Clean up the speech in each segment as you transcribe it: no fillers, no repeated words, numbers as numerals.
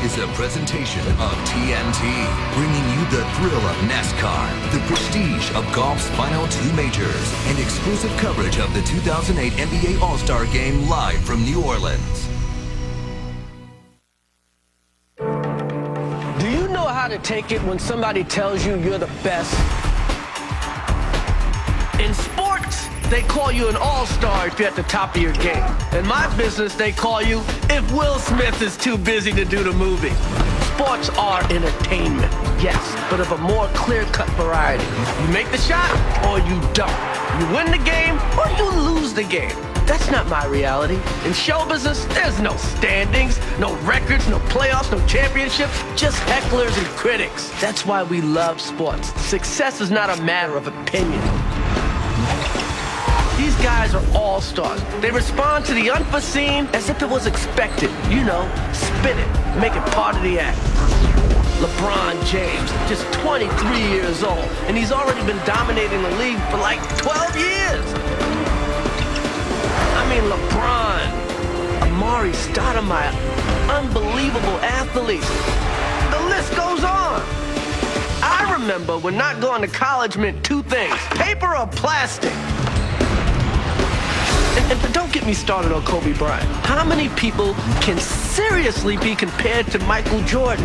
is a presentation of TNT, bringing you the thrill of NASCAR, the prestige of golf's final two majors, and exclusive coverage of the 2008 NBA All-Star Game live from New Orleans. Do you know how to take it when somebody tells you you're the best? In sports, they call you an all-star if you're at the top of your game. In my business, they call you if Will Smith is too busy to do the movie. Sports are entertainment, yes, but of a more clear-cut variety. You make the shot or you don't. You win the game or you lose the game. That's not my reality. In show business, there's no standings, no records, no playoffs, no championships, just hecklers and critics. That's why we love sports. Success is not a matter of opinion. These guys are all-stars. They respond to the unforeseen as if it was expected. You know, spin it, make it part of the act. Lebron James, just 23 years old, and he's already been dominating the league for like 12 years. I mean, LeBron, Amari Stoudemire, unbelievable athletes. The list goes on. I remember when not going to college meant two things, paper or plastic. And don't get me started on Kobe Bryant. How many people can seriously be compared to Michael Jordan?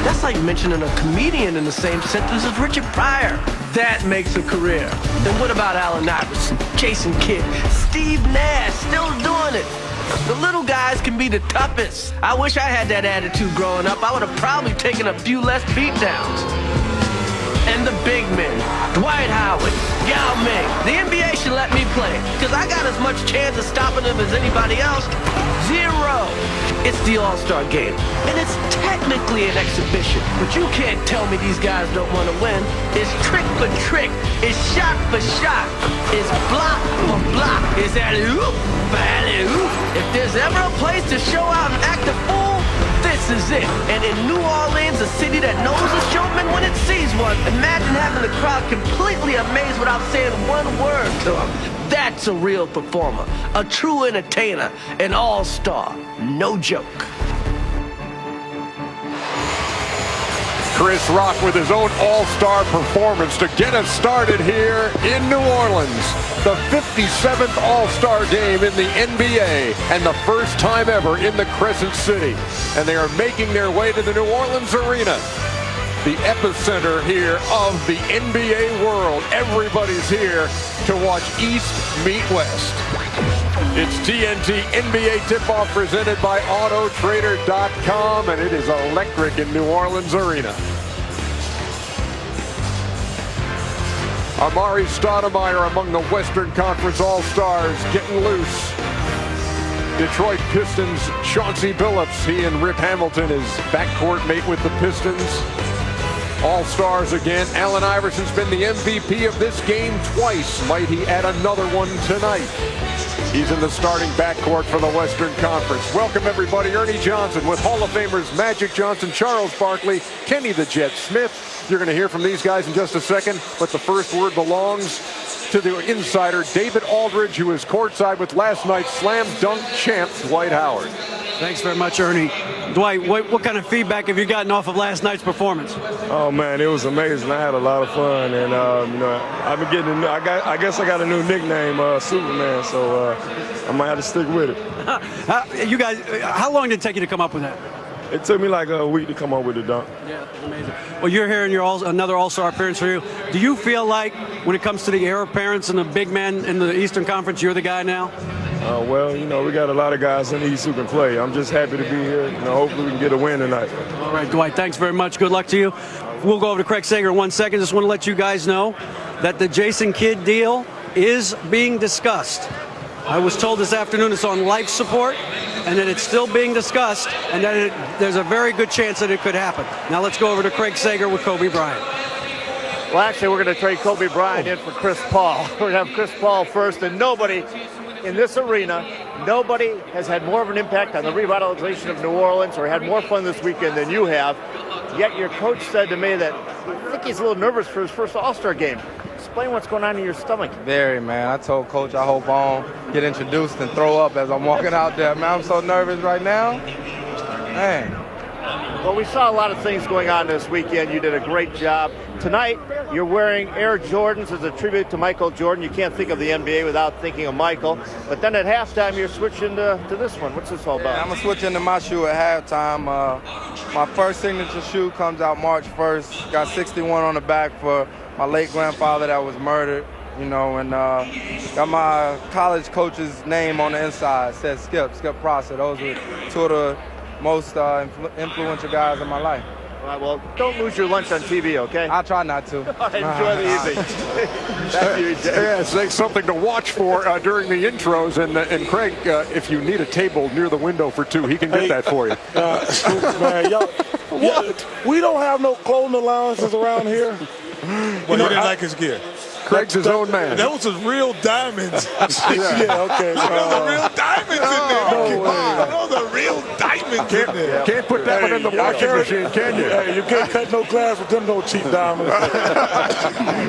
That's like mentioning a comedian in the same sentence as Richard Pryor. That makes a career. Then what about Allen Iverson, Jason Kidd, Steve Nash, still doing it? The little guys can be the toughest. I wish I had that attitude growing up. I would have probably taken a few less beatdowns. And the big men, Dwight Howard, Yao Ming. The NBA should let me play, because I got as much chance of stopping them as anybody else. Zero. It's the All-Star Game, and it's technically an exhibition, but you can't tell me these guys don't want to win. It's trick for trick. It's shot for shot. It's block for block. It's alley-oop for alley-oop. If there's ever a place to show out and act a fool, this is it. And in New Orleans, a city that knows a showman when it sees one, imagine having the crowd completely amazed without saying one word to them. That's a real performer, a true entertainer, an all-star. No joke. Chris Rock with his own all-star performance to get us started here in New Orleans. The 57th All-Star Game in the NBA and the first time ever in the Crescent City. And they are making their way to the New Orleans Arena, the epicenter here of the NBA world. Everybody's here to watch East meet West. It's TNT NBA Tip-Off presented by Autotrader.com, and it is electric in New Orleans Arena. Amari Stoudemire among the Western Conference All-Stars getting loose. Detroit Pistons, Chauncey Billups, he and Rip Hamilton, his backcourt mate with the Pistons. All-Stars again. Allen Iverson's been the MVP of this game twice. Might he add another one tonight? He's in the starting backcourt for the Western Conference. Welcome, everybody. Ernie Johnson with Hall of Famers Magic Johnson, Charles Barkley, Kenny the Jet Smith. You're going to hear from these guys in just a second, but the first word belongs to the insider, David Aldridge, who is courtside with last night's slam dunk champ, Dwight Howard. Thanks very much, Ernie. Dwight, what kind of feedback have you gotten off of last night's performance? Oh man, it was amazing. I had a lot of fun, and I've been getting. I guess I got a new nickname, Superman. So I might have to stick with it. You guys, how long did it take you to come up with that? It took me like a week to come up with the dunk. Yeah, amazing. Well, you're here in another All-Star appearance for you. Do you feel like, when it comes to the heir apparents and the big men in the Eastern Conference, you're the guy now? Well, we got a lot of guys in the East who can play. I'm just happy to be here. Hopefully we can get a win tonight. All right, Dwight, thanks very much. Good luck to you. We'll go over to Craig Sager in 1 second. Just want to let you guys know that the Jason Kidd deal is being discussed. I was told this afternoon it's on life support and that it's still being discussed and that there's a very good chance that it could happen. Now let's go over to Craig Sager with Kobe Bryant. Well, actually, we're going to trade Kobe Bryant in for Chris Paul. We're going to have Chris Paul first, and nobody in this arena, nobody has had more of an impact on the revitalization of New Orleans or had more fun this weekend than you have. Yet your coach said to me that I think he's a little nervous for his first All-Star game. Explain what's going on in your stomach. Very, man. I told Coach I hope I don't get introduced and throw up as I'm walking out there. Man, I'm so nervous right now. Man, Well, we saw a lot of things going on this weekend. You did a great job. Tonight, you're wearing Air Jordans as a tribute to Michael Jordan. You can't think of the NBA without thinking of Michael. But then at halftime, you're switching to this one. What's this all about? Yeah, I'm going to switch into my shoe at halftime. My first signature shoe comes out March 1st. Got 61 on the back for my late grandfather that was murdered. And got my college coach's name on the inside. It says Skip Prosser. Those were two of the most influential guys in my life. All right, well, don't lose your lunch on TV, okay? I'll try not to. Enjoy the evening. Thank you, Jay. Yeah, it's something to watch for during the intros. And Craig, if you need a table near the window for two, he can get that for you. Man, what? We don't have no clothing allowances around here. Well, he didn't like his gear. Craig's his own man. Those are real diamonds. Yeah, okay. Those are real diamonds in there. No way. Those are real diamonds in there. Can't put that one in the washing machine, can you? Hey, you can't cut no glass with them no cheap diamonds.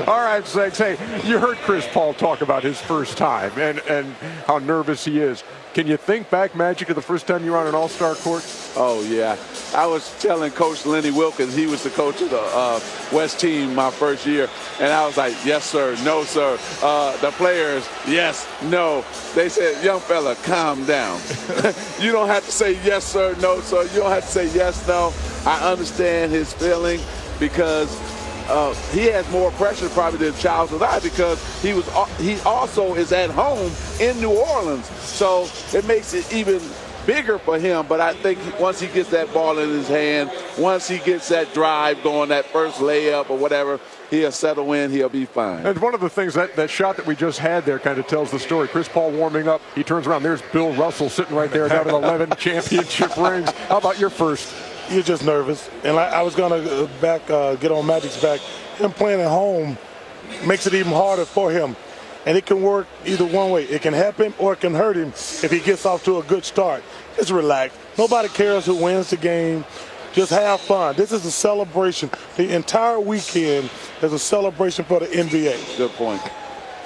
All right, Segs. Hey, you heard Chris Paul talk about his first time and how nervous he is. Can you think back, Magic, to the first time you were on an all-star court? Oh, yeah. I was telling Coach Lenny Wilkins, he was the coach of the West team my first year, and I was like, yes, sir, no, sir. The players, yes, no. They said, young fella, calm down. You don't have to say yes, sir, no, sir. You don't have to say yes, no. I understand his feeling because he has more pressure probably than Charles and I because he also is at home in New Orleans. So it makes it even bigger for him. But I think once he gets that ball in his hand, once he gets that drive going, that first layup or whatever, he'll settle in, he'll be fine. And one of the things, that shot that we just had there kind of tells the story. Chris Paul warming up. He turns around. There's Bill Russell sitting right there having 11 championship rings. How about your first? You're just nervous. And I was going to get on Magic's back. Him playing at home makes it even harder for him. And it can work either one way. It can help him or it can hurt him if he gets off to a good start. Just relax. Nobody cares who wins the game. Just have fun. This is a celebration. The entire weekend is a celebration for the NBA. Good point.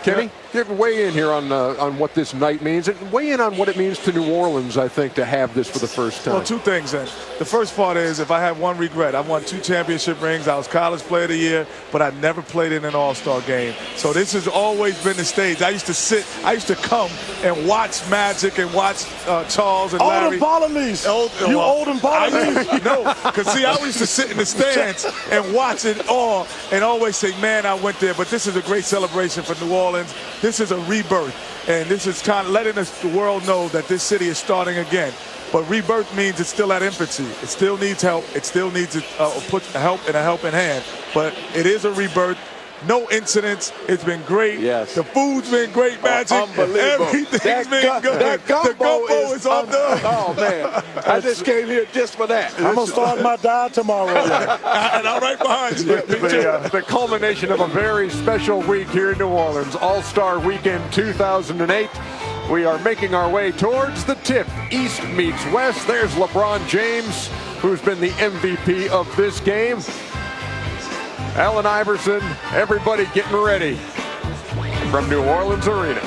Kenny, weigh in here on what this night means, and weigh in on what it means to New Orleans, I think, to have this for the first time. Well, two things then. The first part is, if I had one regret, I won 2 championship rings. I was college player of the year, but I never played in an all-star game. So this has always been the stage. I used to come and watch Magic and watch Charles and Larry. Old and Balinese. You old and Balinese? No, because see, I used to sit in the stands and watch it all and always say, man, I went there. But this is a great celebration for New Orleans. This is a rebirth, and this is kind of letting the world know that this city is starting again. But rebirth means it's still at infancy. It still needs help. It still needs put help in a helping hand. But it is a rebirth. No incidents. It's been great. Yes. The food's been great, Magic. Unbelievable. Everything's been good. That gumbo is on the. Oh, man. I just came here just for that. I'm going to start my diet tomorrow. And I'm right behind you. The culmination of a very special week here in New Orleans, All-Star Weekend 2008. We are making our way towards the tip. East meets West. There's LeBron James, who's been the MVP of this game. Allen Iverson, everybody getting ready from New Orleans Arena.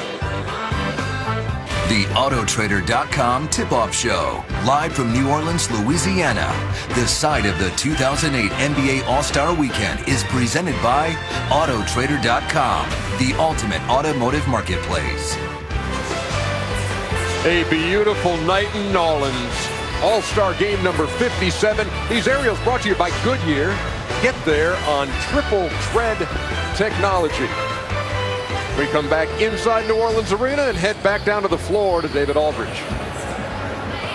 The Autotrader.com tip-off show, live from New Orleans, Louisiana. The site of the 2008 NBA All-Star Weekend is presented by Autotrader.com, the ultimate automotive marketplace. A beautiful night in New Orleans. All-Star Game number 57. These aerials brought to you by Goodyear. Get there on triple tread technology. We come back inside New Orleans Arena and head back down to the floor to David Aldridge.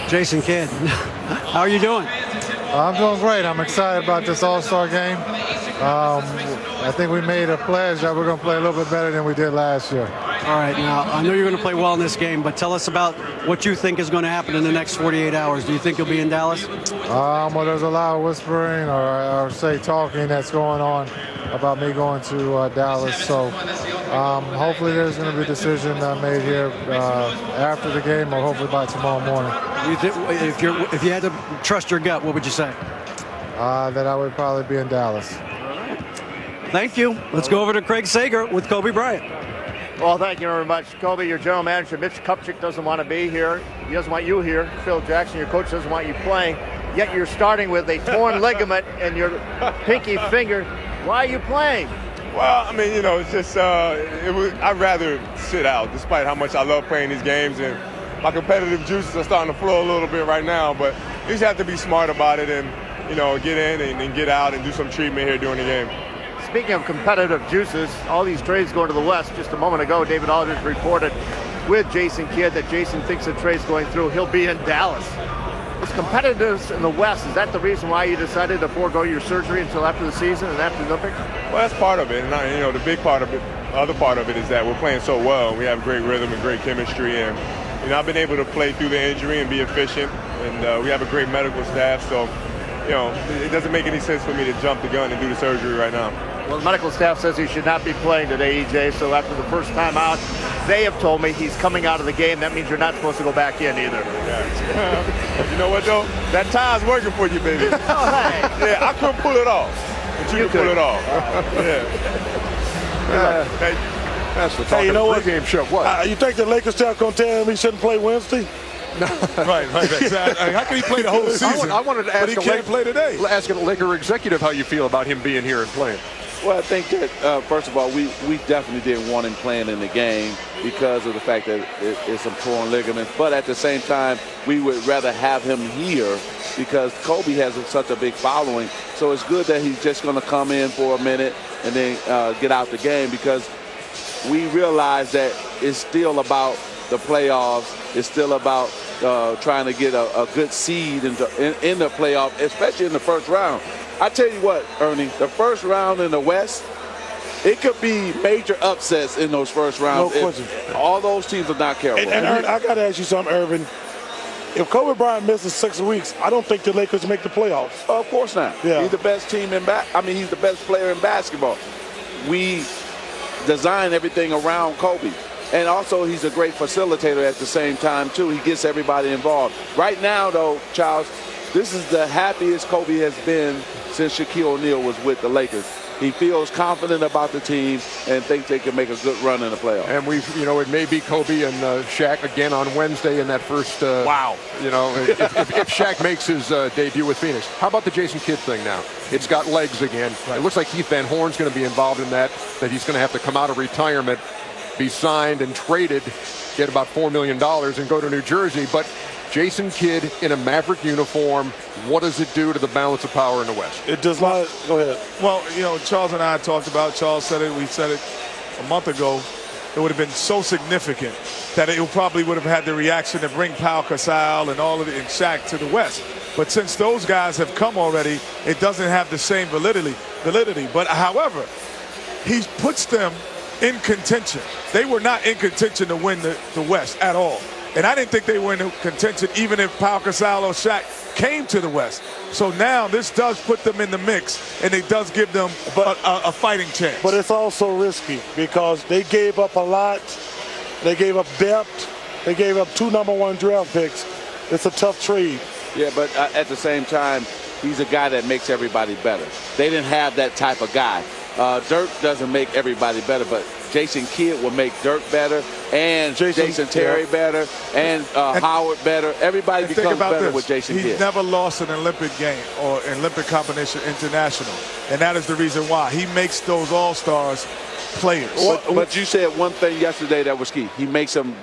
Jason Kidd, how are you doing? I'm doing great. I'm excited about this All-Star game. I think we made a pledge that we're going to play a little bit better than we did last year. All right, now, I know you're going to play well in this game, but tell us about what you think is going to happen in the next 48 hours. Do you think you'll be in Dallas? Well, there's a lot of whispering or say talking that's going on about me going to Dallas. So hopefully there's going to be a decision made here after the game or hopefully by tomorrow morning. If you had to trust your gut, what would you say? That I would probably be in Dallas. Thank you. Let's go over to Craig Sager with Kobe Bryant. Well, thank you very much, Kobe. Your general manager, Mitch Kupchak, doesn't want to be here. He doesn't want you here. Phil Jackson, your coach, doesn't want you playing. yet you're starting with a torn ligament in your pinky finger. Why are you playing? Well, I mean, it's just I'd rather sit out, despite how much I love playing these games, and my competitive juices are starting to flow a little bit right now. But you just have to be smart about it and get in and get out and do some treatment here during the game. Speaking of competitive juices, all these trades going to the West. Just a moment ago, David Aldridge reported with Jason Kidd that Jason thinks the trade's going through. He'll be in Dallas. It's competitiveness in the West. Is that the reason why you decided to forego your surgery until after the season and after the Olympics? Well, that's part of it. And the big part of it, other part of it is that we're playing so well. We have great rhythm and great chemistry. And, I've been able to play through the injury and be efficient. And we have a great medical staff. So, it doesn't make any sense for me to jump the gun and do the surgery right now. Well, the medical staff says he should not be playing today, EJ. So after the first time out, they have told me he's coming out of the game. That means you're not supposed to go back in either. Yeah. You know what, though? That tie's working for you, baby. Oh, hey. Yeah, I couldn't pull it off. But you can pull it off. That's the talk you know of the game show. What? You think the Lakers staff going to tell him he shouldn't play Wednesday? right. Exactly. How can he play the whole season? I wanted to ask but he can't play today. Ask a Laker executive how you feel about him being here and playing. Well, I think that, first of all, we definitely didn't want him playing in the game because of the fact that it's some torn ligaments. But at the same time, we would rather have him here because Kobe has such a big following. So it's good that he's just going to come in for a minute and then get out the game because we realize that it's still about the playoffs. It's still about trying to get a good seed in the playoff, especially in the first round. I tell you what, Ernie, the first round in the West, it could be major upsets in those first rounds. No question. All those teams are not careful. And I got to ask you something, Irvin. If Kobe Bryant misses 6 weeks, I don't think the Lakers make the playoffs. Of course not. Yeah. He's the best team he's the best player in basketball. We design everything around Kobe. And also, he's a great facilitator at the same time, too. He gets everybody involved. Right now, though, Charles, this is the happiest Kobe has been since Shaquille O'Neal was with the Lakers. He feels confident about the team and thinks they can make a good run in the playoffs. And it may be Kobe and Shaq again on Wednesday in that first. Wow. If Shaq makes his debut with Phoenix. How about the Jason Kidd thing now? It's got legs again. Right. It looks like Keith Van Horn's going to be involved in that he's going to have to come out of retirement, be signed and traded, get about $4 million and go to New Jersey. But Jason Kidd in a Maverick uniform, what does it do to the balance of power in the West? It does not. Go ahead. Well, Charles and I talked about, Charles said it, we said it a month ago, it would have been so significant that it probably would have had the reaction to bring Pau Gasol and all of it and Shaq to the West. But since those guys have come already, it doesn't have the same validity. But however, he puts them in contention. They were not in contention to win the West at all. And I didn't think they were in contention even if Pau Gasol or Shaq came to the West. So now this does put them in the mix, and it does give them a fighting chance. But it's also risky because they gave up a lot. They gave up depth. They gave up 2 number-1 draft picks. It's a tough trade. Yeah, but at the same time, he's a guy that makes everybody better. They didn't have that type of guy. Dirk doesn't make everybody better, but Jason Kidd will make Dirk better and Jason Terry better and Howard better. Everybody becomes better with Jason Kidd. He's never lost an Olympic game or an Olympic competition international, and that is the reason why. He makes those all-stars players. But you said one thing yesterday that was key. He makes them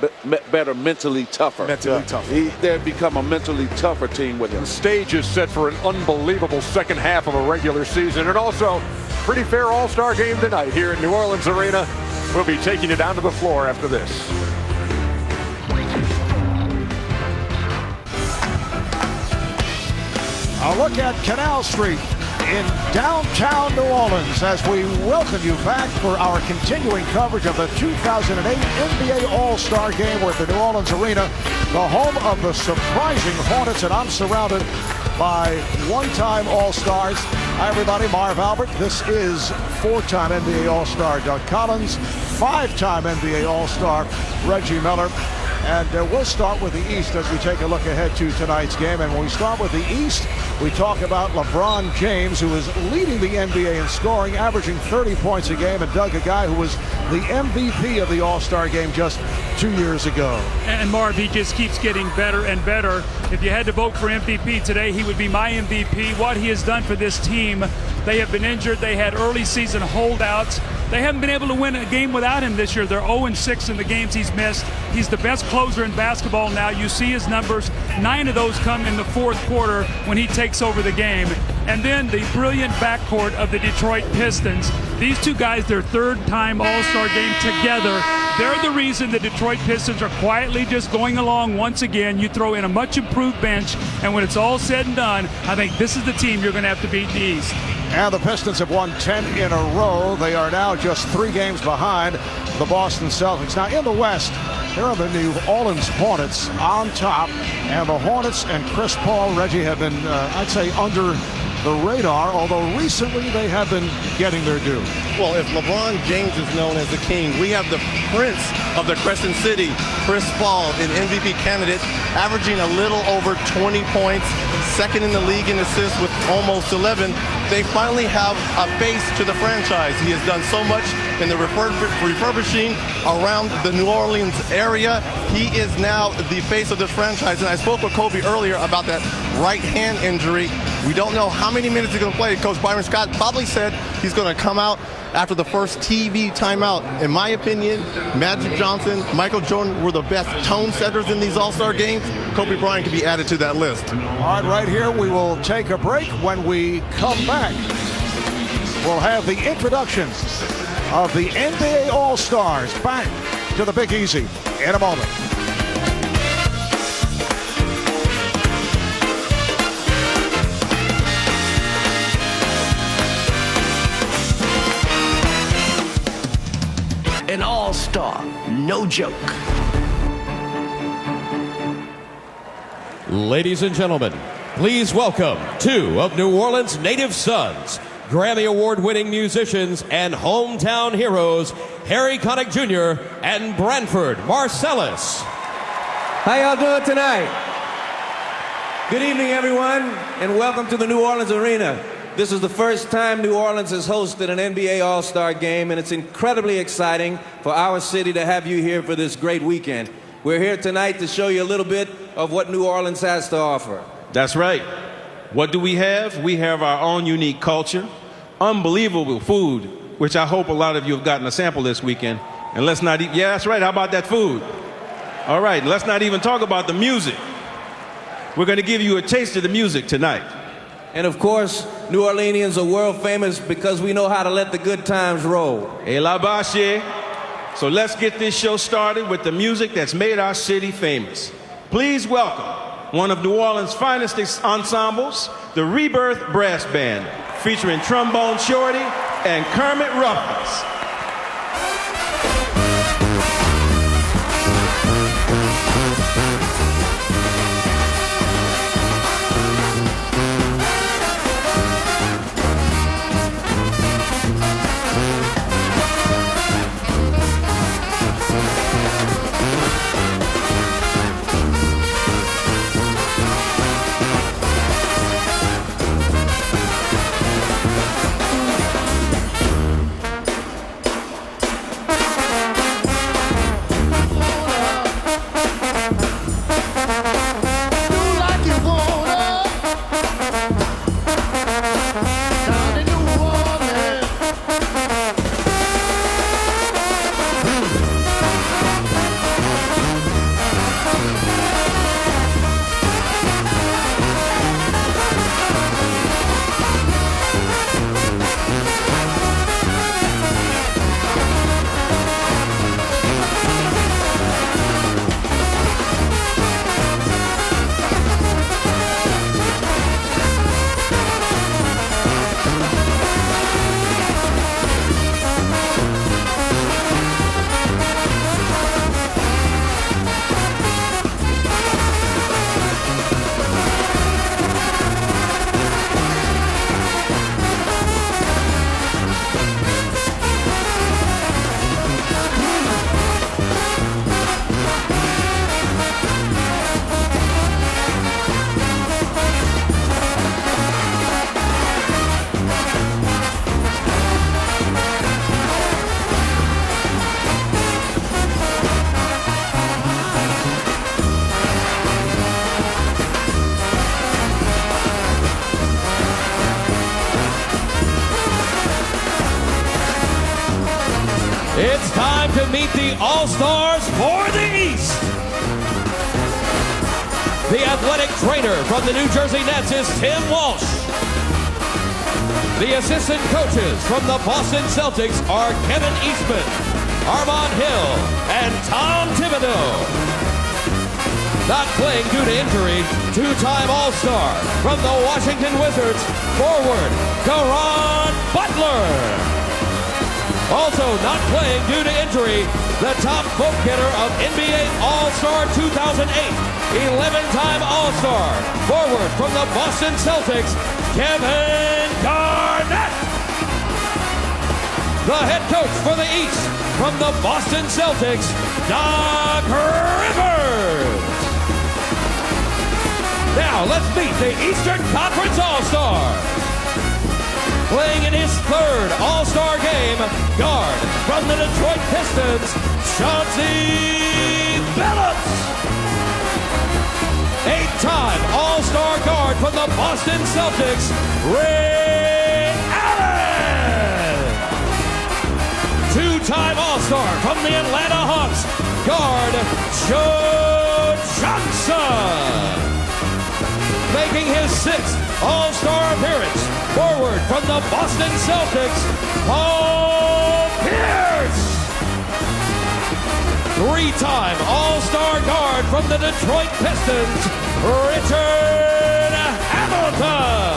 better mentally tougher. They become a mentally tougher team with him. The stage is set for an unbelievable second half of a regular season, and also pretty fair all-star game tonight here at New Orleans Arena. We'll be taking you down to the floor after this. A look at Canal Street in downtown New Orleans as we welcome you back for our continuing coverage of the 2008 NBA All-Star Game. We're at the New Orleans Arena, the home of the surprising Hornets, and I'm surrounded by one-time All-Stars. Hi, everybody. Marv Albert. This is 4-time NBA All-Star Doug Collins, 5-time NBA All-Star Reggie Miller, And we'll start with the East as we take a look ahead to tonight's game. And when we start with the East, we talk about LeBron James, who is leading the NBA in scoring, averaging 30 points a game, and Doug, a guy who was the MVP of the All-Star game just 2 years ago. And Marv, he just keeps getting better and better. If you had to vote for MVP today, he would be my MVP. What he has done for this team, they have been injured. They had early season holdouts. They haven't been able to win a game without him this year. They're 0-6 in the games he's missed. He's the best closer in basketball now. You see his numbers. 9 of those come in the fourth quarter when he takes over the game. And then the brilliant backcourt of the Detroit Pistons. These two guys, their third-time All-Star game together. They're the reason the Detroit Pistons are quietly just going along once again. You throw in a much improved bench, and when it's all said and done, I think this is the team you're going to have to beat in the East. And the Pistons have won 10 in a row. They are now just 3 games behind the Boston Celtics. Now in the West, here are the New Orleans Hornets on top. And the Hornets and Chris Paul, Reggie, have been, I'd say, under the radar, although recently they have been getting their due. Well, if LeBron James is known as the king, we have the prince of the Crescent City, Chris Paul, an MVP candidate, averaging a little over 20 points, second in the league in assists with almost 11. They finally have a face to the franchise. He has done so much in the refurbishing around the New Orleans area. He is now the face of this franchise. And I spoke with Kobe earlier about that right hand injury. We don't know how many minutes he's going to play. Coach Byron Scott probably said he's going to come out after the first TV timeout. In my opinion, Magic Johnson, Michael Jordan were the best tone setters in these All-Star games. Kobe Bryant could be added to that list. All right, right here, we will take a break. When we come back, we'll have the introduction of the NBA All-Stars back to the Big Easy in a moment. An all-star, no joke. Ladies and gentlemen, please welcome 2 of New Orleans' native sons, Grammy Award-winning musicians and hometown heroes, Harry Connick Jr. and Branford Marsalis. How y'all doing tonight? Good evening, everyone, and welcome to the New Orleans Arena. This is the first time New Orleans has hosted an NBA All-Star game, and it's incredibly exciting for our city to have you here for this great weekend. We're here tonight to show you a little bit of what New Orleans has to offer. That's right. What do we have? We have our own unique culture, unbelievable food, which I hope a lot of you have gotten a sample this weekend. And let's not eat, yeah, that's right, how about that food? All right, let's not even talk about the music. We're going to give you a taste of the music tonight. And of course, New Orleanians are world famous because we know how to let the good times roll. Et la bâche. So let's get this show started with the music that's made our city famous. Please welcome one of New Orleans' finest ensembles, the Rebirth Brass Band, featuring Trombone Shorty and Kermit Ruffins. about to meet the All-Stars for the East. The athletic trainer from the New Jersey Nets is Tim Walsh. The assistant coaches from the Boston Celtics are Kevin Eastman, Armand Hill, and Tom Thibodeau. Not playing due to injury, two-time All-Star from the Washington Wizards, forward, Caron Butler. Also not playing due to injury, the top vote getter of NBA All-Star 2008, 11-time All-Star, forward from the Boston Celtics, Kevin Garnett. The head coach for the East from the Boston Celtics, Doc Rivers. Now let's meet the Eastern Conference All-Star. Playing in his third All-Star game, guard from the Detroit Pistons, Chauncey Billups. 8-time All-Star guard from the Boston Celtics, Ray Allen. 2-time All-Star from the Atlanta Hawks, guard Joe Johnson. Making his 6th All-Star appearance, forward from the Boston Celtics, Paul Pierce. 3-time All-Star guard from the Detroit Pistons, Richard Hamilton.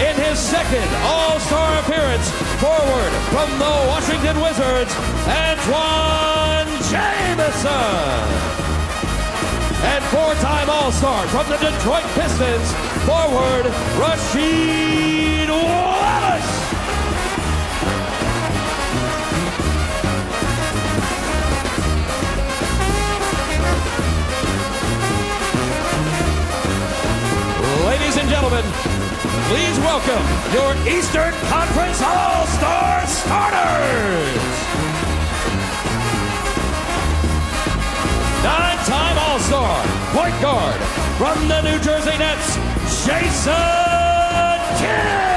In his 2nd All-Star appearance, forward from the Washington Wizards, Antoine Jamison. And 4-time All-Star from the Detroit Pistons, forward Rasheed Wallace. Ladies and gentlemen, please welcome your Eastern Conference All-Star starters. 9-time All-Star, point guard from the New Jersey Nets, Jason Kidd.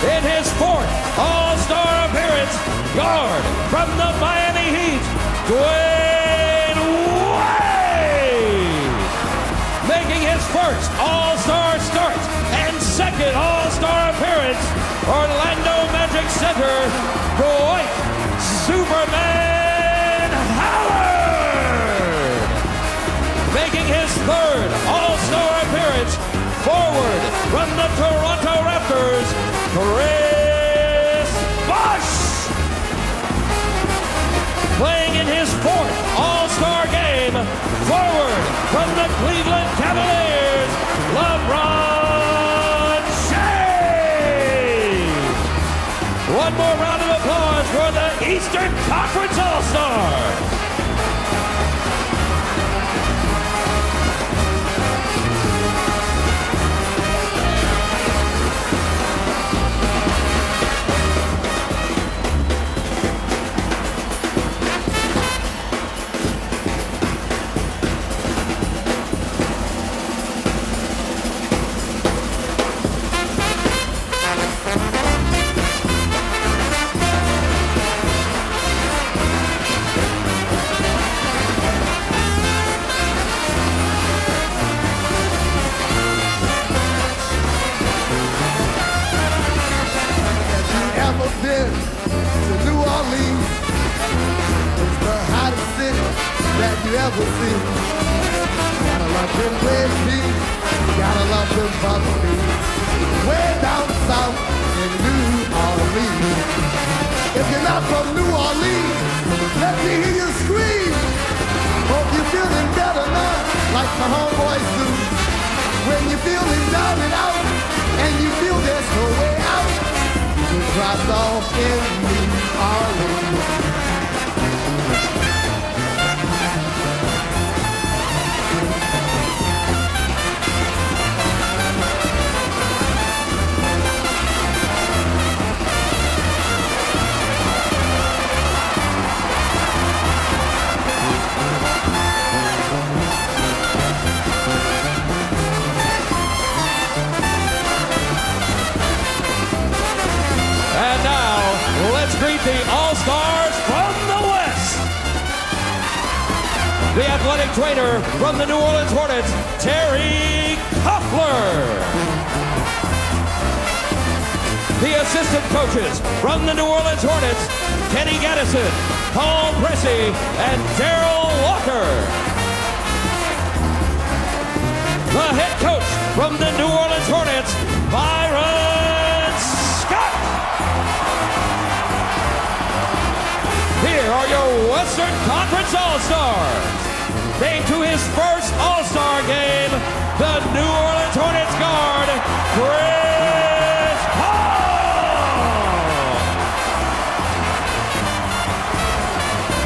In his 4th All-Star appearance, guard from the Miami Heat, Dwayne Wade. Making his 1st All-Star start and 2nd All-Star appearance, Orlando Magic center, Dwight Superman Howard. Making his 3rd All-Star appearance, forward from the Toronto Raptors, Chris Bosh. Playing in his 4th All-Star game, forward from the Cleveland Cavaliers, LeBron James. One more round of applause for the Eastern Conference All-Star. ever see. Gotta love them red beef, gotta love them bubbly. Way down south in New Orleans. If you're not from New Orleans, let me hear you scream. Hope you're feeling better now, like my homeboys do. When you're feeling down and out, and you feel there's no way out, you dropped off in New Orleans. And athletic trainer from the New Orleans Hornets, Terry Koffler. The assistant coaches from the New Orleans Hornets, Kenny Gaddison, Paul Pressey, and Daryl Walker. The head coach from the New Orleans Hornets, Byron Scott. Here are your Western Conference All-Stars. Named to his first All-Star game, the New Orleans Hornets guard, Chris Paul.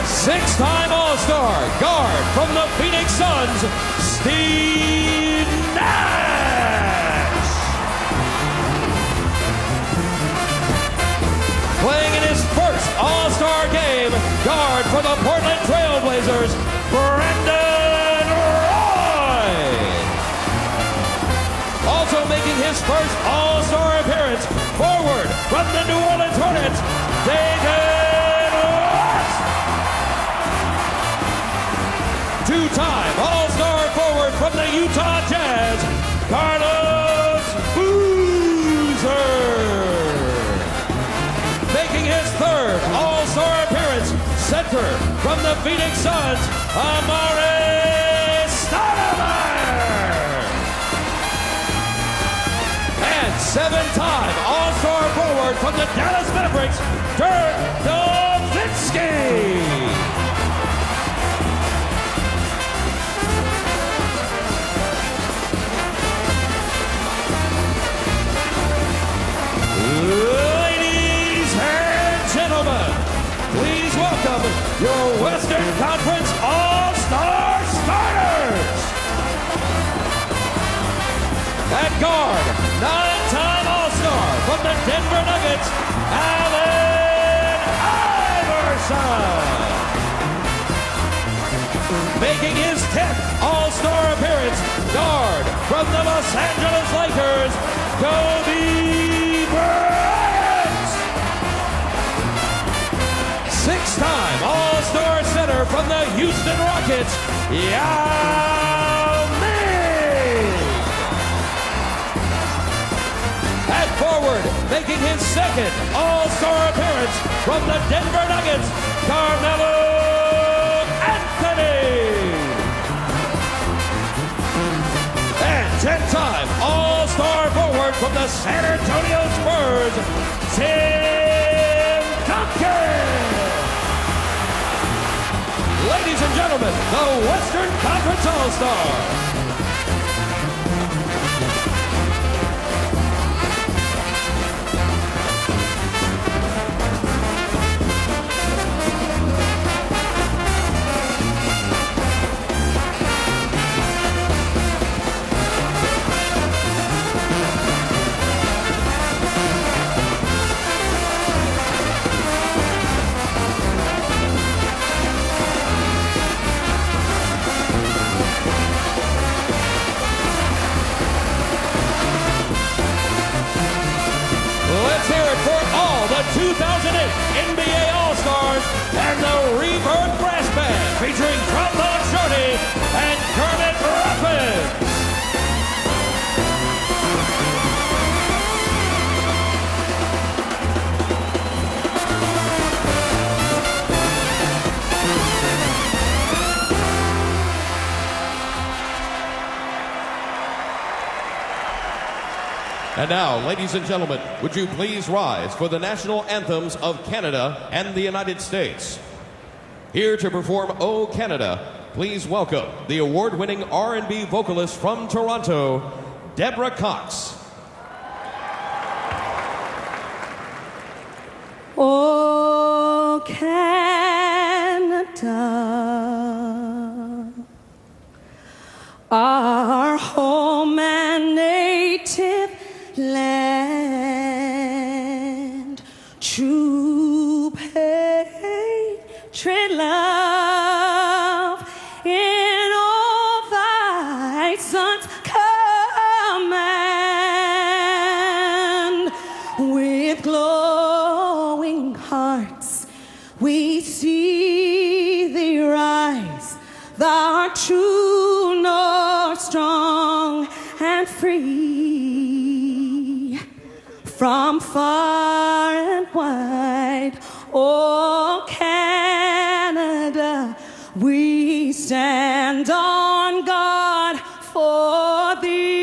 Six-time All-Star guard from the Phoenix Suns, Steve Nash. Playing in his first All-Star game, guard for the Portland Trail Blazers, Brandon Roy. Also making his first All-Star appearance, forward from the New Orleans Hornets, David West. Two-time All-Star forward from the Utah Jazz, Carlos Boozer. Making his third All-Star appearance, center from the Phoenix Suns, Amare Stoudemire. And seven-time All-Star forward from the Dallas Mavericks, Dirk Nowitzki. Ladies and gentlemen, please welcome your Western Conference All-Star starters. At guard, nine-time All-Star from the Denver Nuggets, Allen Iverson. Making his 10th All-Star appearance, guard from the Los Angeles Lakers, Kobe Bryant. Six-time All-Star center from the Houston Rockets, Yao Ming. At forward, making his second All-Star appearance from the Denver Nuggets, Carmelo Anthony. And 10-time All-Star forward from the San Antonio Spurs, Tim Duncan. Ladies and gentlemen, the Western Conference All-Stars. Let's hear it for all the 2008 NBA All-Stars and the Rebirth Brass Band featuring Trombone Shorty and Kermit Ruffin. And now, ladies and gentlemen, would you please rise for the national anthems of Canada and the United States? Here to perform O Canada, please welcome the award-winning R&B vocalist from Toronto, Deborah Cox. O Canada, our home and native land, true patriot love in all thy sons command. With glowing hearts we see thee rise, thou art strong and free. From far and wide, oh Canada, we stand on guard for thee.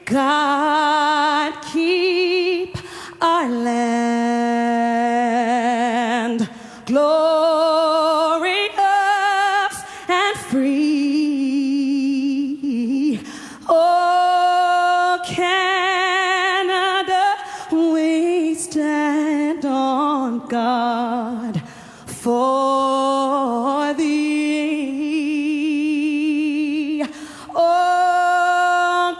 God, keep our land glorious and free. Oh, Canada, we stand on guard for thee. Oh,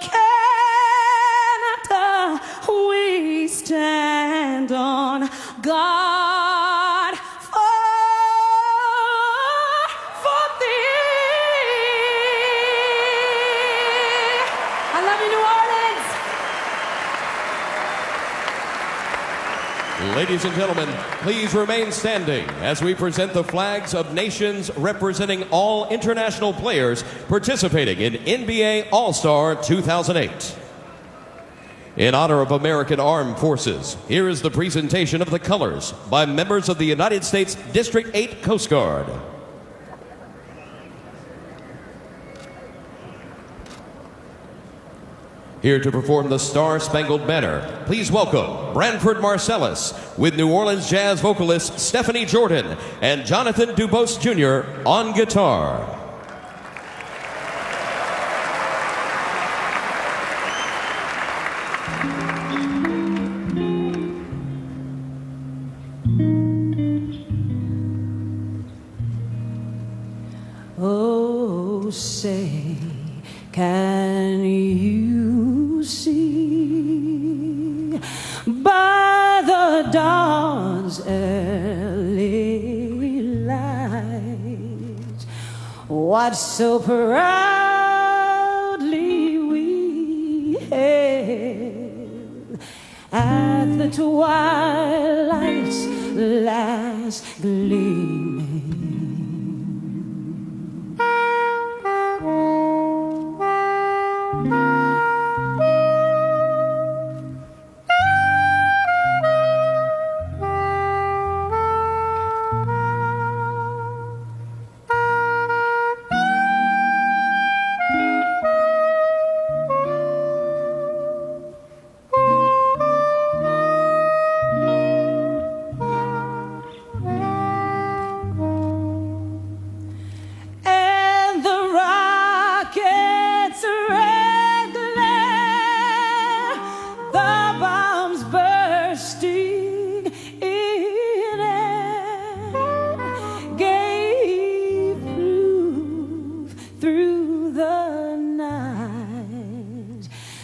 Canada, we stand on guard for thee. I love you, New Orleans. Ladies and gentlemen, please remain standing as we present the flags of nations representing all international players participating in NBA All-Star 2008. In honor of American Armed Forces, here is the presentation of the colors by members of the United States District 8 Coast Guard. Here to perform the Star-Spangled Banner, please welcome Branford Marsalis with New Orleans jazz vocalist Stephanie Jordan and Jonathan Dubose Jr. on guitar. Oh, say, can you see by the dawn's early light what so proudly we hailed at the twilight's last gleaming?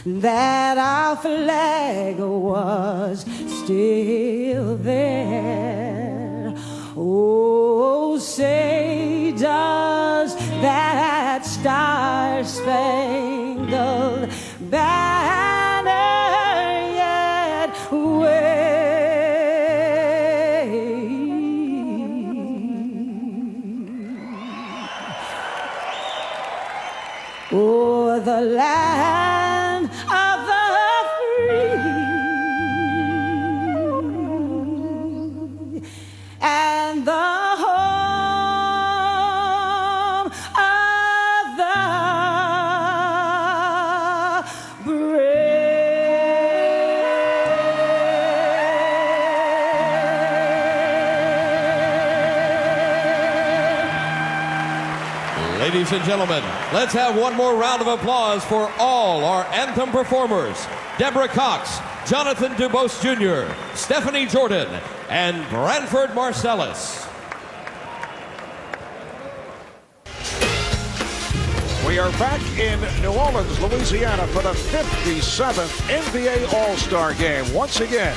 That our flag was still there. Oh, say does that star-spangled banner yet wave o'er the land of the free and the home of the brave. Ladies and gentlemen, let's have one more round of applause for all our anthem performers. Deborah Cox, Jonathan Dubose Jr., Stephanie Jordan, and Branford Marsalis. We are back in New Orleans, Louisiana for the 57th NBA All-Star Game. Once again,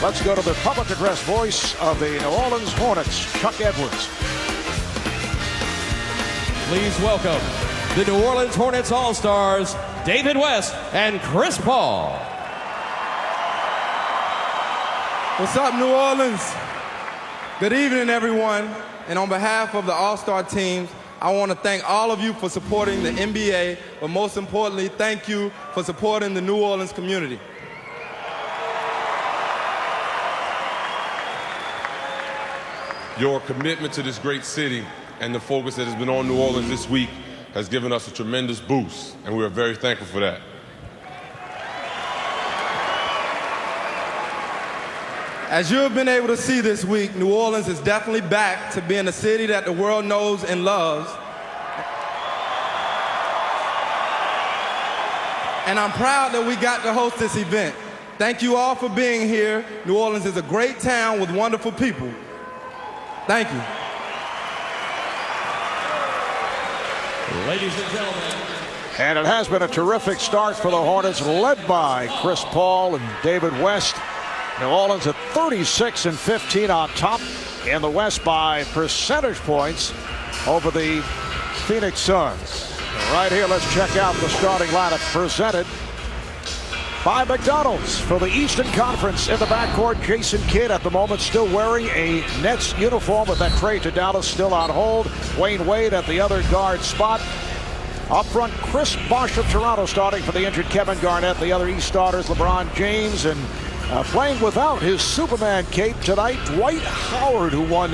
let's go to the public address voice of the New Orleans Hornets, Chuck Edwards. Please welcome the New Orleans Hornets All-Stars, David West and Chris Paul. What's up, New Orleans? Good evening, everyone. And on behalf of the All-Star teams, I want to thank all of you for supporting the NBA, but most importantly, thank you for supporting the New Orleans community. Your commitment to this great city and the focus that has been on New Orleans this week has given us a tremendous boost, and we are very thankful for that. As you have been able to see this week, New Orleans is definitely back to being a city that the world knows and loves. And I'm proud that we got to host this event. Thank you all for being here. New Orleans is a great town with wonderful people. Thank you. Ladies and gentlemen. And it has been a terrific start for the Hornets, led by Chris Paul and David West. New Orleans at 36-15 on top in the West by percentage points over the Phoenix Suns. Right here, let's check out the starting lineup presented by McDonald's for the Eastern Conference. In the backcourt, Jason Kidd at the moment still wearing a Nets uniform with that trade to Dallas still on hold. Wayne Wade at the other guard spot. Up front, Chris Bosh of Toronto starting for the injured Kevin Garnett. The other East starters, LeBron James, and playing without his Superman cape tonight, Dwight Howard, who won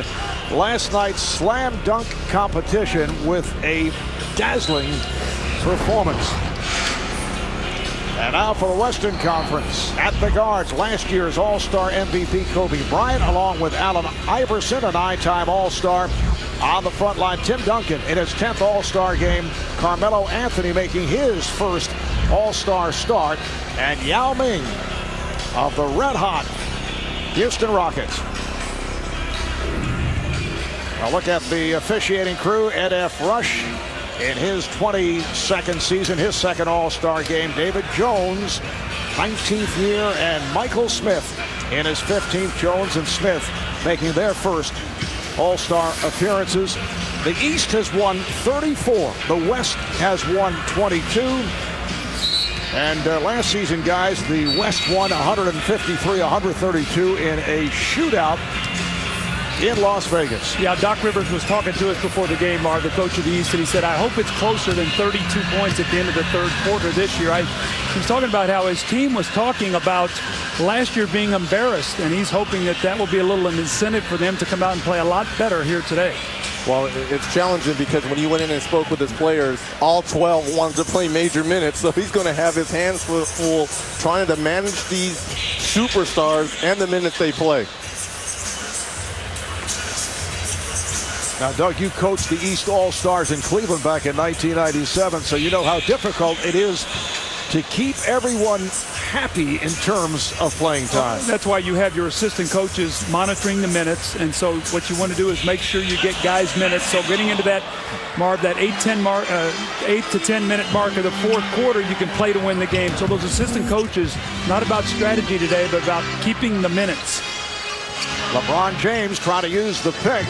last night's slam dunk competition with a dazzling performance. And now for the Western Conference. At the guards, last year's All-Star MVP Kobe Bryant, along with Allen Iverson, a 9-time All-Star. On the front line, Tim Duncan in his 10th All-Star game. Carmelo Anthony making his first All-Star start. And Yao Ming of the red-hot Houston Rockets. Now look at the officiating crew. Ed F. Rush in his 22nd season, his second All-Star game. David Jones, 19th year, and Michael Smith in his 15th. Jones and Smith making their first All-Star appearances. The East has won 34. The West has won 22. And last season, guys, the West won 153-132 in a shootout in Las Vegas. Yeah, Doc Rivers was talking to us before the game, Marv, the coach of the East, and he said, I hope it's closer than 32 points at the end of the third quarter this year. He was talking about how his team was talking about last year being embarrassed, and he's hoping that that will be a little incentive for them to come out and play a lot better here today. Well, it's challenging because when he went in and spoke with his players, all 12 wanted to play major minutes, so he's going to have his hands full trying to manage these superstars and the minutes they play. Now, Doug, you coached the East All-Stars in Cleveland back in 1997, so you know how difficult it is to keep everyone happy in terms of playing time. That's why you have your assistant coaches monitoring the minutes, and so what you want to do is make sure you get guys minutes. So getting into that, Marv, that 8 to 10 minute mark of the fourth quarter, you can play to win the game. So those assistant coaches, not about strategy today, but about keeping the minutes. LeBron James trying to use the pick.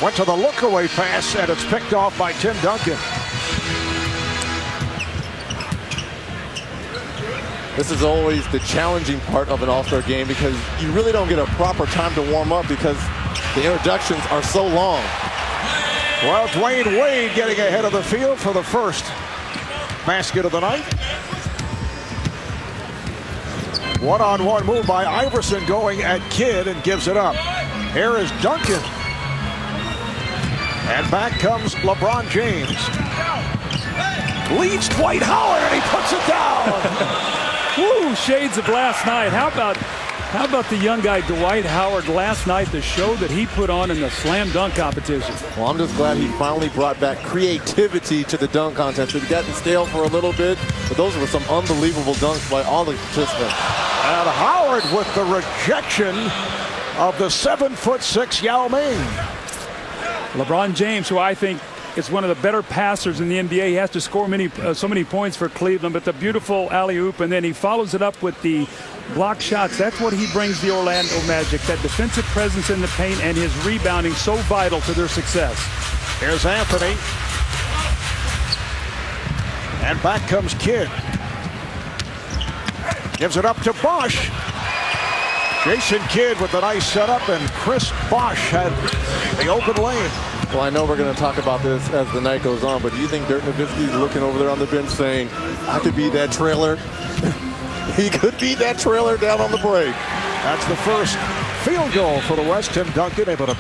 Went to the look-away pass, and it's picked off by Tim Duncan. This is always the challenging part of an All-Star game because you really don't get a proper time to warm up because the introductions are so long. Well, Dwayne Wade getting ahead of the field for the first basket of the night. One-on-one move by Iverson going at Kidd and gives it up. Here is Duncan. And back comes LeBron James. Leads Dwight Howard, and he puts it down. Woo, shades of last night. How about the young guy Dwight Howard last night, the show that he put on in the slam dunk competition? Well, I'm just glad he finally brought back creativity to the dunk contest. It got stale for a little bit, but those were some unbelievable dunks by all the participants. And Howard with the rejection of the 7'6" Yao Ming. LeBron James, who I think is one of the better passers in the NBA. He has to score so many points for Cleveland, but the beautiful alley-oop, and then he follows it up with the block shots. That's what he brings the Orlando Magic, that defensive presence in the paint and his rebounding so vital to their success. Here's Anthony. And back comes Kidd. Gives it up to Bosh. Jason Kidd with the nice setup, and Chris Bosch had the open lane. Well, I know we're going to talk about this as the night goes on, but do you think Dirk Nowitzki's looking over there on the bench saying, I could be that trailer? He could be that trailer down on the break. That's the first field goal for the West. Tim Duncan able to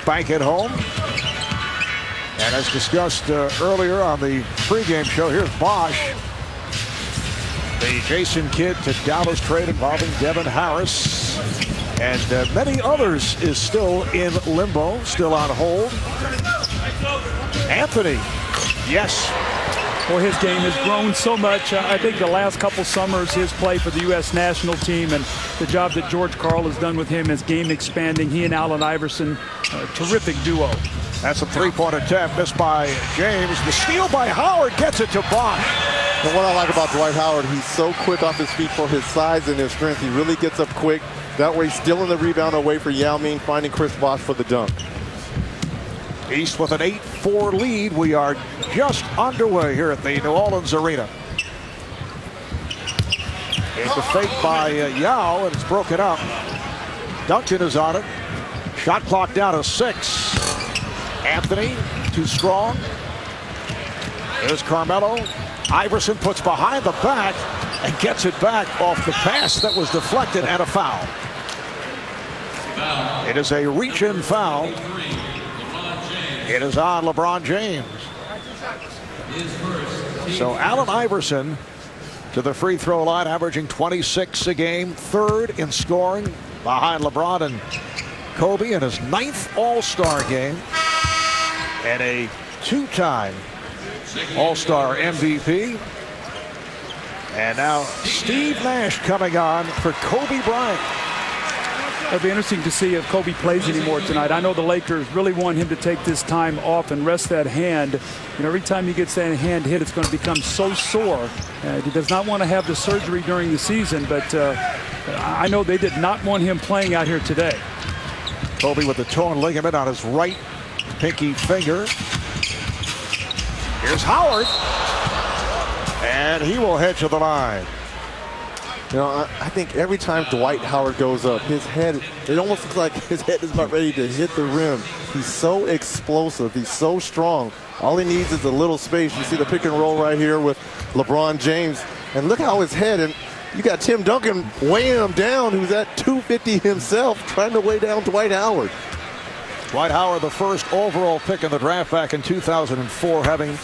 bank it home. And as discussed earlier on the pregame show, here's Bosch. The Jason Kidd to Dallas trade involving Devin Harris. And many others is still in limbo, still on hold. Anthony, yes. Well, his game has grown so much. I think the last couple summers, his play for the U.S. national team and the job that George Karl has done with him, his game expanding. He and Allen Iverson, a terrific duo. That's a three-point attempt missed by James. The steal by Howard gets it to Bosch. And what I like about Dwight Howard, he's so quick off his feet for his size and his strength. He really gets up quick. That way, stealing the rebound away for Yao Ming, finding Chris Bosch for the dunk. East with an 8-4 lead. We are just underway here at the New Orleans Arena. Here's the fake by Yao, and it's broken up. Duncan is on it. Shot clock down to 6. Anthony, too strong. Here's Carmelo. Iverson puts behind the back and gets it back off the pass that was deflected, and a foul. It is a reach-in foul. It is on LeBron James. So Allen Iverson to the free throw line, averaging 26 a game, third in scoring behind LeBron and Kobe in his 9th All-Star game, and a 2-time All-Star MVP. And now Steve Nash coming on for Kobe Bryant. It'll be interesting to see if Kobe plays anymore tonight. I know the Lakers really want him to take this time off and rest that hand. You know, every time he gets that hand hit, it's going to become so sore. He does not want to have the surgery during the season, but I know they did not want him playing out here today. Kobe with the torn ligament on his right pinky finger. Here's Howard. And he will head to the line. You know, I think every time Dwight Howard goes up, his head, it almost looks like his head is about ready to hit the rim. He's so explosive. He's so strong. All he needs is a little space. You see the pick and roll right here with LeBron James. And look how his head, and you got Tim Duncan weighing him down, who's at 250 himself, trying to weigh down Dwight Howard. Dwight Howard, the first overall pick in the draft back in 2004, having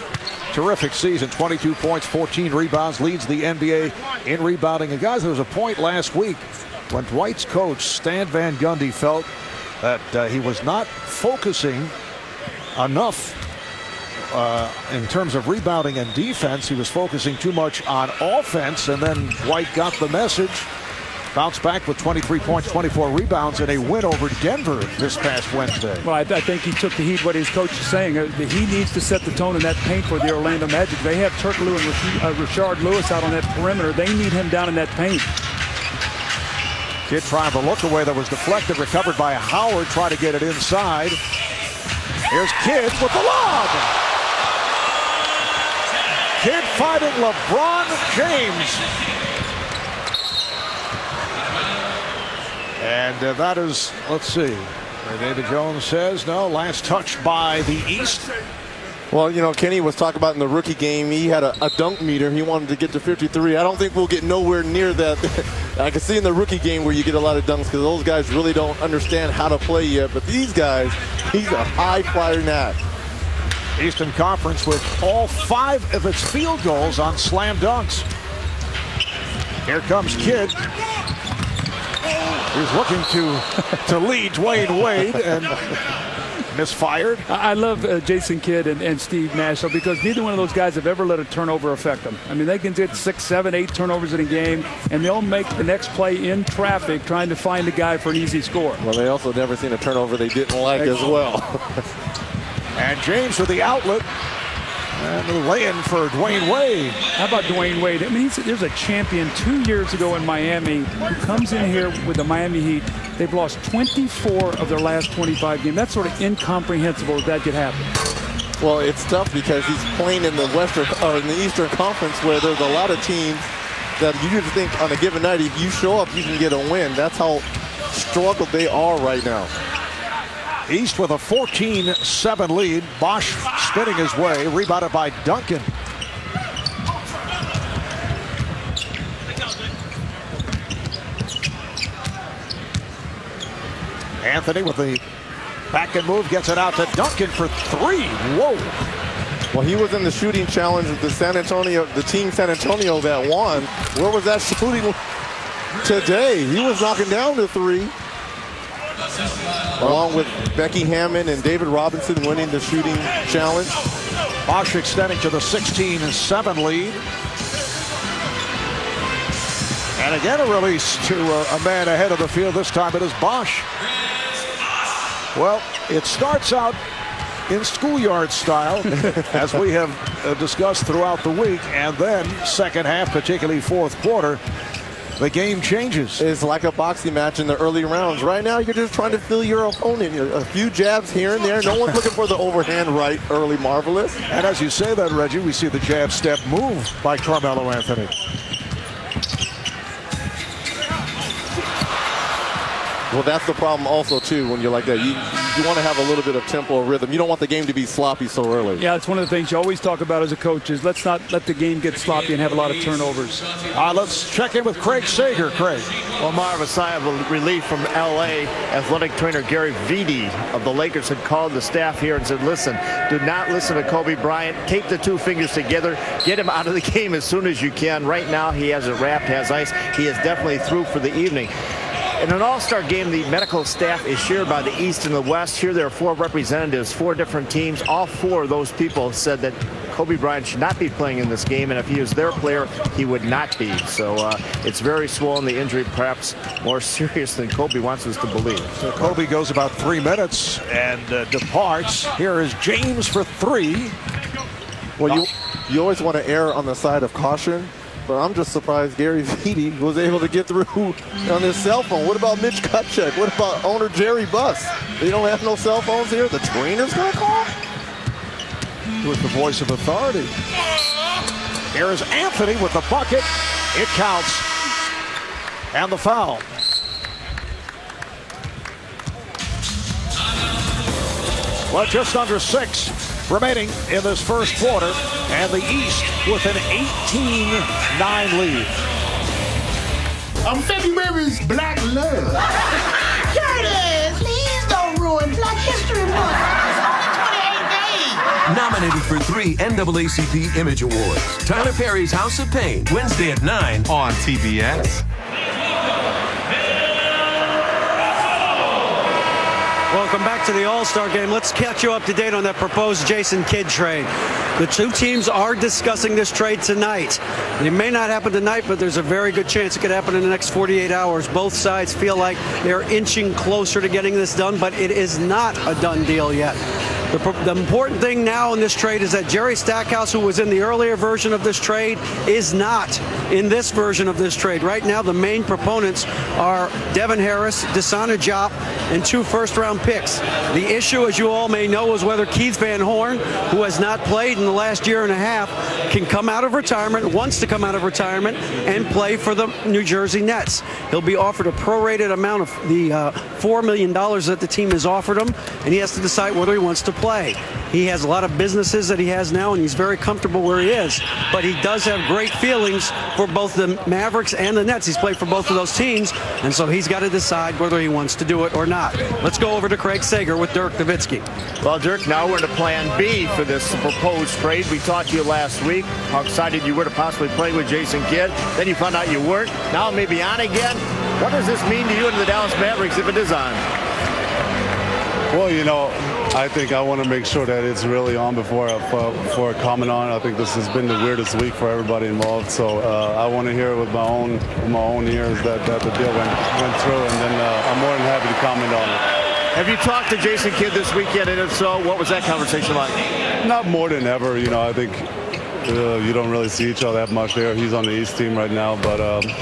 terrific season, 22 points, 14 rebounds, leads the NBA in rebounding. And guys, there was a point last week when Dwight's coach, Stan Van Gundy, felt that he was not focusing enough in terms of rebounding and defense. He was focusing too much on offense, and then Dwight got the message. Bounced back with 23 points, 24 rebounds, and a win over Denver this past Wednesday. Well, I think he took the heat, what his coach is saying. He needs to set the tone in that paint for the Orlando Magic. They have Turkoglu and Rashard Lewis out on that perimeter. They need him down in that paint. Kidd trying to look away, that was deflected, recovered by Howard, trying to get it inside. Here's Kidd with the lob. Kidd fighting LeBron James. And that is, let's see, David Jones says, no, last touch by the East. Well, you know, Kenny was talking about in the rookie game, he had a dunk meter. He wanted to get to 53. I don't think we'll get nowhere near that. I can see in the rookie game where you get a lot of dunks because those guys really don't understand how to play yet. But these guys, he's a high flyer now. Eastern Conference with all 5 of its field goals on slam dunks. Here comes Kidd. He's looking to lead Dwayne Wade and misfired. I love Jason Kidd and Steve Nash, though, because neither one of those guys have ever let a turnover affect them. I mean, they can get 6, 7, 8 turnovers in a game, and they'll make the next play in traffic trying to find a guy for an easy score. Well, they also never seen a turnover they didn't like as well. And James with the outlet. And the lay-in for Dwayne Wade. How about Dwayne Wade? I mean, there's a champion 2 years ago in Miami who comes in here with the Miami Heat. They've lost 24 of their last 25 games. That's sort of incomprehensible that could happen. Well, it's tough because he's playing in the Eastern Conference where there's a lot of teams that you just think on a given night, if you show up, you can get a win. That's how struggled they are right now. East with a 14-7 lead. Bosch spinning his way, rebounded by Duncan. Anthony with the back and move, gets it out to Duncan for three. Whoa. Well, he was in the shooting challenge with the team San Antonio that won. Where was that shooting today? He was knocking down the three. Along with Becky Hammond and David Robinson winning the shooting challenge. Bosch extending to the 16-7 lead. And again a release to a man ahead of the field. This time it is Bosch. Well, it starts out in schoolyard style, as we have discussed throughout the week. And then second half, particularly fourth quarter, the game changes. It's like a boxing match in the early rounds. Right now, you're just trying to feel your opponent. A few jabs here and there. No one's looking for the overhand right early Marvelous. And as you say that, Reggie, we see the jab step move by Carmelo Anthony. Well, that's the problem also, too, when you're like that. You want to have a little bit of tempo or rhythm. You don't want the game to be sloppy so early. Yeah, it's one of the things you always talk about as a coach is let's not let the game get sloppy and have a lot of turnovers. Let's check in with Craig Sager. Craig. Well, Marv, a sigh of relief from L.A. Athletic trainer Gary Vitti of the Lakers had called the staff here and said, listen, do not listen to Kobe Bryant. Keep the two fingers together. Get him out of the game as soon as you can. Right now, he has it wrapped, has ice. He is definitely through for the evening. In an all-star game, the medical staff is shared by the East and the West. Here there are four representatives, four different teams. All four of those people said that Kobe Bryant should not be playing in this game, and if he was their player, he would not be. So it's very swollen, the injury perhaps more serious than Kobe wants us to believe. So Kobe goes about 3 minutes and departs. Here is James for three. Well, you always want to err on the side of caution. But I'm just surprised Gary Vitti was able to get through on his cell phone. What about Mitch Kupchak? What about owner Jerry Buss? They don't have no cell phones here? The trainer's going to call? With the voice of authority. Here is Anthony with the bucket. It counts. And the foul. Well, just under 6 remaining in this first quarter, and the East with an 18-9 lead. February's Black Love. Curtis, please don't ruin Black History Month. It's only 28 days. Nominated for 3 NAACP Image Awards. Tyler Perry's House of Pain, Wednesday at 9 on TBS. Welcome back to the All-Star game. Let's catch you up to date on that proposed Jason Kidd trade. The two teams are discussing this trade tonight. It may not happen tonight, but there's a very good chance it could happen in the next 48 hours. Both sides feel like they're inching closer to getting this done, but it is not a done deal yet. The important thing now in this trade is that Jerry Stackhouse, who was in the earlier version of this trade, is not in this version of this trade. Right now, the main proponents are Devin Harris, Desana Diop, and 2 first-round picks. The issue, as you all may know, is whether Keith Van Horn, who has not played in the last year and a half, can come out of retirement, wants to come out of retirement, and play for the New Jersey Nets. He'll be offered a prorated amount of the $4 million that the team has offered him, and he has to decide whether he wants to play. He has a lot of businesses that he has now, and he's very comfortable where he is. But he does have great feelings for both the Mavericks and the Nets. He's played for both of those teams, and so he's got to decide whether he wants to do it or not. Let's go over to Craig Sager with Dirk Nowitzki. Well, Dirk, now we're into Plan B for this proposed trade. We talked to you last week how excited you were to possibly play with Jason Kidd. Then you found out you weren't. Now it may be on again. What does this mean to you and the Dallas Mavericks if it is on? Well, you know, I think I want to make sure that it's really on before I comment on it. I think this has been the weirdest week for everybody involved. So I want to hear it with my own ears that the deal went through, and then I'm more than happy to comment on it. Have you talked to Jason Kidd this weekend, and if so, what was that conversation like? Not more than ever. You know, I think you don't really see each other that much there. He's on the East team right now, but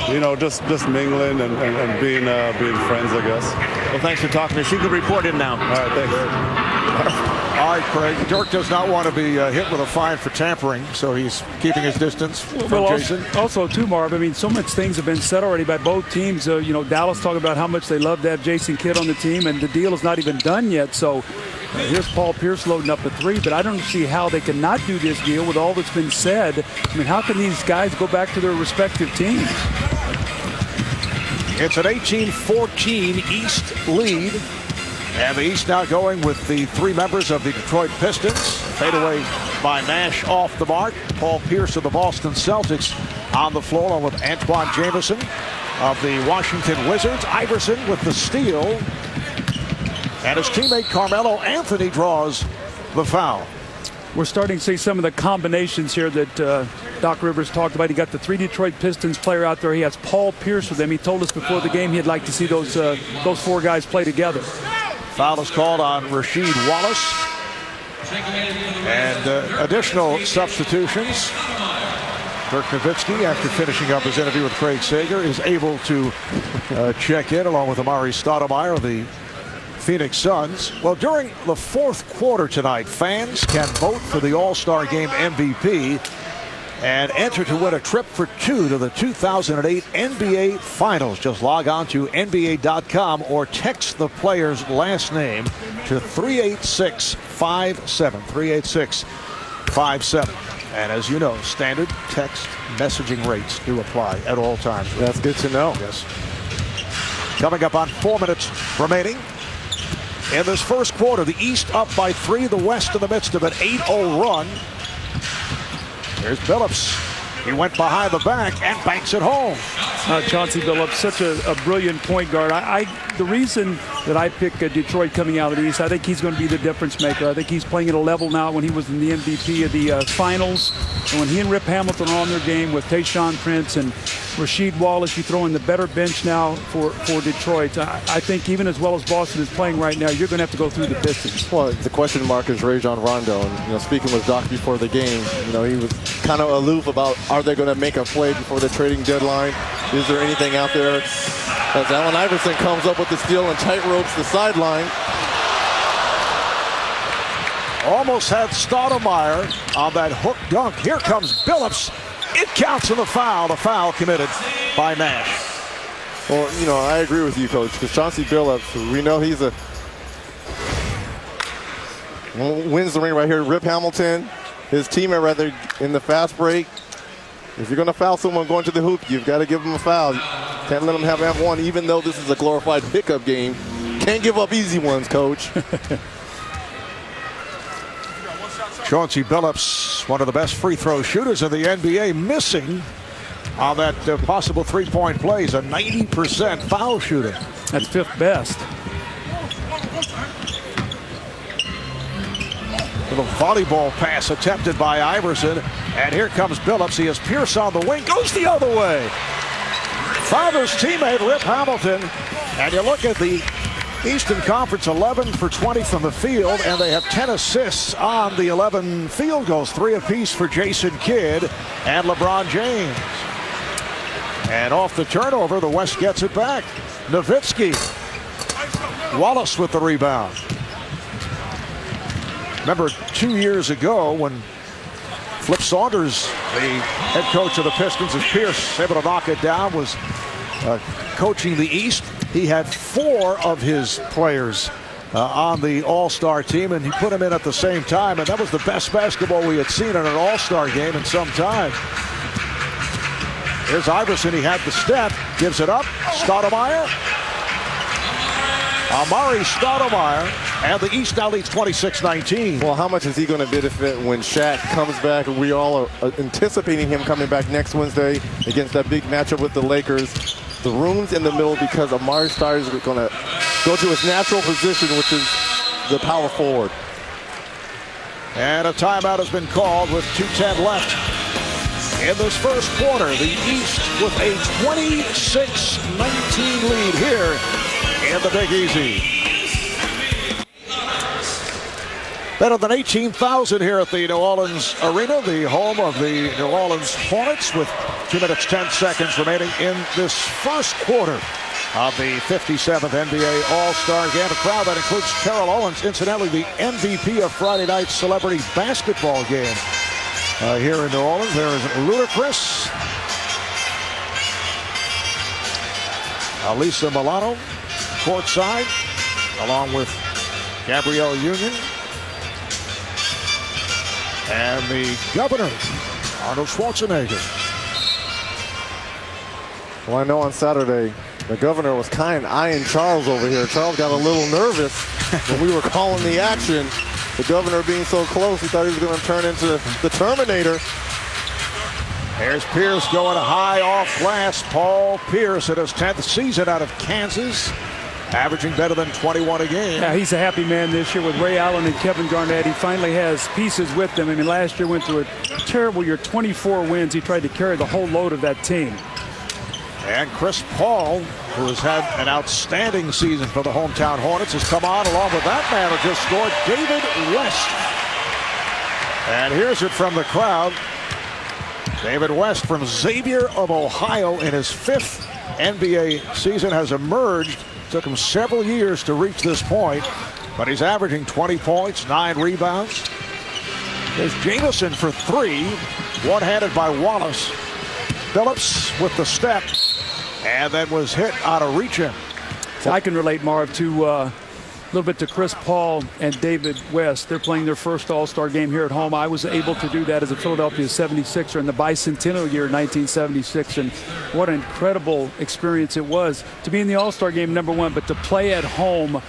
you know, just mingling and being friends, I guess. Well, thanks for talking to us. You can report in now. All right, thanks. All right, Craig. Dirk does not want to be hit with a fine for tampering, so he's keeping his distance from Jason. Also, too, Marv, I mean, so much things have been said already by both teams. Dallas talking about how much they love to have Jason Kidd on the team, and the deal is not even done yet. So here's Paul Pierce loading up a three, but I don't see how they cannot do this deal with all that's been said. I mean, how can these guys go back to their respective teams? It's an 18-14 East lead. And the East now going with the three members of the Detroit Pistons. Fadeaway by Nash off the mark. Paul Pierce of the Boston Celtics on the floor, along with Antoine Jameson of the Washington Wizards. Iverson with the steal. And his teammate Carmelo Anthony draws the foul. We're starting to see some of the combinations here that Doc Rivers talked about. He got the three Detroit Pistons player out there. He has Paul Pierce with them. He told us before the game he'd like to see those four guys play together. Foul is called on Rasheed Wallace. And additional substitutions. Dirk Nowitzki, after finishing up his interview with Craig Sager, is able to check in along with Amari Stoudemire of the Phoenix Suns. Well, during the fourth quarter tonight, fans can vote for the All-Star Game MVP and enter to win a trip for two to the 2008 NBA Finals. Just log on to NBA.com or text the player's last name to 38657. 38657. And as you know, standard text messaging rates do apply at all times. That's good to know. Yes. Coming up on 4 minutes remaining in this first quarter, the East up by 3, the West in the midst of an 8-0 run. Here's Billups. He went behind the back and banks it home. Chauncey Billups, such a brilliant point guard. The reason that I pick Detroit coming out of the East, I think he's going to be the difference maker. I think he's playing at a level now when he was in the MVP of the finals. And when he and Rip Hamilton are on their game with Tayshaun Prince and Rasheed Wallace, you throw in the better bench now for Detroit. I think even as well as Boston is playing right now, you're going to have to go through the Pistons. Well, the question mark is Rajon Rondo. And, speaking with Doc before the game, he was kind of aloof about are they going to make a play before the trading deadline? Is there anything out there? As Allen Iverson comes up with the steal and tight ropes the sideline. Almost had Stoudemire on that hook dunk. Here comes Billups. It counts in the foul. The foul committed by Nash. Well, I agree with you, Coach, because Chauncey Billups, we know he's wins the ring right here. Rip Hamilton, his teammate rather in the fast break. If you're going to foul someone going to the hoop, you've got to give them a foul. Can't let them have one, even though this is a glorified pickup game. Can't give up easy ones, Coach. Chauncey Billups, one of the best free throw shooters in the NBA, missing on that possible three-point plays. A 90% foul shooter. That's fifth best. Little volleyball pass attempted by Iverson. And here comes Billups. He has Pierce on the wing. Goes the other way. Fouled his teammate, Rip Hamilton. And you look at the Eastern Conference, 11 for 20 from the field. And they have 10 assists on the 11 field goals. 3 apiece for Jason Kidd and LeBron James. And off the turnover, the West gets it back. Nowitzki. Wallace with the rebound. Remember 2 years ago when Flip Saunders, the head coach of the Pistons, as Pierce able to knock it down, was coaching the East. He had 4 of his players on the All-Star team, and he put them in at the same time, and that was the best basketball we had seen in an All-Star game in some time. Here's Iverson. He had the step, gives it up. Stoudemire. Amari Stoudemire, and the East now leads 26-19. Well, how much is he going to benefit when Shaq comes back? We all are anticipating him coming back next Wednesday against that big matchup with the Lakers. The room's in the middle because Amari Stoudemire is going to go to his natural position, which is the power forward. And a timeout has been called with 2:10 left in this first quarter. The East with a 26-19 lead here in the Big Easy. Better than 18,000 here at the New Orleans Arena, the home of the New Orleans Hornets, with 2 minutes, 10 seconds remaining in this first quarter. of the 57th NBA All-Star Game. A crowd that includes Terrell Owens, incidentally the MVP of Friday night's celebrity basketball game here in New Orleans. There is Ludacris, Lisa Milano, courtside, along with Gabrielle Union and the governor, Arnold Schwarzenegger. Well, I know on Saturday, the governor was kind of eyeing Charles over here. Charles got a little nervous when we were calling the action. The governor being so close, he thought he was going to turn into the Terminator. There's Pierce going high off glass. Paul Pierce in his 10th season out of Kansas, averaging better than 21 a game. Yeah, he's a happy man this year with Ray Allen and Kevin Garnett. He finally has pieces with them. I mean, last year went through a terrible year, 24 wins. He tried to carry the whole load of that team. And Chris Paul, who has had an outstanding season for the hometown Hornets, has come on along with that man who just scored, David West. And here's it from the crowd. David West from Xavier of Ohio in his 5th NBA season has emerged. Took him several years to reach this point, but he's averaging 20 points, 9 rebounds. There's Jamison for 3, one-handed by Wallace. Phillips with the step, and then was hit out of reach him. So I can relate, Marv, to a little bit to Chris Paul and David West. They're playing their first All-Star game here at home. I was able to do that as a Philadelphia 76er in the bicentennial year 1976, and what an incredible experience it was to be in the All-Star game, number one, but to play at home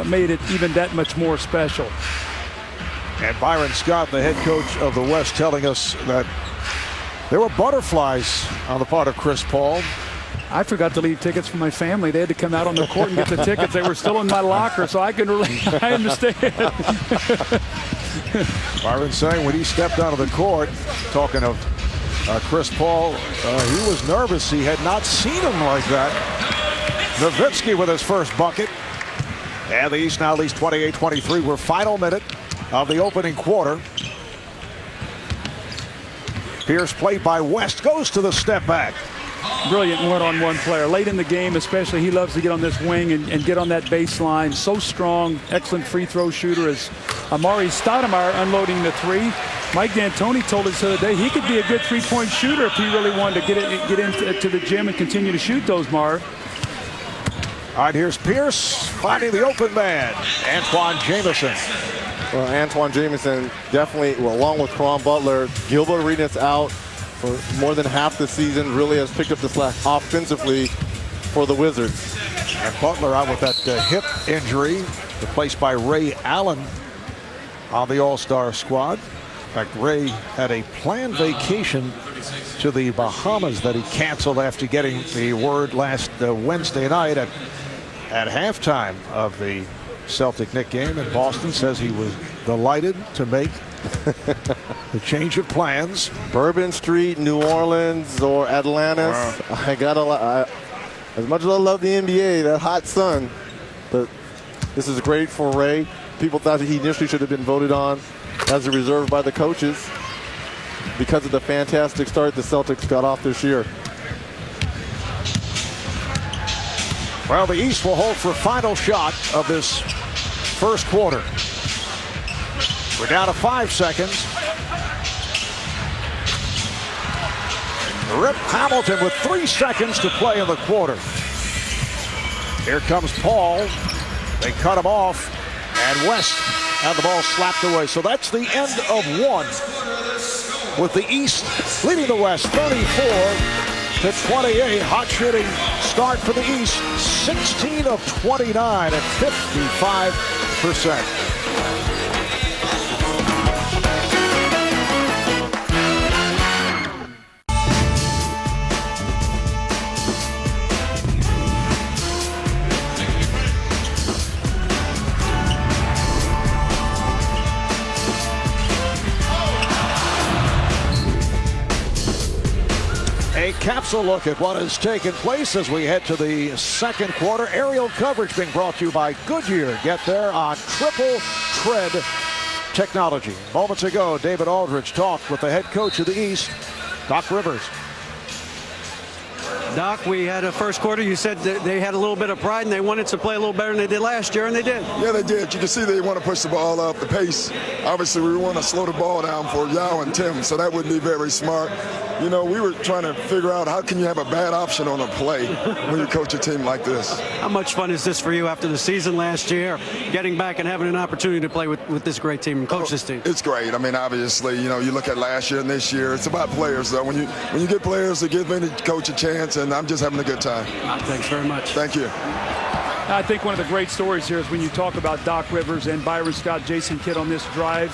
made it even that much more special. And Byron Scott, the head coach of the West, telling us that there were butterflies on the part of Chris Paul. I forgot to leave tickets for my family. They had to come out on the court and get the tickets. They were still in my locker, so I can really, I understand. Byron saying when he stepped out of the court, talking of Chris Paul, he was nervous. He had not seen him like that. Nowitzki with his first bucket. And the East now leads 28-23. We're final minute of the opening quarter. Pierce played by West, goes to the step back. Brilliant one-on-one player. Late in the game especially, he loves to get on this wing and get on that baseline. So strong, excellent free throw shooter as Amari Stoudemire unloading the 3. Mike D'Antoni told us the other day he could be a good three-point shooter if he really wanted to get into the gym and continue to shoot those, Marv. All right, here's Pierce finding the open man, Antoine Jamison. Well, Antoine Jamison definitely, along with Caron Butler, Gilbert Arenas out for more than half the season, really has picked up the slack offensively for the Wizards. And Butler out with that hip injury, replaced by Ray Allen on the All-Star squad. In fact, Ray had a planned vacation to the Bahamas that he canceled after getting the word last Wednesday night at halftime of the Celtic-Knick game in Boston. Says he was delighted to make the change of plans. Bourbon Street, New Orleans, or Atlantis. Wow. I got a lot. As much as I love the NBA, that hot sun, but this is great for Ray. People thought that he initially should have been voted on as a reserve by the coaches because of the fantastic start the Celtics got off this year. Well, the East will hold for final shot of this first quarter. We're down to 5 seconds. Rip Hamilton with 3 seconds to play in the quarter. Here comes Paul. They cut him off, and West had the ball slapped away. So that's the end of one, with the East leading the West 34-28. Hot shooting start for the East, 16 of 29 at 55%. A capsule look at what has taken place as we head to the second quarter. Aerial coverage being brought to you by Goodyear. Get there on triple tread technology. Moments ago, David Aldridge talked with the head coach of the East, Doc Rivers. Doc, we had a first quarter. You said that they had a little bit of pride and they wanted to play a little better than they did last year, and they did. Yeah, they did. You can see they want to push the ball up, the pace. Obviously, we want to slow the ball down for Yao and Tim, so that wouldn't be very smart. You know, we were trying to figure out how can you have a bad option on a play when you coach a team like this. How much fun is this for you after the season last year, getting back and having an opportunity to play with this great team and coach this team? It's great. I mean, obviously, you know, you look at last year and this year, it's about players, though. When you get players to give any coach a chance, and I'm just having a good time. Thanks very much. Thank you. I think one of the great stories here is when you talk about Doc Rivers and Byron Scott, Jason Kidd on this drive.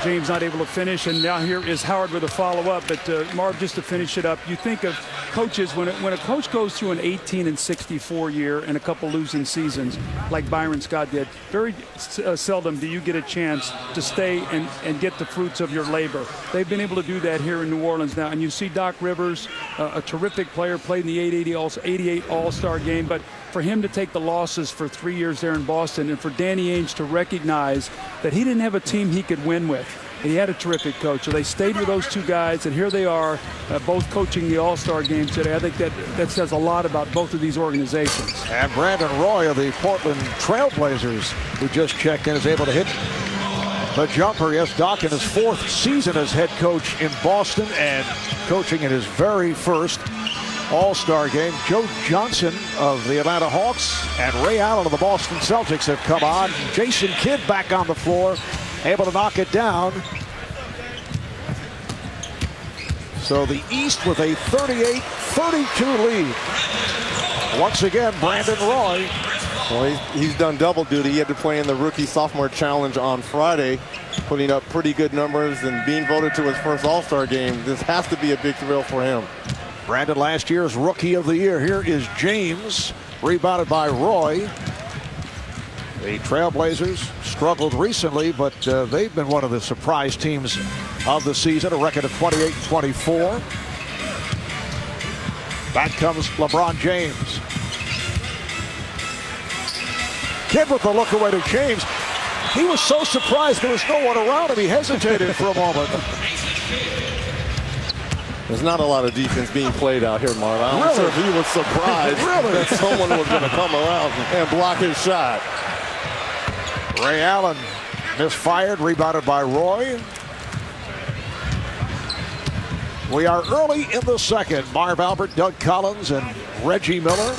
James not able to finish, and now here is Howard with a follow-up. But Marv, just to finish it up, you think of coaches when a coach goes through an 18-64 year and a couple losing seasons like Byron Scott did, very seldom do you get a chance to stay and get the fruits of your labor. They've been able to do that here in New Orleans now, and you see Doc Rivers, a terrific player, played in the 88 All-Star game, but for him to take the losses for 3 years there in Boston, and for Danny Ainge to recognize that he didn't have a team he could win with. And he had a terrific coach. So they stayed with those two guys, and here they are, both coaching the All-Star game today. I think that says a lot about both of these organizations. And Brandon Roy of the Portland Trailblazers, who just checked in, is able to hit the jumper. Yes, Doc in his 4th season as head coach in Boston and coaching in his very first All-Star game. Joe Johnson of the Atlanta Hawks and Ray Allen of the Boston Celtics have come on. Jason Kidd back on the floor, able to knock it down. So the East with a 38-32 lead. Once again, Brandon Roy. Well, he's done double duty. He had to play in the Rookie Sophomore Challenge on Friday, putting up pretty good numbers and being voted to his first All-Star game. This has to be a big thrill for him. Brandon, last year's Rookie of the Year. Here is James, rebounded by Roy. The Trailblazers struggled recently, but they've been one of the surprise teams of the season, a record of 28-24. Back comes LeBron James. Kidd with the look away to James. He was so surprised there was no one around him. He hesitated for a moment. There's not a lot of defense being played out here, Marv. I'm not sure if he was surprised that someone was going to come around and block his shot. Ray Allen misfired, rebounded by Roy. We are early in the second. Marv Albert, Doug Collins, and Reggie Miller.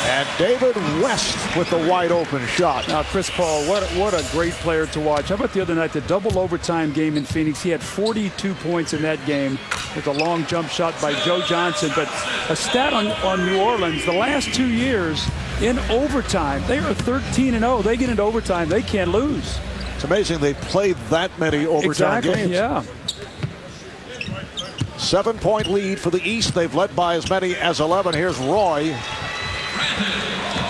And David West with the wide open shot. Now, Chris Paul, what a great player to watch. How about the other night, the double overtime game in Phoenix? He had 42 points in that game with a long jump shot by Joe Johnson. But a stat on New Orleans, the last 2 years in overtime, they are 13-0. They get into overtime, they can't lose. It's amazing they played that many overtime games. Yeah. 7-point lead for the East. They've led by as many as 11. Here's Roy.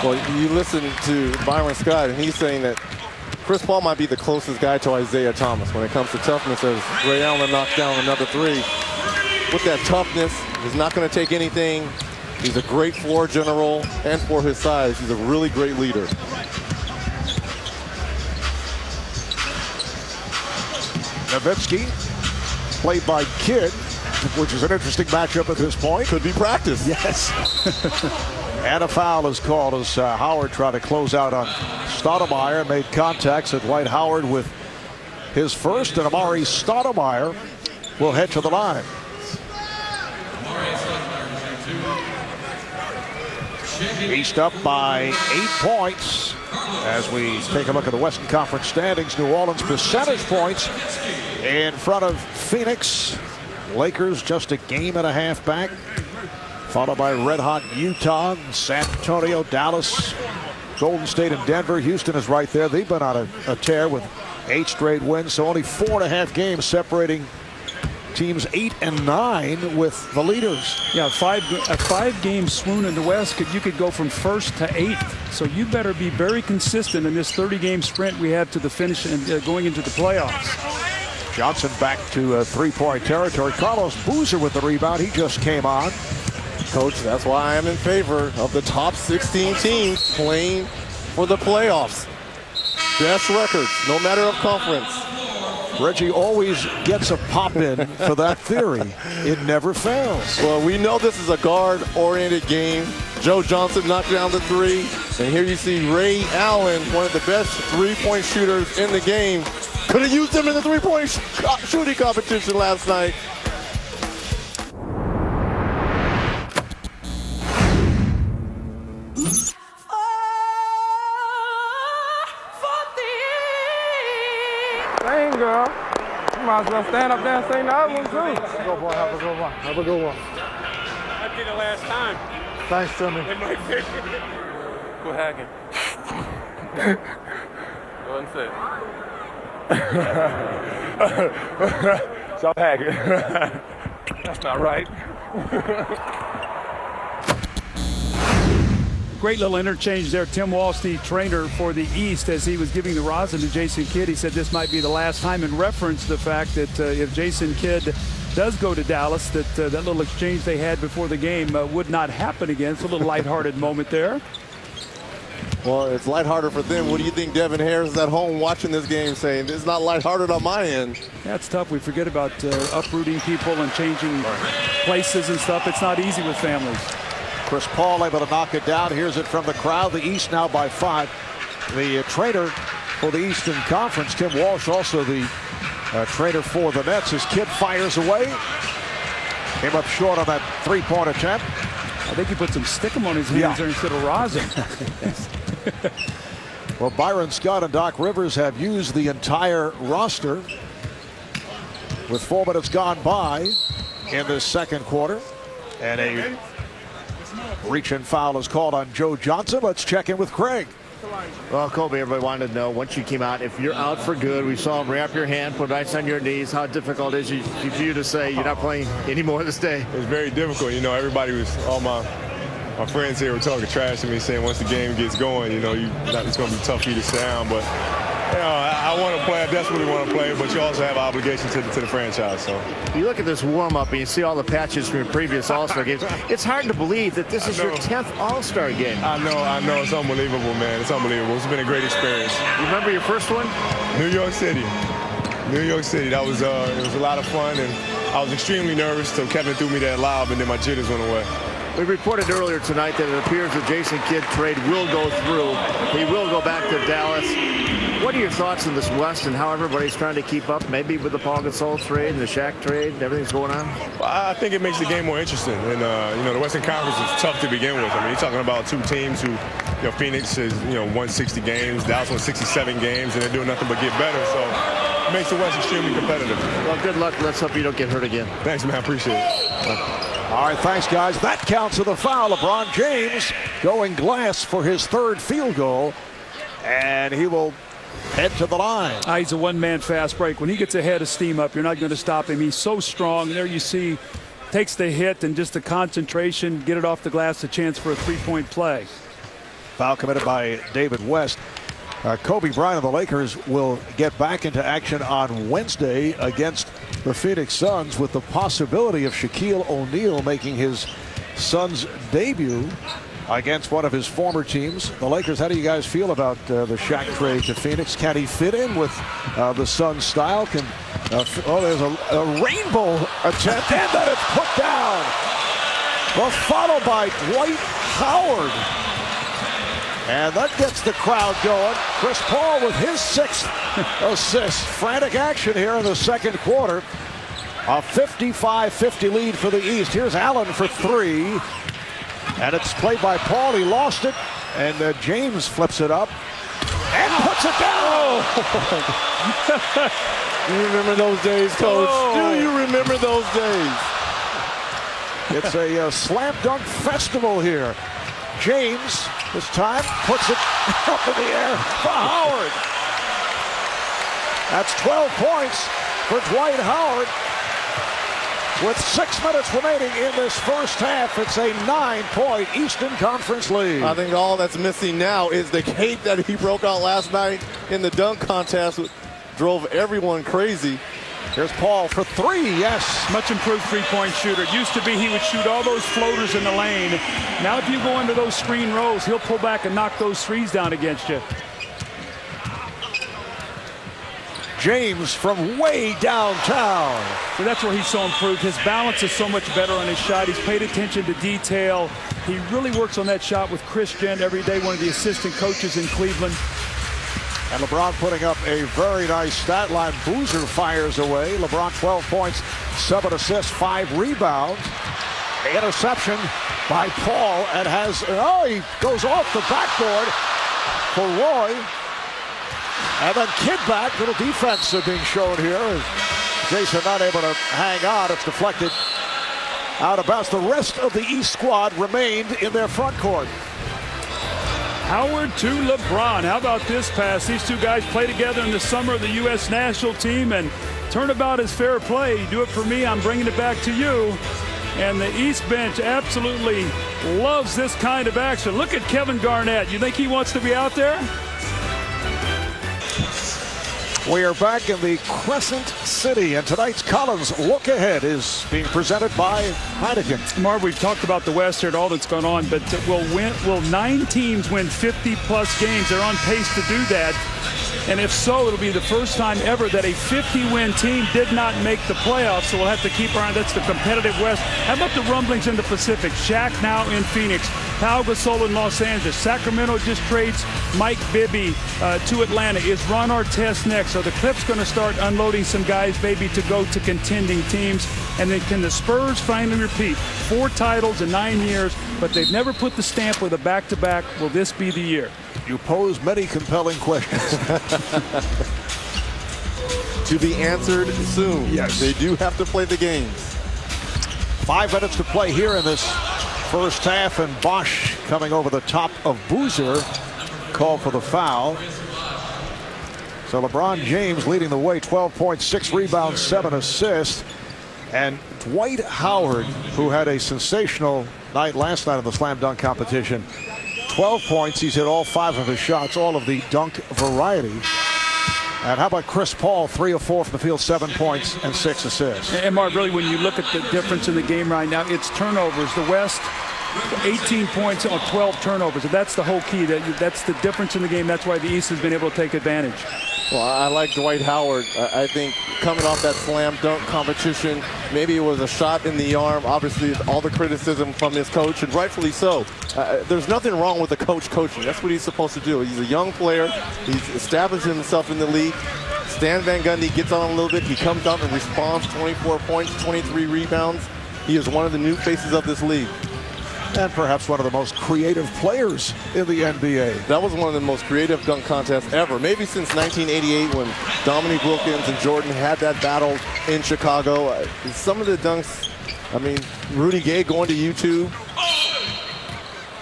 Well, you listen to Byron Scott, and he's saying that Chris Paul might be the closest guy to Isaiah Thomas when it comes to toughness, as Ray Allen knocked down another 3. With that toughness, he's not going to take anything. He's a great floor general, and for his size, he's a really great leader. Nowitzki, played by Kidd, which is an interesting matchup at this point. Could be practice. Yes. And a foul is called as Howard tried to close out on Stoudemire. Made contacts at Dwight Howard with his first, and Amari Stoudemire will head to the line. East up by 8 points. As we take a look at the Western Conference standings, New Orleans percentage points in front of Phoenix. Lakers just a game and a half back, followed by red-hot Utah, San Antonio, Dallas, Golden State, and Denver. Houston is right there. They've been on a tear with 8 straight wins, so only 4.5 games separating teams 8 and 9 with the leaders. Yeah, a 5-game swoon in the West. You could go from 1st to 8th. So you better be very consistent in this 30-game sprint we have to the finish and going into the playoffs. Johnson back to three-point territory. Carlos Boozer with the rebound. He just came on. Coach, that's why I am in favor of the top 16 teams playing for the playoffs. Best records, no matter of conference. Reggie always gets a pop in for that theory. It never fails. Well, we know this is a guard-oriented game. Joe Johnson knocked down the three. And here you see Ray Allen, one of the best three-point shooters in the game. Could have used him in the three-point shooting competition last night. Dang, girl. You might as well stand up there and sing the other one, too. Have a good one. Have a good one. Have a good one. Might be the last time. Thanks, Timmy. It might be. Quit hacking. Go ahead and say it. Stop hacking. That's not right. Great little interchange there. Tim Walsh, the trainer for the East, as he was giving the rosin to Jason Kidd, he said this might be the last time, in reference to the fact that if Jason Kidd does go to Dallas, that that little exchange they had before the game would not happen again. It's a little lighthearted moment there. Well, it's lighthearted for them. What do you think Devin Harris is at home watching this game saying, it's not lighthearted on my end? That's tough. We forget about uprooting people and changing places and stuff. It's not easy with families. Chris Paul able to knock it down. Here's it from the crowd. The East now by 5. The trainer for the Eastern Conference, Tim Walsh, also the trainer for the Nets. His Kid fires away. Came up short on that three-point attempt. I think he put some stickum on his hands there instead of rosin. Well, Byron Scott and Doc Rivers have used the entire roster with 4 minutes gone by in this second quarter. And a reach and foul is called on Joe Johnson. Let's check in with Craig. Well, Kobe, everybody wanted to know, once you came out, if you're out for good, we saw him wrap your hand, put ice on your knees. How difficult is it for you to say you're not playing anymore this day? It's very difficult. You know, everybody was, all my friends here were talking trash to me, saying once the game gets going, you know, it's going to be tough for you to sit down. But, you know, I want to play. I desperately want to play, but you also have an obligation to the franchise. So you look at this warm-up and you see all the patches from your previous All-Star games. It's hard to believe that this is your 10th All-Star game. I know. It's unbelievable, man. It's unbelievable. It's been a great experience. You remember your first one? New York City. That was it was a lot of fun, and I was extremely nervous till Kevin threw me that lob, and then my jitters went away. We reported earlier tonight that it appears the Jason Kidd trade will go through. He will go back to Dallas. What are your thoughts in this West and how everybody's trying to keep up, maybe with the Paul Gasol trade and the Shaq trade and everything's going on? Well, I think it makes the game more interesting. And, you know, the Western Conference is tough to begin with. I mean, you're talking about two teams who, you know, Phoenix has, you know, won 60 games, Dallas won 67 games, and they're doing nothing but get better. So it makes the West extremely competitive. Well, good luck. Let's hope you don't get hurt again. Thanks, man. I appreciate it. All right, thanks, guys. That counts as a foul. LeBron James going glass for his 3rd field goal, and he will head to the line. He's a one-man fast break. When he gets ahead of steam up, you're not going to stop him. He's so strong. There you see, takes the hit and just the concentration, get it off the glass, a chance for a three-point play. Foul committed by David West. Kobe Bryant of the Lakers will get back into action on Wednesday against the Phoenix Suns, with the possibility of Shaquille O'Neal making his Suns debut against one of his former teams. The Lakers, how do you guys feel about the Shaq trade to Phoenix? Can he fit in with the Suns style? There's a rainbow attempt, and then it's put down. Well, followed by Dwight Howard. And that gets the crowd going. Chris Paul with his 6th assist. Frantic action here in the second quarter. A 55-50 lead for the East. Here's Allen for 3. And it's played by Paul. He lost it. And James flips it up and puts it down. You remember those days, Coach? Do you remember those days? It's a slam dunk festival here. James, this time, puts it up in the air for Howard. That's 12 points for Dwight Howard. With 6 minutes remaining in this first half, it's a 9-point Eastern Conference lead. I think all that's missing now is the cape that he broke out last night in the dunk contest, which drove everyone crazy. Here's Paul for 3, yes. Much improved three-point shooter. Used to be he would shoot all those floaters in the lane. Now if you go into those screen rows, he'll pull back and knock those threes down against you. James from way downtown. So that's where he's so improved. His balance is so much better on his shot. He's paid attention to detail. He really works on that shot with Chris Gent every day, one of the assistant coaches in Cleveland. And LeBron putting up a very nice stat line. Boozer fires away. LeBron 12 points, 7 assists, 5 rebounds. The interception by Paul, and he goes off the backboard for Roy. And then Kidd back. Little defense being shown here. Jason not able to hang on. It's deflected out of bounds. The rest of the East squad remained in their front court. Howard to LeBron. How about this pass? These two guys play together in the summer of the U.S. national team, and turnabout is fair play. You do it for me, I'm bringing it back to you. And the East bench absolutely loves this kind of action. Look at Kevin Garnett. You think he wants to be out there? We are back in the Crescent City, and tonight's Collins Look Ahead is being presented by Heineken. Marv, we've talked about the West here and all that's going on, but will 9 teams win 50-plus games? They're on pace to do that. And if so, it'll be the first time ever that a 50-win team did not make the playoffs, so we'll have to keep our eye. That's the competitive West. How about the rumblings in the Pacific? Shaq now in Phoenix. Pau Gasol in Los Angeles. Sacramento just trades Mike Bibby to Atlanta. Is Ron Artest next? Are the Clips going to start unloading some guys maybe to go to contending teams? And then can the Spurs finally repeat? 4 titles in 9 years, but they've never put the stamp with a back-to-back. Will this be the year? You pose many compelling questions. To be answered soon. Yes. They do have to play the games. 5 minutes to play here in this first half, and Bosch coming over the top of Boozer. Call for the foul. So LeBron James leading the way, 12 points, 6 rebounds, 7 assists. And Dwight Howard, who had a sensational night last night in the slam dunk competition, 12 points. He's hit all 5 of his shots, all of the dunk variety. And how about Chris Paul, 3 of 4 from the field, 7 points and 6 assists. And Mark, really, when you look at the difference in the game right now, it's turnovers. The West, 18 points on 12 turnovers. And that's the whole key. That's the difference in the game. That's why the East has been able to take advantage. Well, I like Dwight Howard. I think coming off that slam dunk competition, maybe it was a shot in the arm. Obviously, all the criticism from his coach, and rightfully so. There's nothing wrong with the coach coaching. That's what he's supposed to do. He's a young player. He's established himself in the league. Stan Van Gundy gets on him a little bit. He comes out and responds, 24 points, 23 rebounds. He is one of the new faces of this league. And perhaps one of the most creative players in the NBA. That was one of the most creative dunk contests ever. Maybe since 1988 when Dominique Wilkins and Jordan had that battle in Chicago. Some of the dunks, I mean, Rudy Gay going to YouTube.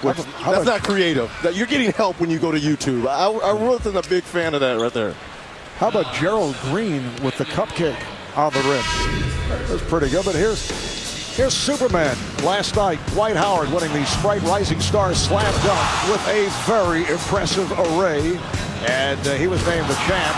That's not creative. You're getting help when you go to YouTube. I wasn't a big fan of that right there. How about Gerald Green with the cupcake on the rim? That was pretty good, but here's Superman. Last night, Dwight Howard winning the Sprite Rising Stars Slam Dunk with a very impressive array. And he was named the champ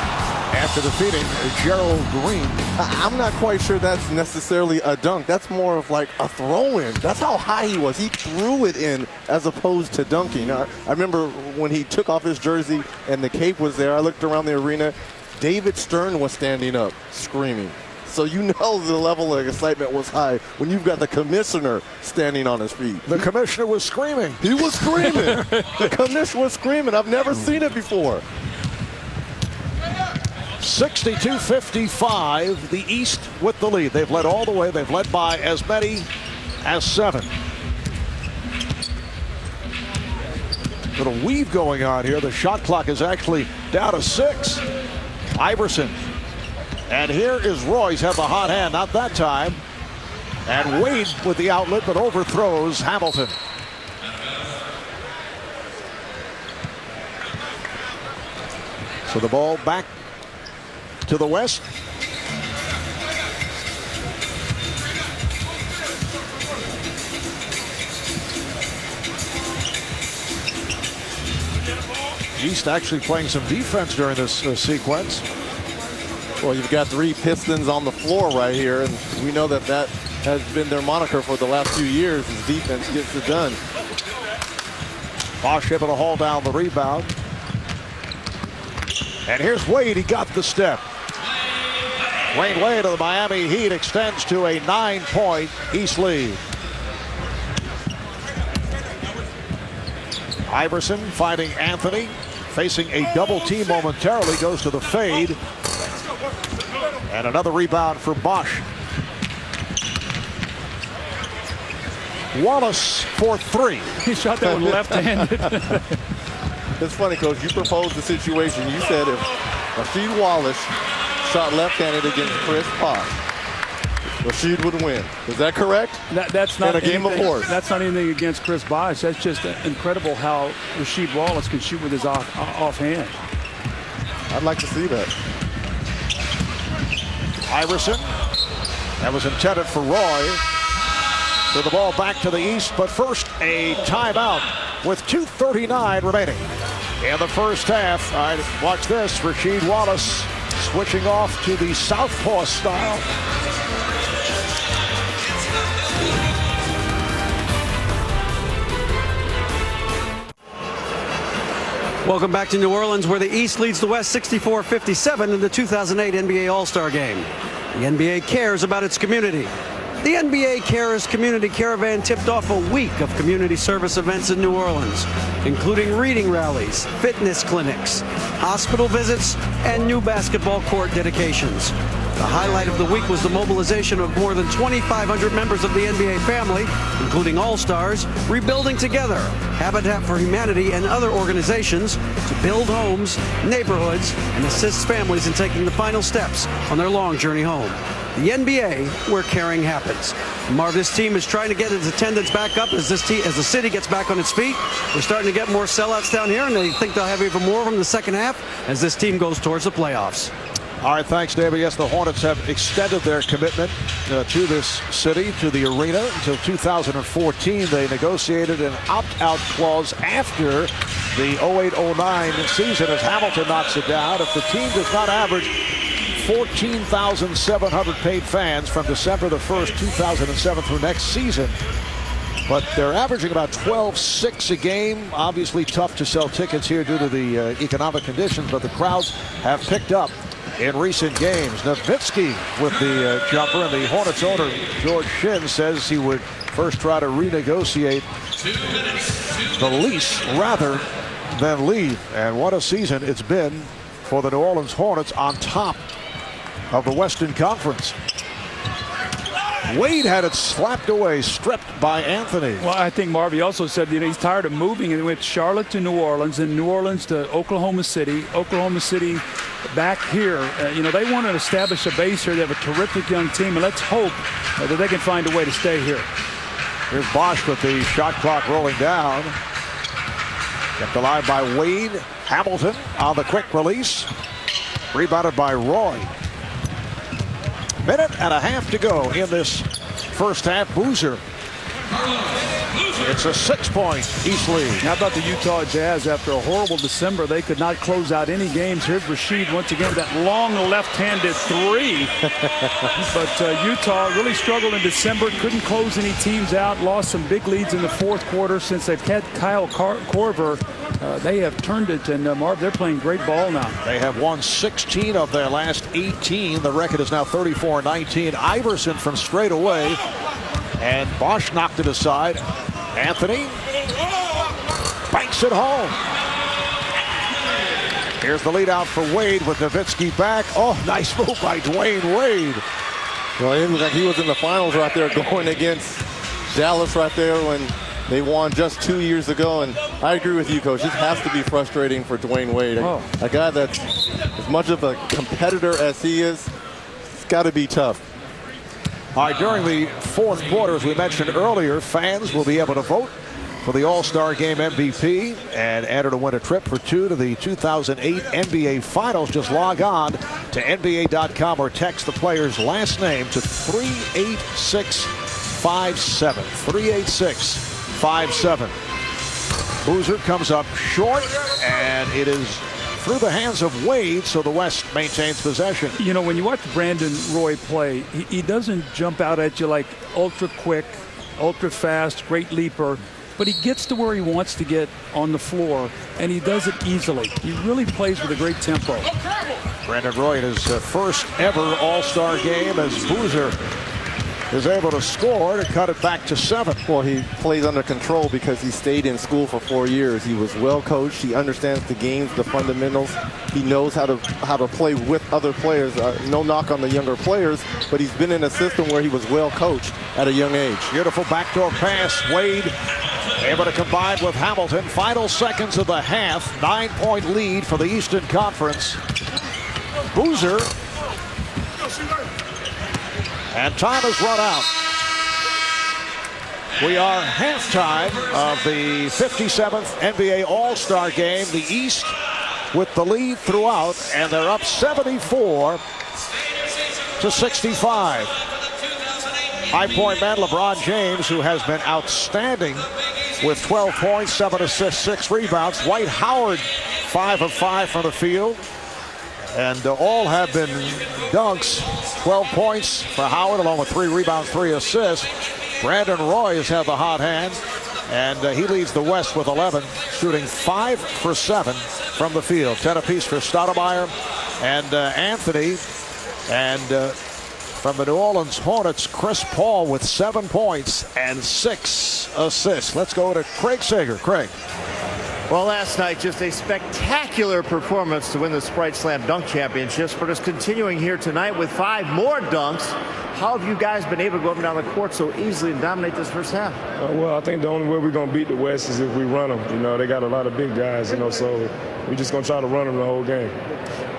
after defeating Gerald Green. I'm not quite sure that's necessarily a dunk. That's more of like a throw-in. That's how high he was. He threw it in as opposed to dunking. I remember when he took off his jersey and the cape was there, I looked around the arena. David Stern was standing up, screaming. So you know the level of excitement was high when you've got the commissioner standing on his feet. The commissioner was screaming. He was screaming. The commissioner was screaming. I've never seen it before. 62-55, the East with the lead. They've led all the way. They've led by as many as 7. Little weave going on here. The shot clock is actually down to 6. Iverson. And here is Royce, have the hot hand, not that time. And Wade with the outlet, but overthrows Hamilton. So the ball back to the West. East actually playing some defense during this sequence. Well, you've got 3 Pistons on the floor right here, and we know that has been their moniker for the last few years as defense gets it done. Bosch able to haul down the rebound. And here's Wade, he got the step. Dwayne Wade of the Miami Heat extends to a 9-point East lead. Iverson finding Anthony, facing a double team momentarily, goes to the fade. And another rebound for Bosch. Wallace for 3. He shot that one left-handed. It's funny, Coach. You proposed the situation. You said if Rasheed Wallace shot left-handed against Chris Paul, Rasheed would win. Is that correct? That's not in a game of horse. That's not anything against Chris Bosh. That's just incredible how Rasheed Wallace can shoot with his offhand. I'd like to see that. Iverson. That was intended for Roy. So the ball back to the East, but first a timeout with 2:39 remaining in the first half. All right, watch this. Rasheed Wallace switching off to the southpaw style. Welcome back to New Orleans, where the East leads the West 64-57 in the 2008 NBA All-Star Game. The NBA cares about its community. The NBA Cares Community Caravan tipped off a week of community service events in New Orleans, including reading rallies, fitness clinics, hospital visits, and new basketball court dedications. The highlight of the week was the mobilization of more than 2,500 members of the NBA family, including All-Stars, Rebuilding Together, Habitat for Humanity, and other organizations to build homes, neighborhoods, and assist families in taking the final steps on their long journey home. The NBA, where caring happens. Marv, this team is trying to get its attendance back up as the city gets back on its feet. We're starting to get more sellouts down here, and they think they'll have even more of them in the second half as this team goes towards the playoffs. All right, thanks, David. Yes, the Hornets have extended their commitment to this city, to the arena, until 2014. They negotiated an opt-out clause after the 08-09 season as Hamilton knocks it down. If the team does not average 14,700 paid fans from December the 1st, 2007 through next season. But they're averaging about 12.6 a game. Obviously tough to sell tickets here due to the economic conditions, but the crowds have picked up in recent games. Nowitzki with the jumper, and the Hornets owner, George Shinn, says he would first try to renegotiate the lease rather than leave. And what a season it's been for the New Orleans Hornets on top of the Western Conference. Wade had it slapped away, stripped by Anthony. Well, I think Marvy also said, he's tired of moving, and went Charlotte to New Orleans, and New Orleans to Oklahoma City back here. They want to establish a base here. They have a terrific young team, and let's hope that they can find a way to stay here. Here's Bosch with the shot clock rolling down. Kept alive by Wade. Hamilton on the quick release. Rebounded by Roy. Minute and a half to go in this first half. Boozer. It's a 6-point East lead. How about the Utah Jazz? After a horrible December, they could not close out any games. Here's Rasheed once again with that long left-handed three. But Utah really struggled in December, couldn't close any teams out, lost some big leads in the fourth quarter. Since they've had Kyle Korver, they have turned it, and Marv, they're playing great ball now. They have won 16 of their last 18. The record is now 34-19. Iverson from straight away, and Bosch knocked it aside. Anthony banks it home. Here's the lead out for Wade with Nowitzki back. Oh, nice move by Dwayne Wade. Well, it looked like he was in the finals right there going against Dallas right there when they won just 2 years ago. And I agree with you, Coach. This has to be frustrating for Dwayne Wade. A guy that's as much of a competitor as he is, it's got to be tough. All right, during the fourth quarter, as we mentioned earlier, fans will be able to vote for the All-Star Game MVP and enter to win a trip for two to the 2008 NBA Finals. Just log on to NBA.com or text the player's last name to 38657. 38657. Boozer comes up short, and it is through the hands of Wade, so the West maintains possession. When you watch Brandon Roy play, he doesn't jump out at you like ultra quick, ultra fast, great leaper. but he gets to where he wants to get on the floor, and he does it easily. He really plays with a great tempo. Brandon Roy in his first ever All-Star game as Boozer is able to score to cut it back to 7. Well, he plays under control because he stayed in school for 4 years. He was well coached. He understands the games, the fundamentals. He knows how to play with other players. No knock on the younger players, but he's been in a system where he was well coached at a young age. Beautiful backdoor pass. Wade able to combine with Hamilton. Final seconds of the half. 9-point lead for the Eastern Conference. Boozer. And time has run out. We are halftime of the 57th NBA All-Star Game. The East with the lead throughout, and they're up 74-65. High-point man LeBron James, who has been outstanding with 12 points, 7 assists, 6 rebounds. Dwight Howard, 5 of 5 from the field. And all have been dunks. 12 points for Howard, along with 3 rebounds, 3 assists. Brandon Roy has had the hot hand, and he leads the West with 11, shooting 5 for 7 from the field. 10 apiece for Stoudemire and Anthony. And from the New Orleans Hornets, Chris Paul with 7 points and 6 assists. Let's go to Craig Sager. Craig. Well, last night, just a spectacular performance to win the Sprite Slam Dunk Championships. But it's continuing here tonight with 5 more dunks. How have you guys been able to go up and down the court so easily and dominate this first half? Well, I think the only way we're going to beat the West is if we run them. You know, they got a lot of big guys, so we're just going to try to run them the whole game.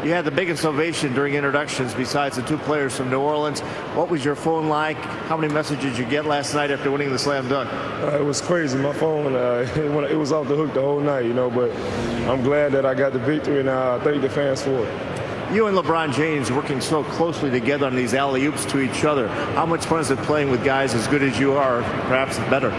You had the biggest ovation during introductions besides the 2 players from New Orleans. What was your phone like? How many messages did you get last night after winning the slam dunk? It was crazy. My phone, it was off the hook the whole night, but I'm glad that I got the victory, and I thank the fans for it. You and LeBron James working so closely together on these alley-oops to each other. How much fun is it playing with guys as good as you are, perhaps better?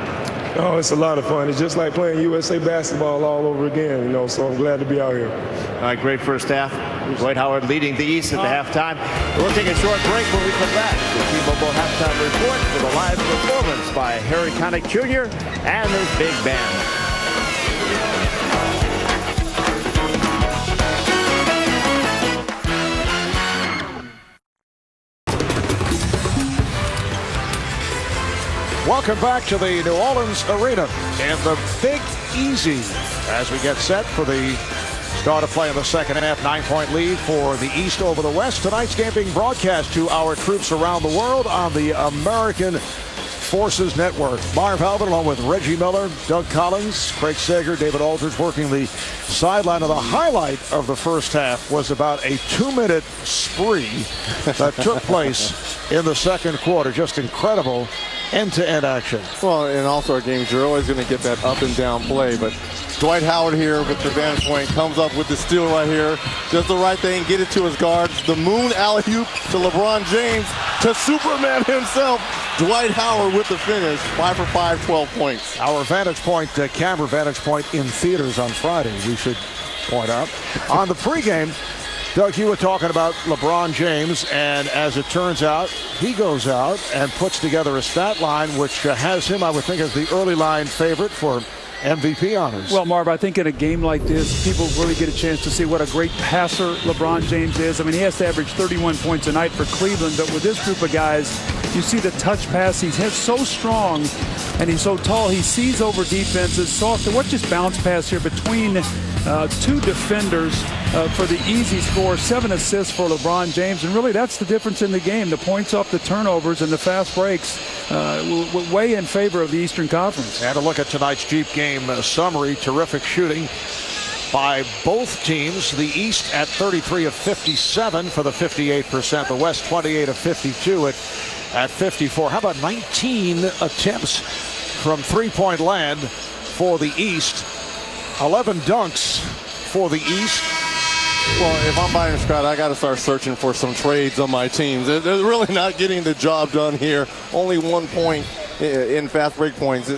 Oh, it's a lot of fun. It's just like playing USA basketball all over again, so I'm glad to be out here. All right, great first half. Dwight Howard leading the East at the halftime. We'll take a short break when we come back. The T-Mobile Halftime Report with a live performance by Harry Connick Jr. and his big band. Welcome back to the New Orleans Arena in the Big Easy as we get set for the start of play in the second half. 9-point lead for the East over the West. Tonight's game being broadcast to our troops around the world on the American Forces Network. Marv Albert along with Reggie Miller, Doug Collins, Craig Sager, David Aldridge working the sideline. Of the highlight of the first half was about a 2-minute spree that took place in the second quarter. Just incredible end-to-end action. Well, in all-star games, you're always going to get that up and down play, but Dwight Howard here with the vantage point comes up with the steal right here. Does the right thing, get it to his guards. The moon alley-oop to LeBron James, to Superman himself. Dwight Howard with the finish. 5 for 5, 12 points. Our vantage point, camera vantage point in theaters on Friday, we should point out. On the pregame, Doug, you were talking about LeBron James, and as it turns out, he goes out and puts together a stat line which has him, I would think, as the early line favorite for MVP honors. Well, Marv, I think in a game like this, people really get a chance to see what a great passer LeBron James is. I mean, he has to average 31 points a night for Cleveland, but with this group of guys, you see the touch pass. He's so strong, and he's so tall. He sees over defenses. Soft. What just bounce pass here between 2 defenders for the easy score. 7 assists for LeBron James, and really that's the difference in the game. The points off the turnovers and the fast breaks way in favor of the Eastern Conference. And a look at tonight's Jeep game summary. Terrific shooting by both teams. The East at 33 of 57 for the 58%. The West 28 of 52 at 54. How about 19 attempts from three-point land for the East? 11 dunks for the East. Well, if I'm Byron Scott, I got to start searching for some trades on my teams. They're really not getting the job done here. Only 1 point in fast break points.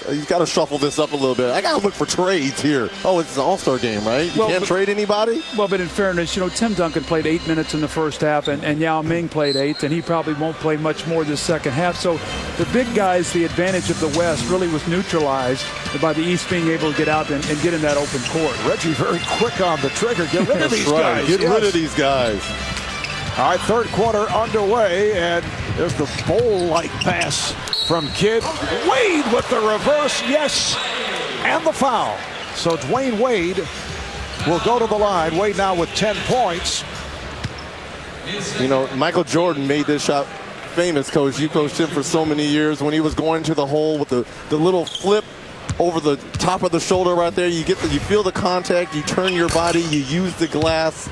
he's got to shuffle this up a little bit. I got to look for trades here. Oh, it's an All-Star game, right? You can't trade anybody? Well, but in fairness, Tim Duncan played 8 minutes in the first half, and Yao Ming played 8, and he probably won't play much more this second half. So the big guys, the advantage of the West really was neutralized by the East being able to get out and get in that open court. Reggie very quick on the trigger. Get rid of these guys. Get rid of these guys. All right, third quarter underway, and there's the bowl-like pass from Kidd. Wade with the reverse, yes, and the foul. So Dwayne Wade will go to the line. Wade now with 10 points. Michael Jordan made this shot famous, Coach. You coached him for so many years. When he was going to the hole with the little flip over the top of the shoulder right there, you feel the contact, you turn your body, you use the glass.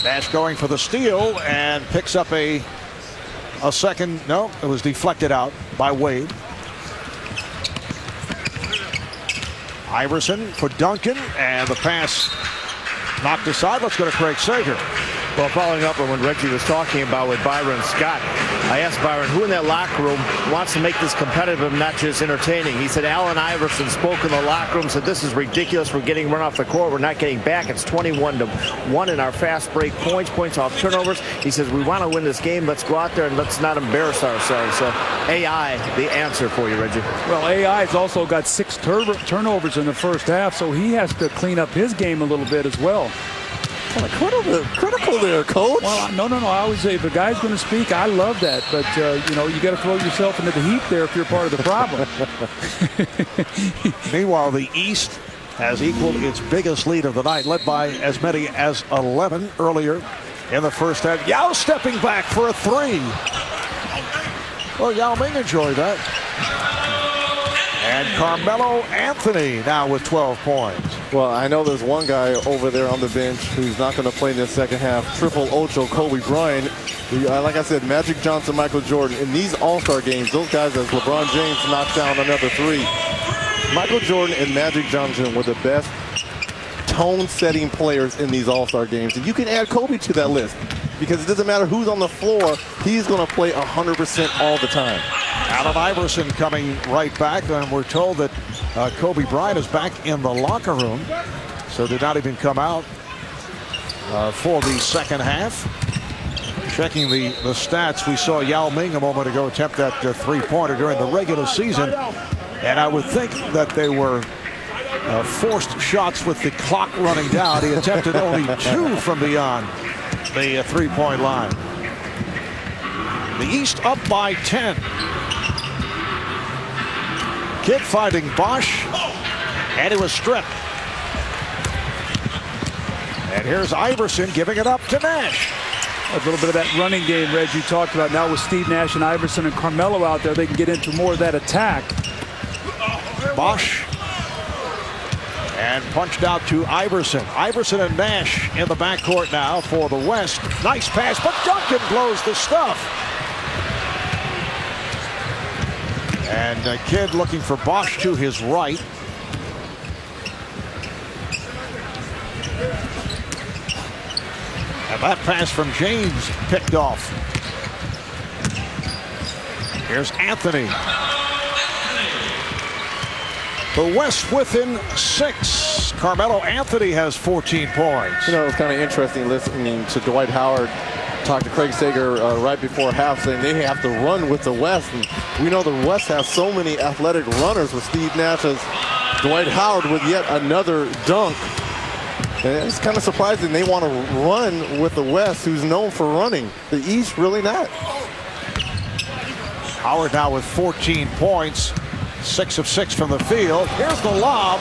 Nash going for the steal and picks up a second. No, it was deflected out by Wade. Iverson for Duncan, and the pass knocked aside. Let's go to Craig Sager. Well, following up on what Reggie was talking about with Byron Scott, I asked Byron who in that locker room wants to make this competitive and not just entertaining. He said Allen Iverson spoke in the locker room, said this is ridiculous. We're getting run off the court. We're not getting back. It's 21-1 in our fast break points off turnovers. He says we want to win this game. Let's go out there and let's not embarrass ourselves. So AI, the answer for you, Reggie. Well, AI's also got 6 turnovers in the first half, so he has to clean up his game a little bit as well. Critical there, Coach. Well, no. I always say if a guy's going to speak, I love that. But, you got to throw yourself into the heat there if you're part of the problem. Meanwhile, the East has equaled its biggest lead of the night, led by as many as 11 earlier in the first half. Yao stepping back for a 3. Well, Yao Ming enjoyed that. And Carmelo Anthony now with 12 points. Well, I know there's one guy over there on the bench who's not going to play in the second half. Triple Ocho, Kobe Bryant. Like I said, Magic Johnson, Michael Jordan. In these All-Star games, those guys, as LeBron James knocks down another 3. Michael Jordan and Magic Johnson were the best tone-setting players in these All-Star games. And you can add Kobe to that list because it doesn't matter who's on the floor. He's going to play 100% all the time. Allen Iverson coming right back, and we're told that Kobe Bryant is back in the locker room, so did not even come out for the second half. Checking the stats, we saw Yao Ming a moment ago attempt that 3-pointer during the regular season, and I would think that they were forced shots with the clock running down. He attempted only 2 from beyond the 3-point line. The East up by 10. Kidd finding Bosch, and he was stripped. And here's Iverson giving it up to Nash. A little bit of that running game, Reg, you talked about. Now with Steve Nash and Iverson and Carmelo out there, they can get into more of that attack. Bosch. And punched out to Iverson. Iverson and Nash in the backcourt now for the West. Nice pass, but Duncan blows the stuff. And Kidd looking for Bosch to his right. And that pass from James picked off. Here's Anthony. The West within 6. Carmelo Anthony has 14 points. It was kind of interesting listening to Dwight Howard talk to Craig Sager right before half, saying they have to run with the West. And we know the West has so many athletic runners with Steve Nash as Dwight Howard with yet another dunk. And it's kind of surprising they want to run with the West, who's known for running. The East, really not. Howard now with 14 points. 6 of 6 from the field. Here's the lob.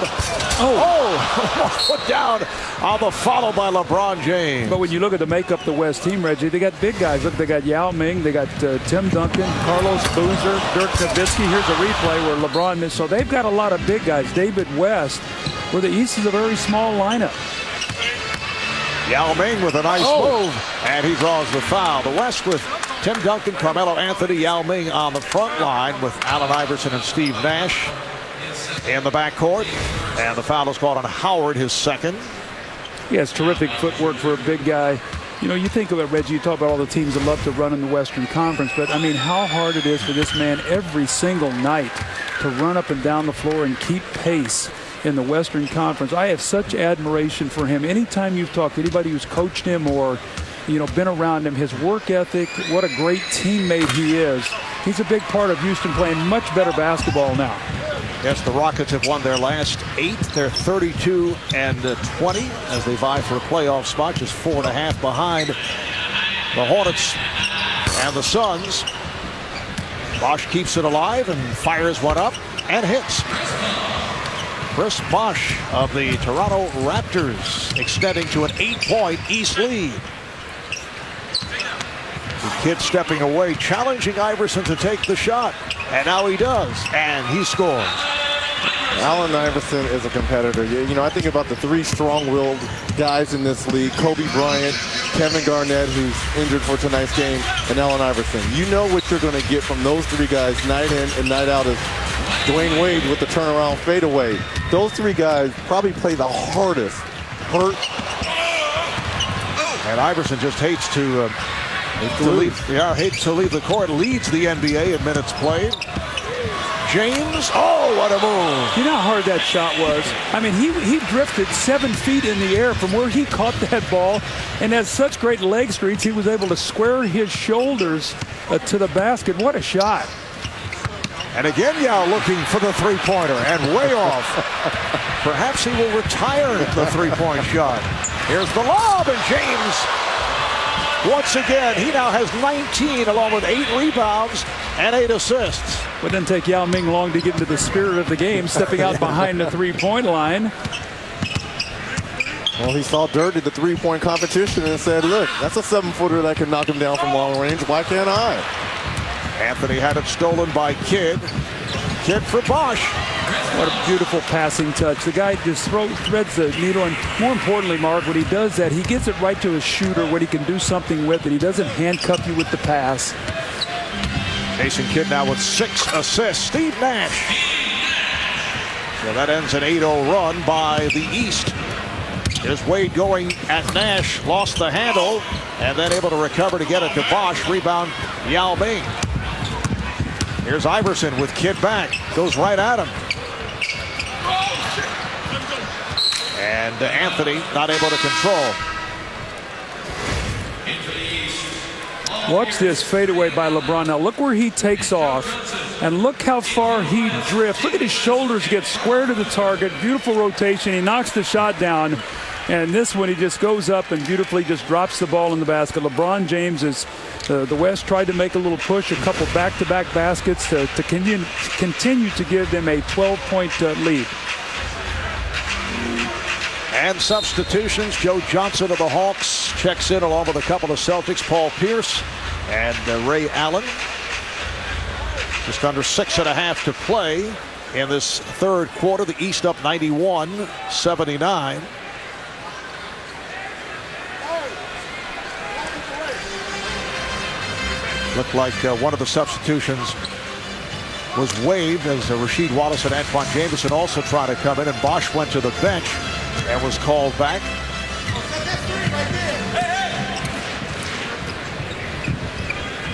Put down on the follow by LeBron James. But when you look at the makeup of the West team, Reggie, they got big guys. Look, they got Yao Ming, they got Tim Duncan, Carlos Boozer, Dirk Nowitzki. Here's a replay where LeBron missed. So they've got a lot of big guys. David West, where the East is a very small lineup. Yao Ming with a nice move, and he draws the foul. The West with Tim Duncan, Carmelo Anthony, Yao Ming on the front line with Allen Iverson and Steve Nash in the backcourt. And the foul is called on Howard, his second. He has terrific footwork for a big guy. You know, you think about, Reggie, you talk about all the teams that love to run in the Western Conference, but I mean, how hard it is for this man every single night to run up and down the floor and keep pace in the Western Conference. I have such admiration for him. Anytime you've talked to anybody who's coached him or, you know, been around him, his work ethic, what a great teammate he is. He's a big part of Houston playing much better basketball now. Yes, the Rockets have won their last 8. They're 32-20 as they vie for a playoff spot, just 4.5 behind the Hornets and the Suns. Bosh keeps it alive and fires one up and hits. Chris Bosh of the Toronto Raptors extending to an 8-point East lead. The kid stepping away, challenging Iverson to take the shot. And now he does, and he scores. Allen Iverson is a competitor. You know, I think about the 3 strong-willed guys in this league: Kobe Bryant, Kevin Garnett, who's injured for tonight's game, and Allen Iverson. You know what you're going to get from those 3 guys night in and night out. Is Dwayne Wade with the turnaround fadeaway. Those 3 guys probably play the hardest. And Iverson just hates to leave the court. Leads the NBA in minutes played. James, oh, what a move. You know how hard that shot was? I mean, he drifted 7 feet in the air from where he caught that ball, and has such great leg streaks, he was able to square his shoulders to the basket. What a shot. And again, Yao looking for the three-pointer, and way off. Perhaps he will retire the three-point shot. Here's the lob, and James, once again, he now has 19, along with 8 rebounds and 8 assists. It didn't take Yao Ming long to get into the spirit of the game, stepping out behind the three-point line. Well, he saw dirt in the three-point competition and said, look, that's a 7-footer that can knock him down from long range. Why can't I? Anthony had it stolen by Kidd. Kidd for Bosh. What a beautiful passing touch. The guy just threads the needle, and more importantly, Mark, when he does that, he gets it right to his shooter where he can do something with it. He doesn't handcuff you with the pass. Jason Kidd now with 6 assists. Steve Nash. So that ends an 8-0 run by the East. Here's Wade going at Nash. Lost the handle and then able to recover to get it to Bosh. Rebound Yao Ming. Here's Iverson with Kidd back. Goes right at him. And Anthony not able to control. Watch this fadeaway by LeBron. Now look where he takes off, and look how far he drifts. Look at his shoulders get square to the target. Beautiful rotation. He knocks the shot down, and this one he just goes up and beautifully just drops the ball in the basket. LeBron James is the West tried to make a little push, a couple back-to-back baskets to continue to give them a 12-point lead. And substitutions. Joe Johnson of the Hawks checks in along with a couple of Celtics. Paul Pierce and Ray Allen. Just under 6.5 to play in this third quarter. The East up 91-79. Looked like one of the substitutions was waived as Rasheed Wallace and Antoine Jameson also trying to come in, and Bosh went to the bench and was called back.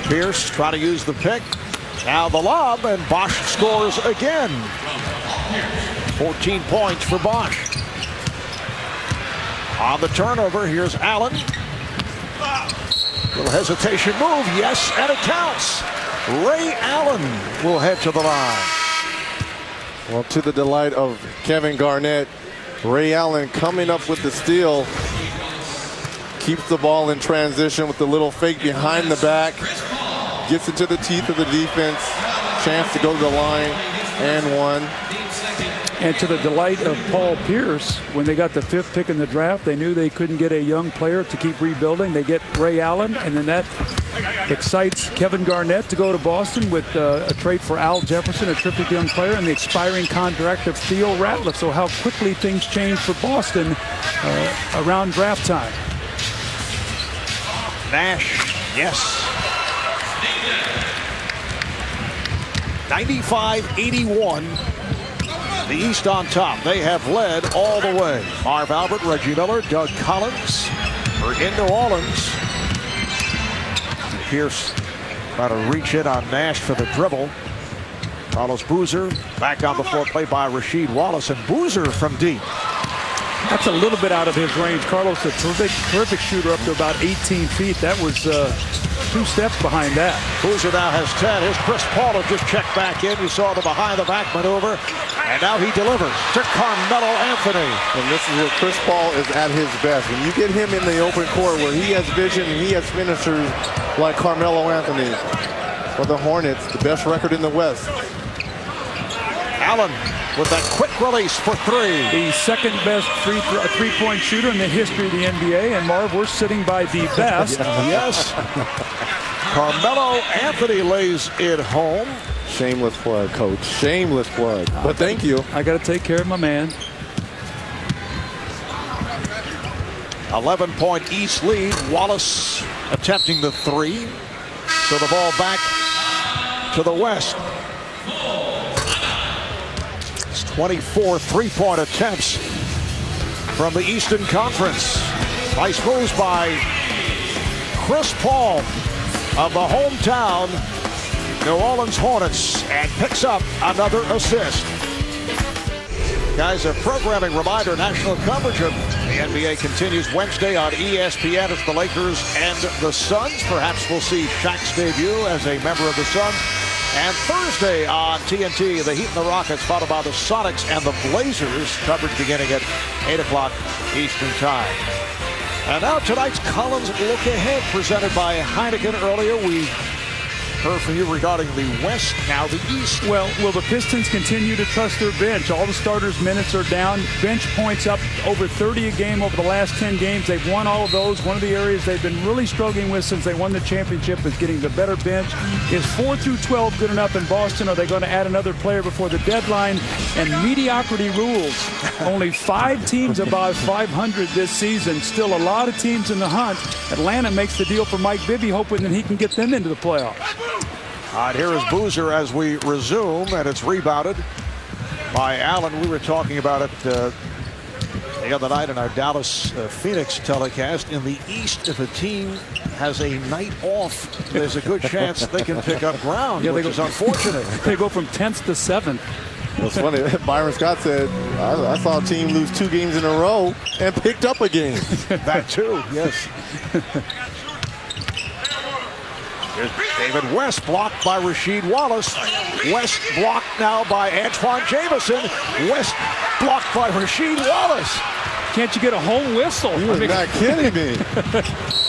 Pierce trying to use the pick. Now the lob, and Bosh scores again. 14 points for Bosh. On the turnover, here's Allen. Little hesitation move, yes, and it counts. Ray Allen will head to the line. Well, to the delight of Kevin Garnett, Ray Allen coming up with the steal. Keeps the ball in transition with the little fake behind the back. Gets into the teeth of the defense. Chance to go to the line and one. And to the delight of Paul Pierce, when they got the 5th pick in the draft, they knew they couldn't get a young player to keep rebuilding. They get Ray Allen, and then that excites Kevin Garnett to go to Boston with a trade for Al Jefferson, a terrific young player, and the expiring contract of Theo Ratliff. So how quickly things change for Boston around draft time. Nash, yes. 95-81. The East on top. They have led all the way. Marv Albert, Reggie Miller, Doug Collins are in New Orleans. Pierce trying to reach in on Nash for the dribble. Carlos Boozer back on the floor, played by Rasheed Wallace, and Boozer from deep. That's a little bit out of his range. Carlos, a terrific shooter up to about 18 feet. That was 2 steps behind that. Boozer now has 10. Here's Chris Paul who just checked back in. You saw the behind-the-back maneuver. And now he delivers to Carmelo Anthony. And this is where Chris Paul is at his best. When you get him in the open court where he has vision and he has finishers like Carmelo Anthony. For the Hornets, the best record in the West. Allen with that quick release for 3. The second best three-point shooter in the history of the NBA. And Marv, we're sitting by the best. Yes. Carmelo Anthony lays it home. Shameless plug, coach. Shameless plug. But thank you. I got to take care of my man. 11-point East lead. Wallace attempting the 3. So the ball back to the West. It's 24 three-point attempts from the Eastern Conference. Nice moves by Chris Paul of the hometown New Orleans Hornets, and picks up another assist. Guys, a programming reminder, national coverage of the NBA continues Wednesday on ESPN. It's the Lakers and the Suns. Perhaps we'll see Shaq's debut as a member of the Suns. And Thursday on TNT, the Heat and the Rockets, followed by the Sonics and the Blazers. Coverage beginning at 8 o'clock Eastern Time. And now tonight's Collins Look Ahead, presented by Heineken. Earlier we heard from you regarding the West, now the East. Well, will the Pistons continue to trust their bench? All the starters' minutes are down. Bench points up over 30 a game over the last 10 games. They've won all of those. One of the areas they've been really struggling with since they won the championship is getting the better bench. Is 4 through 12 good enough in Boston? Are they going to add another player before the deadline? And mediocrity rules. Only 5 teams above 500 this season. Still a lot of teams in the hunt. Atlanta makes the deal for Mike Bibby, hoping that he can get them into the playoffs. All right, here is Boozer as we resume, and it's rebounded by Allen. We were talking about it the other night in our Dallas Phoenix telecast. In the East, if a team has a night off, there's a good chance they can pick up ground, which is unfortunate. They go from 10th to 7th. It's funny. Byron Scott said, I saw a team lose 2 games in a row and picked up a game. That too, yes. Here's David West, blocked by Rasheed Wallace. West blocked now by Antoine Jamison. West blocked by Rasheed Wallace. Can't you get a home whistle? You're not kidding me.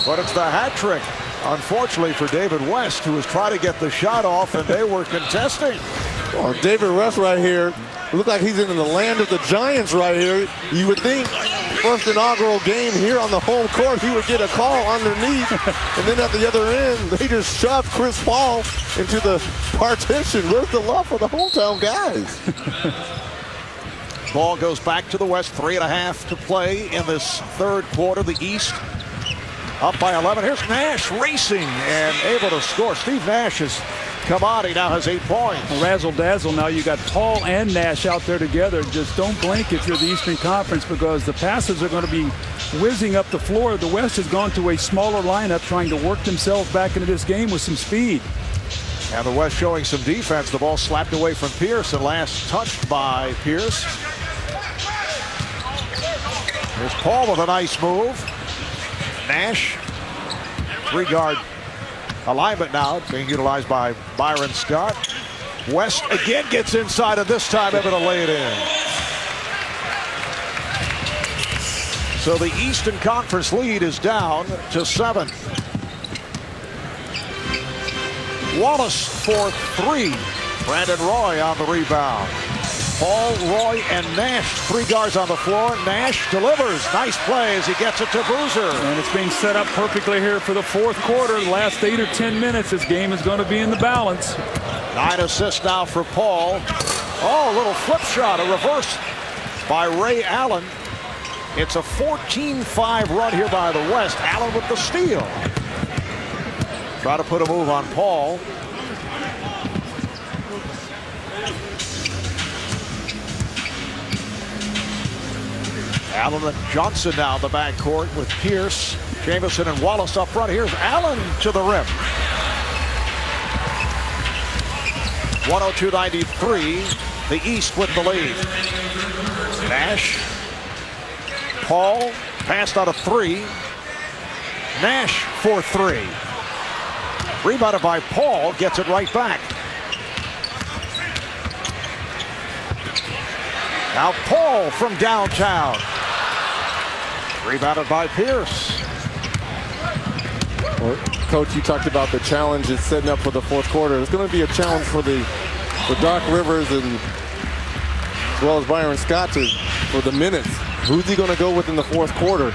But it's the hat trick, unfortunately, for David West, who was trying to get the shot off, and they were contesting. Oh, David West right here. Look like he's in the land of the Giants right here. You would think first inaugural game here on the home court, he would get a call underneath. And then at the other end, they just shoved Chris Paul into the partition. Where's the love for the hometown guys? Ball goes back to the West. 3.5 to play in this third quarter. The East up by 11. Here's Nash racing and able to score. Steve Nash is come on, he now has 8 points. Razzle dazzle. Now you got Paul and Nash out there together. Just don't blink if you're the Eastern Conference, because the passes are going to be whizzing up the floor. The West has gone to a smaller lineup, trying to work themselves back into this game with some speed. And the West showing some defense. The ball slapped away from Pierce and last touched by Pierce. Here's Paul with a nice move. Nash, 3-guard alignment now being utilized by Byron Scott. West again gets inside, and this time able to lay it in. So the Eastern Conference lead is down to 7. Wallace for 3. Brandon Roy on the rebound. Paul, Roy, and Nash, 3 guards on the floor. Nash delivers. Nice play as he gets it to Boozer. And it's being set up perfectly here for the fourth quarter. The last 8 or 10 minutes, this game is going to be in the balance. 9 assists now for Paul. Oh, a little flip shot, a reverse by Ray Allen. It's a 14-5 run here by the West. Allen with the steal. Try to put a move on Paul. Allen and Johnson now in the backcourt with Pierce, Jamison, and Wallace up front. Here's Allen to the rim. 102-93. The East with the lead. Nash. Paul passed out of 3. Nash for 3. Rebounded by Paul, gets it right back. Now Paul from downtown. Rebounded by Pierce. Well, Coach, you talked about the challenge it's setting up for the fourth quarter. It's going to be a challenge for Doc Rivers and as well as Byron Scott for the minutes. Who's he going to go with in the fourth quarter?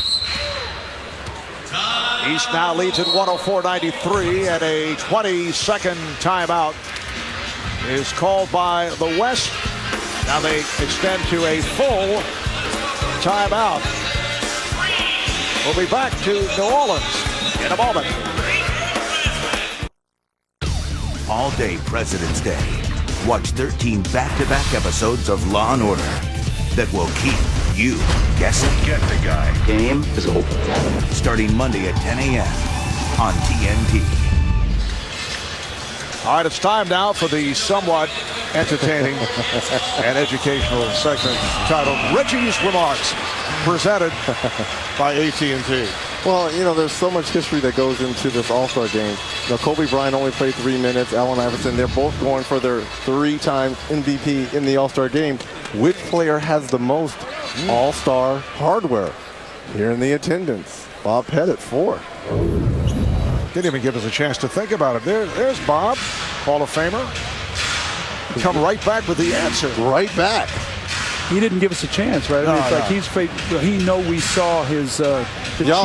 East now leads at 104-93, and a 20-second timeout is called by the West. Now they extend to a full timeout. We'll be back to New Orleans in a moment. All day President's Day. Watch 13 back-to-back episodes of Law & Order that will keep you guessing. Get the guy. Game is over. Starting Monday at 10 a.m. on TNT. All right, it's time now for the somewhat entertaining and educational segment titled Richie's Remarks, presented by AT&T. Well, you know, there's so much history that goes into this All-Star game. Now, Kobe Bryant only played 3 minutes. Allen Iverson, they're both going for their 3-time MVP in the All-Star game. Which player has the most All-Star hardware? Here in the attendance, Bob Pettit, 4. Didn't even give us a chance to think about it. There's Bob, Hall of Famer. Come right back with the answer. Right back. He didn't give us a chance, right? No, it's like he know we saw his y'all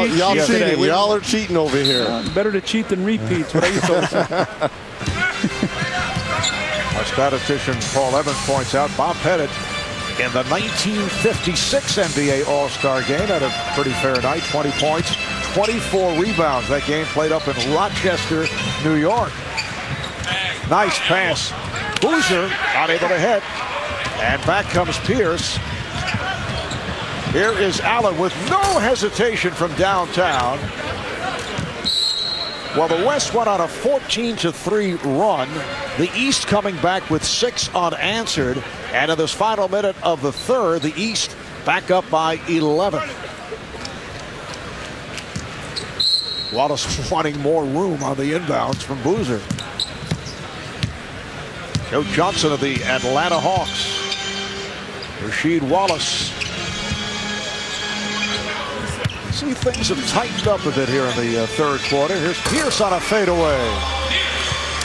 cheat cheating. Y'all are cheating over here. Better to cheat than repeats. What I used to say. Our statistician Paul Evans points out Bob Pettit in the 1956 NBA All-Star game had a pretty fair night. 20 points, 24 rebounds. That game played up in Rochester, New York. Nice pass. Boozer not able to hit. And back comes Pierce. Here is Allen with no hesitation from downtown. Well, the West went on a 14-3 run. The East coming back with 6 unanswered. And in this final minute of the third, the East back up by 11. Wallace wanting more room on the inbounds from Boozer. Joe Johnson of the Atlanta Hawks. Rasheed Wallace. See, things have tightened up a bit here in the third quarter. Here's Pierce on a fadeaway.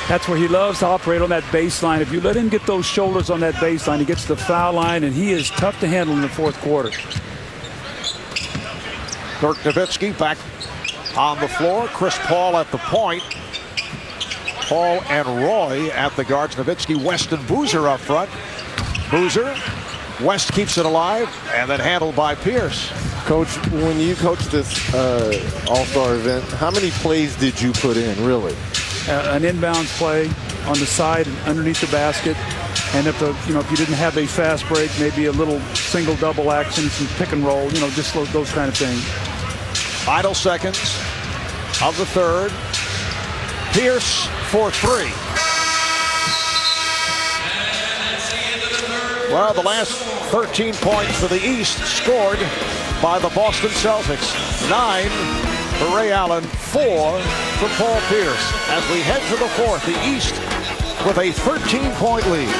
That's where he loves to operate on that baseline. If you let him get those shoulders on that baseline, he gets to the foul line, and he is tough to handle in the fourth quarter. Dirk Nowitzki back on the floor. Chris Paul at the point. Paul and Roy at the guards. Nowitzki, West, and Boozer up front. Boozer. West keeps it alive, and then handled by Pierce. Coach, when you coached this All-Star event, how many plays did you put in, really? An inbounds play on the side and underneath the basket, and if you didn't have a fast break, maybe a little single double action, some pick and roll, just those kind of things. Final seconds of the third. Pierce for 3. Well, the last 13 points for the East scored by the Boston Celtics. 9 for Ray Allen, 4 for Paul Pierce. As we head to the fourth, the East with a 13-point lead.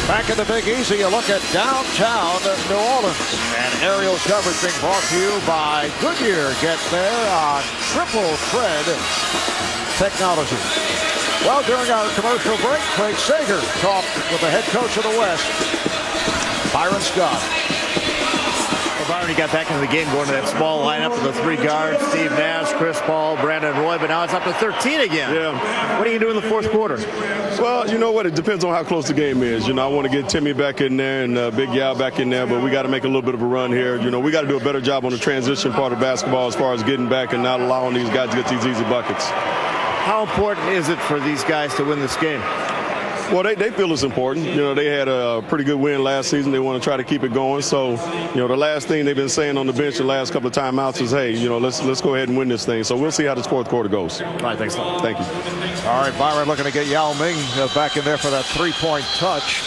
Back in the Big Easy, a look at downtown New Orleans. And aerial coverage being brought to you by Goodyear. Get there on triple thread technology. Well, during our commercial break, Craig Sager talked with the head coach of the West, Byron Scott. Well, Byron, Byron, he got back into the game going to that small lineup with the 3 guards, Steve Nash, Chris Paul, Brandon Roy, but now it's up to 13 again. Yeah. What are you doing in the fourth quarter? Well, you know what? It depends on how close the game is. I want to get Timmy back in there and Big Yao back in there, but we got to make a little bit of a run here. We got to do a better job on the transition part of basketball as far as getting back and not allowing these guys to get these easy buckets. How important is it for these guys to win this game? Well, they feel it's important. They had a pretty good win last season. They want to try to keep it going. So, the last thing they've been saying on the bench the last couple of timeouts is, hey, let's go ahead and win this thing. So we'll see how this fourth quarter goes. All right, thanks a lot. Thank you. All right, Byron looking to get Yao Ming back in there for that 3-point touch.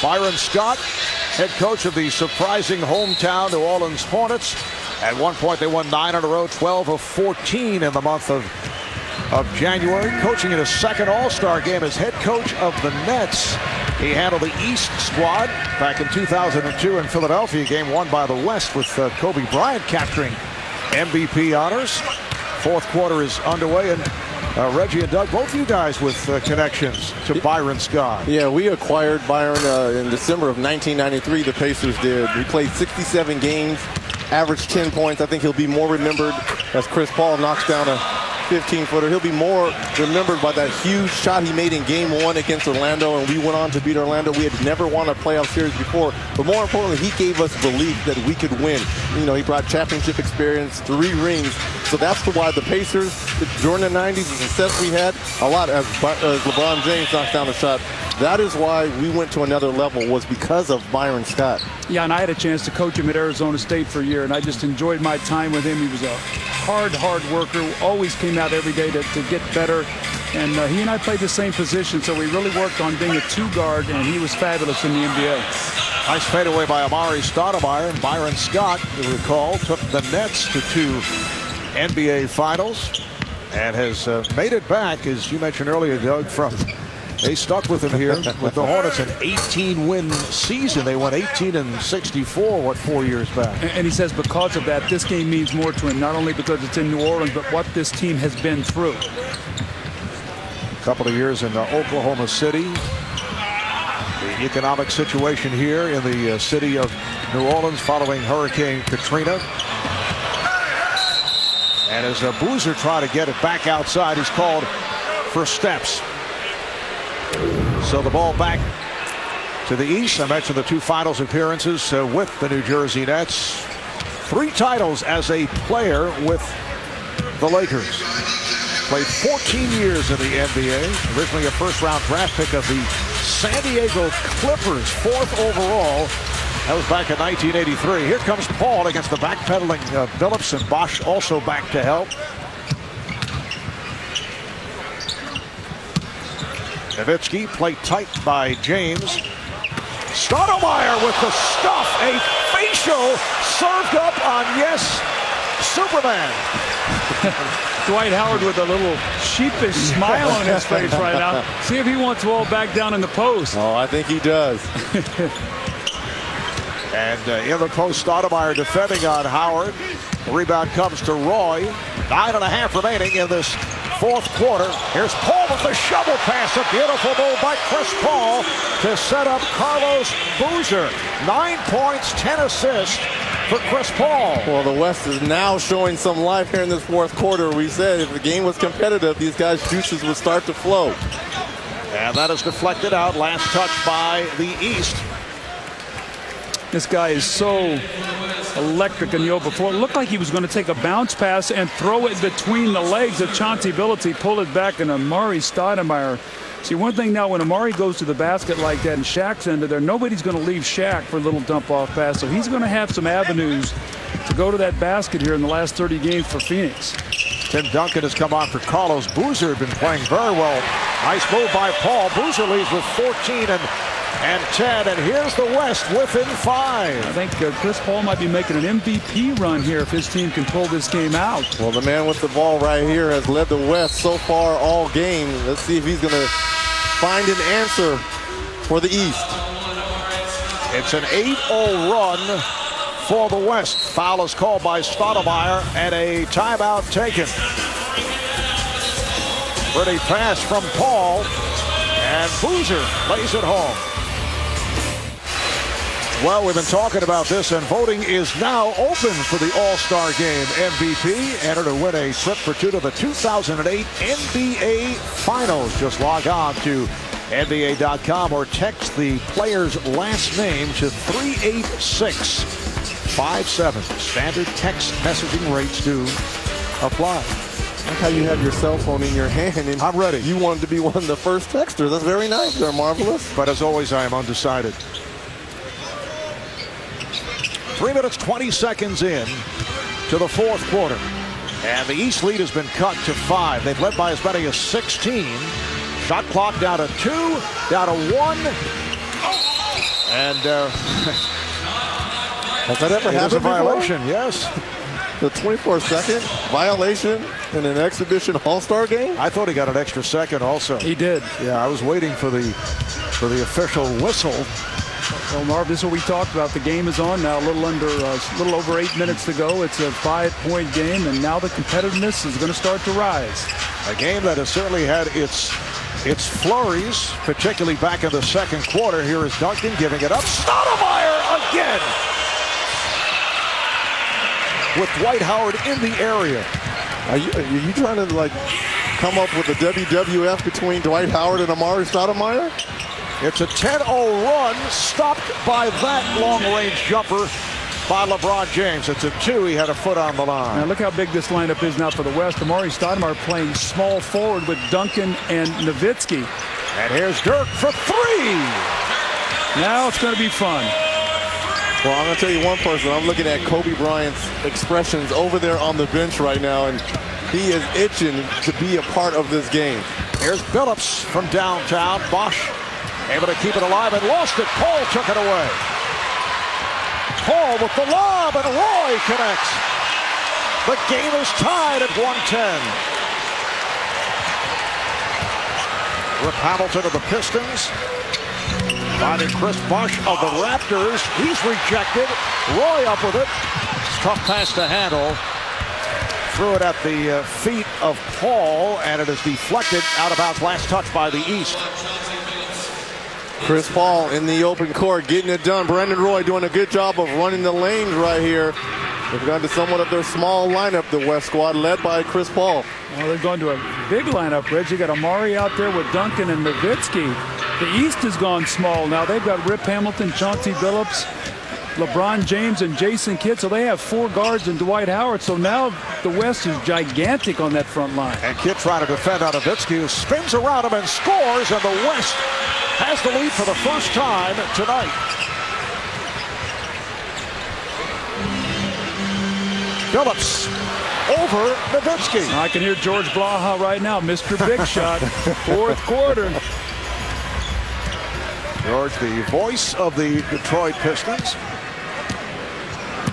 Byron Scott, head coach of the surprising hometown New Orleans Hornets. At one point, they won 9 in a row, 12 of 14 in the month of January. Coaching in his second All-Star game as head coach of the Nets. He handled the East squad back in 2002 in Philadelphia, game won by the West with Kobe Bryant capturing MVP honors. Fourth quarter is underway, and Reggie and Doug, both you guys with connections to Byron Scott. Yeah, we acquired Byron in December of 1993, the Pacers did. He played 67 games, averaged 10 points. I think he'll be more remembered as Chris Paul knocks down a 15-footer. He'll be more remembered by that huge shot he made in Game 1 against Orlando, and we went on to beat Orlando. We had never won a playoff series before, but more importantly, he gave us belief that we could win. He brought championship experience, 3 rings, so that's why the Pacers, during the 90s, the success we had, a lot as LeBron James knocks down a shot. That is why we went to another level, was because of Byron Scott. Yeah, and I had a chance to coach him at Arizona State for a year, and I just enjoyed my time with him. He was a hard worker, always came out every day to get better. And he and I played the same position, so we really worked on being a 2-guard, and he was fabulous in the NBA. Nice fadeaway by Amari Stoudemire. And Byron Scott, you recall, took the Nets to 2 NBA Finals and has made it back, as you mentioned earlier, Doug, they stuck with him here with the Hornets, an 18-win season. They won 18-64, 4 years back. And he says because of that, this game means more to him, not only because it's in New Orleans, but what this team has been through. A couple of years in Oklahoma City. The economic situation here in the city of New Orleans following Hurricane Katrina. And as Boozer tried to get it back outside, he's called for steps. So the ball back to the East. I mentioned the 2 finals appearances with the New Jersey Nets. 3 titles as a player with the Lakers. Played 14 years in the NBA. Originally a first-round draft pick of the San Diego Clippers, 4th overall. That was back in 1983. Here comes Paul against the backpedaling Phillips, and Bosch also back to help. Nowitzki played tight by James. Stoudemire with the stuff. A facial served up on, yes, Superman. Dwight Howard with a little sheepish smile on his face right now. See if he wants to roll back down in the post. Oh, I think he does. And in the post, Stoudemire defending on Howard. The rebound comes to Roy. 9.5 remaining in this fourth quarter. Here's Paul with the shovel pass. A beautiful move by Chris Paul to set up Carlos Boozer. 9 points, 10 assists for Chris Paul. Well, the West is now showing some life here in this fourth quarter. We said if the game was competitive, these guys' juices would start to flow. And that is deflected out. Last touch by the East. This guy is so electric in the open floor. It looked like he was going to take a bounce pass and throw it between the legs of Chauncey Billups. He pulled it back, and Amari Stoudemire. See, one thing now, when Amari goes to the basket like that and Shaq's into there, nobody's going to leave Shaq for a little dump-off pass. So he's going to have some avenues to go to that basket here in the last 30 games for Phoenix. Tim Duncan has come on for Carlos Boozer. Been playing very well. Nice move by Paul. Boozer leads with 14 and 10, and here's the West within 5. I think Chris Paul might be making an MVP run here if his team can pull this game out. Well, the man with the ball right here has led the West so far all game. Let's see if he's going to find an answer for the East. It's an 8-0 run for the West. Foul is called by Stoudemire and a timeout taken. Pretty pass from Paul, and Boozer lays it home. Well, we've been talking about this, and voting is now open for the All-Star Game MVP. Enter to win a trip for two to the 2008 NBA Finals. Just log on to NBA.com or text the player's last name to 38657. Standard text messaging rates do apply. Like how you have your cell phone in your hand and I'm ready. You wanted to be one of the first texters. That's very nice. They're marvelous. But as always, I am undecided. 3 minutes, 20 seconds in to the fourth quarter. And the East lead has been cut to 5. They've led by as many as 16. Shot clock down to 2, down to 1. And has that ever happened a violation, before? Yes. The 24-second violation in an exhibition All-Star game? I thought he got an extra second also. He did. Yeah, I was waiting for the official whistle. Well, Marv, this is what we talked about. The game is on now. A little over 8 minutes to go. It's a 5-point game, and now the competitiveness is going to start to rise. A game that has certainly had its flurries, particularly back in the second quarter. Here is Duncan giving it up. Stoudemire again! With Dwight Howard in the area. Are you trying to come up with a WWF between Dwight Howard and Amari Stoudemire? It's a 10-0 run, stopped by that long-range jumper by LeBron James. It's a 2. He had a foot on the line. Now look how big this lineup is now for the West. Amari Stoudemire playing small forward with Duncan and Nowitzki. And here's Dirk for 3. Now it's going to be fun. Well, I'm going to tell you one person. I'm looking at Kobe Bryant's expressions over there on the bench right now, and he is itching to be a part of this game. Here's Billups from downtown. Bosch able to keep it alive and lost it. Paul took it away. Paul with the lob, and Roy connects. The game is tied at 110. Rip Hamilton of the Pistons finding Chris Bosch of the Raptors. He's rejected. Roy up with it. Tough pass to handle. Threw it at the feet of Paul, and it is deflected out of bounds. Last touch by the East. Chris Paul in the open court getting it done. Brandon Roy doing a good job of running the lanes right here. They've gone to somewhat of their small lineup, the West squad, led by Chris Paul. Well, they're going to a big lineup, Reg. You got Amari out there with Duncan and Nowitzki. The East has gone small now. They've got Rip Hamilton, Chauncey Billups, LeBron James, and Jason Kidd. So they have 4 guards and Dwight Howard. So now the West is gigantic on that front line. And Kidd trying to defend on Nowitzki, who spins around him and scores, and the West has the lead for the first time tonight. Billups over Nowitzki. I can hear George Blaha right now, Mr. Big Shot, fourth quarter. George, the voice of the Detroit Pistons.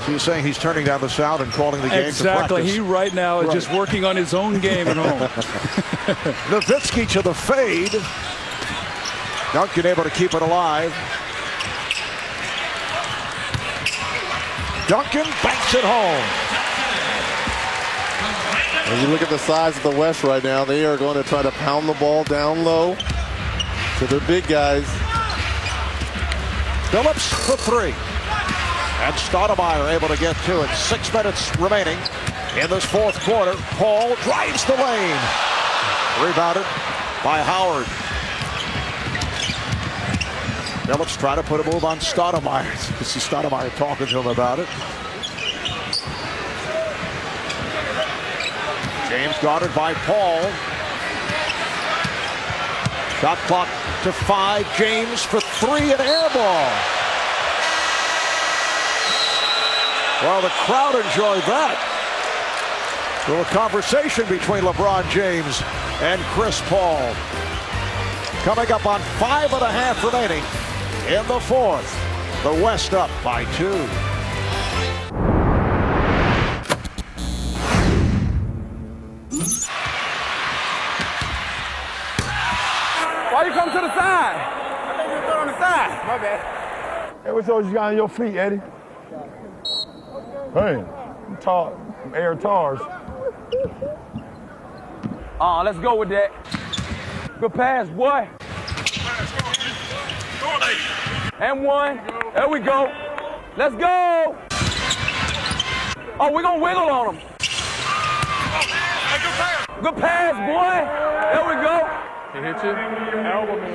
So you're saying he's turning down the sound and calling the game exactly. to practice. He right now is just working on his own game at home. Nowitzki to the fade. Duncan able to keep it alive. Duncan banks it home. As you look at the size of the West right now, they are going to try to pound the ball down low to their big guys. Billups for 3. And Stoudemire able to get to it. 6 minutes remaining in this fourth quarter. Paul drives the lane. Rebounded by Howard. Billups trying to put a move on Stoudemire. You can see Stoudemire talking to him about it. James guarded by Paul. Shot clock to 5. James for 3 and air ball. Well, the crowd enjoyed that. A little conversation between LeBron James and Chris Paul. Coming up on 5.5 remaining in the fourth. The West up by 2. Why you come to the side? I think you throw on the side. My bad. Hey, what shows you got on your feet, Eddie? Hey, I'm tall. I'm air tars. Let's go with that. Good pass, boy. And 1. There we go. Let's go. Oh, we're going to wiggle on him. Good pass, boy. There we go. He hit you? Elbow me.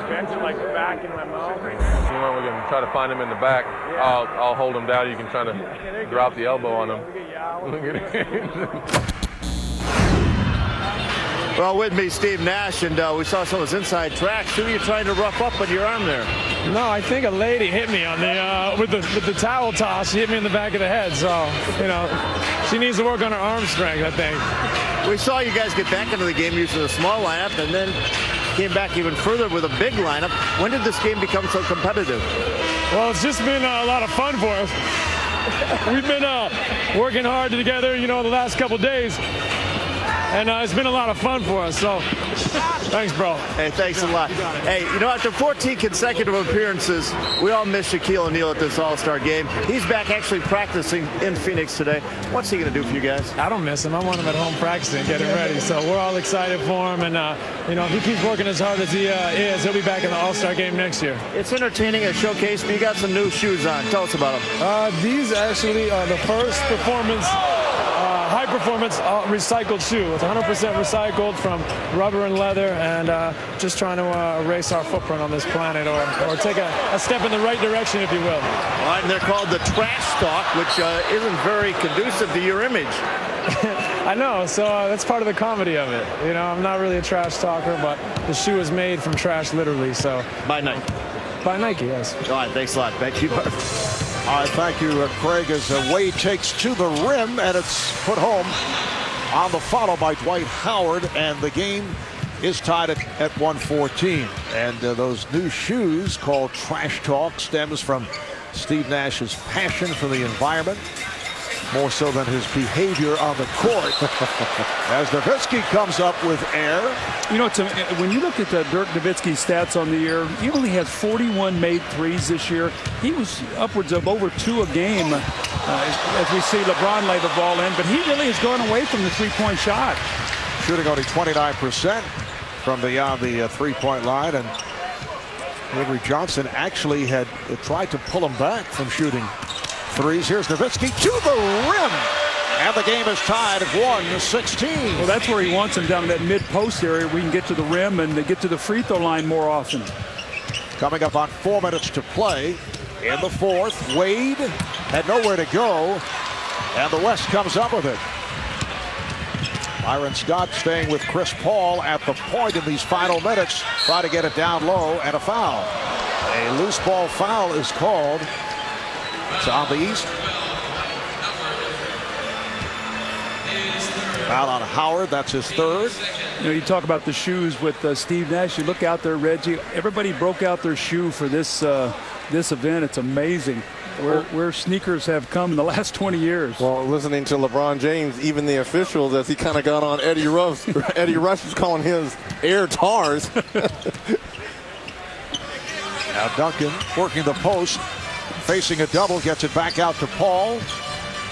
Bent it like back in my mouth. You know, we're going to try to find him in the back. I'll hold him down. You can try to drop the elbow on him. Look at it. Well, with me, Steve Nash, and we saw some of his inside tracks. Who are you trying to rough up on your arm there? No, I think a lady hit me on the with the towel toss. She hit me in the back of the head. So, you know, she needs to work on her arm strength, I think. We saw you guys get back into the game using a small lineup, and then came back even further with a big lineup. When did this game become so competitive? Well, it's just been a lot of fun for us. We've been working hard together, you know, the last couple days. And it's been a lot of fun for us, so thanks, bro. Hey, thanks a lot. Hey, you know, after 14 consecutive appearances, we all miss Shaquille O'Neal at this All-Star game. He's back actually practicing in Phoenix today. What's he going to do for you guys? I don't miss him. I want him at home practicing, getting ready. So we're all excited for him. And, you know, if he keeps working as hard as he is, he'll be back in the All-Star game next year. It's entertaining, a showcase, but you got some new shoes on. Tell us about them. These actually are the first high-performance recycled shoe. It's 100% recycled from rubber and leather, and just trying to erase our footprint on this planet, or take a step in the right direction, if you will. All right, and they're called the trash talk, which isn't very conducive to your image. I know, so that's part of the comedy of it. You know, I'm not really a trash talker, but the shoe is made from trash, literally. So by Nike. By Nike, yes. All right, thanks a lot. Thank you. All right, thank you, Craig, as Wade takes to the rim, and it's put home on the follow by Dwight Howard, and the game is tied at 114. And those new shoes called Trash Talk stems from Steve Nash's passion for the environment, more so than his behavior on the court. As Nowitzki comes up with air. You know, when you look at Dirk Nowitzki's stats on the year, he only has 41 made threes this year. He was upwards of over 2 a game as we see LeBron lay the ball in, but he really has gone away from the three-point shot. Shooting only 29% from beyond the three-point line, and Avery Johnson actually had tried to pull him back from shooting threes. Here's Nowitzki to the rim, and the game is tied at 116. Well, that's where he wants him, down in that mid-post area where we can get to the rim and get to the free throw line more often. Coming up on 4 minutes to play in the fourth. Wade had nowhere to go, and the West comes up with it. Byron Scott staying with Chris Paul at the point in these final minutes. Try to get it down low, and a foul. A loose ball foul is called. It's on the east. Foul on Howard. That's his third. You know, you talk about the shoes with Steve Nash. You look out there, Reggie. Everybody broke out their shoe for this event. It's amazing where sneakers have come in the last 20 years. Well, listening to LeBron James, even the officials, as he kind of got on Eddie Rush. Eddie Rush is calling his Air Tars. Now Duncan working the post. Facing a double, gets it back out to Paul.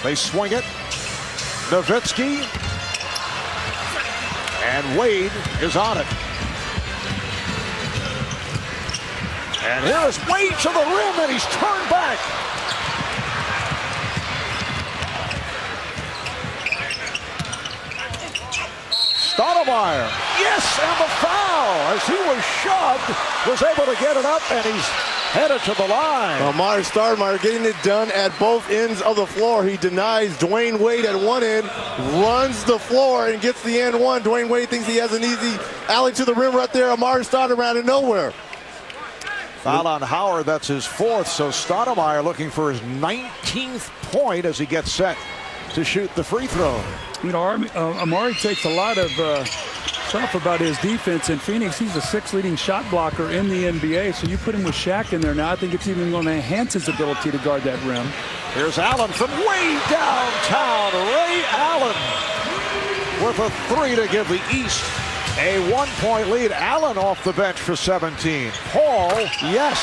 They swing it. Nowitzki. And Wade is on it. And here is Wade to the rim, and he's turned back. Stoudemire. Yes, and the foul. As he was shoved, was able to get it up, and he's headed to the line. Amari Stoudemire getting it done at both ends of the floor. He denies Dwayne Wade at one end, runs the floor, and gets the and one. Dwayne Wade thinks he has an easy alley to the rim right there. Amari Stoudemire out of nowhere. Foul on Howard, that's his fourth. So Stoudemire looking for his 19th point as he gets set to shoot the free throw. You know, Amari takes a lot of stuff about his defense in Phoenix. He's the 6th leading shot blocker in the NBA. So you put him with Shaq in there now, I think it's even going to enhance his ability to guard that rim. Here's Allen from way downtown. Ray Allen with a 3 to give the East a 1-point lead. Allen off the bench for 17. Paul, yes.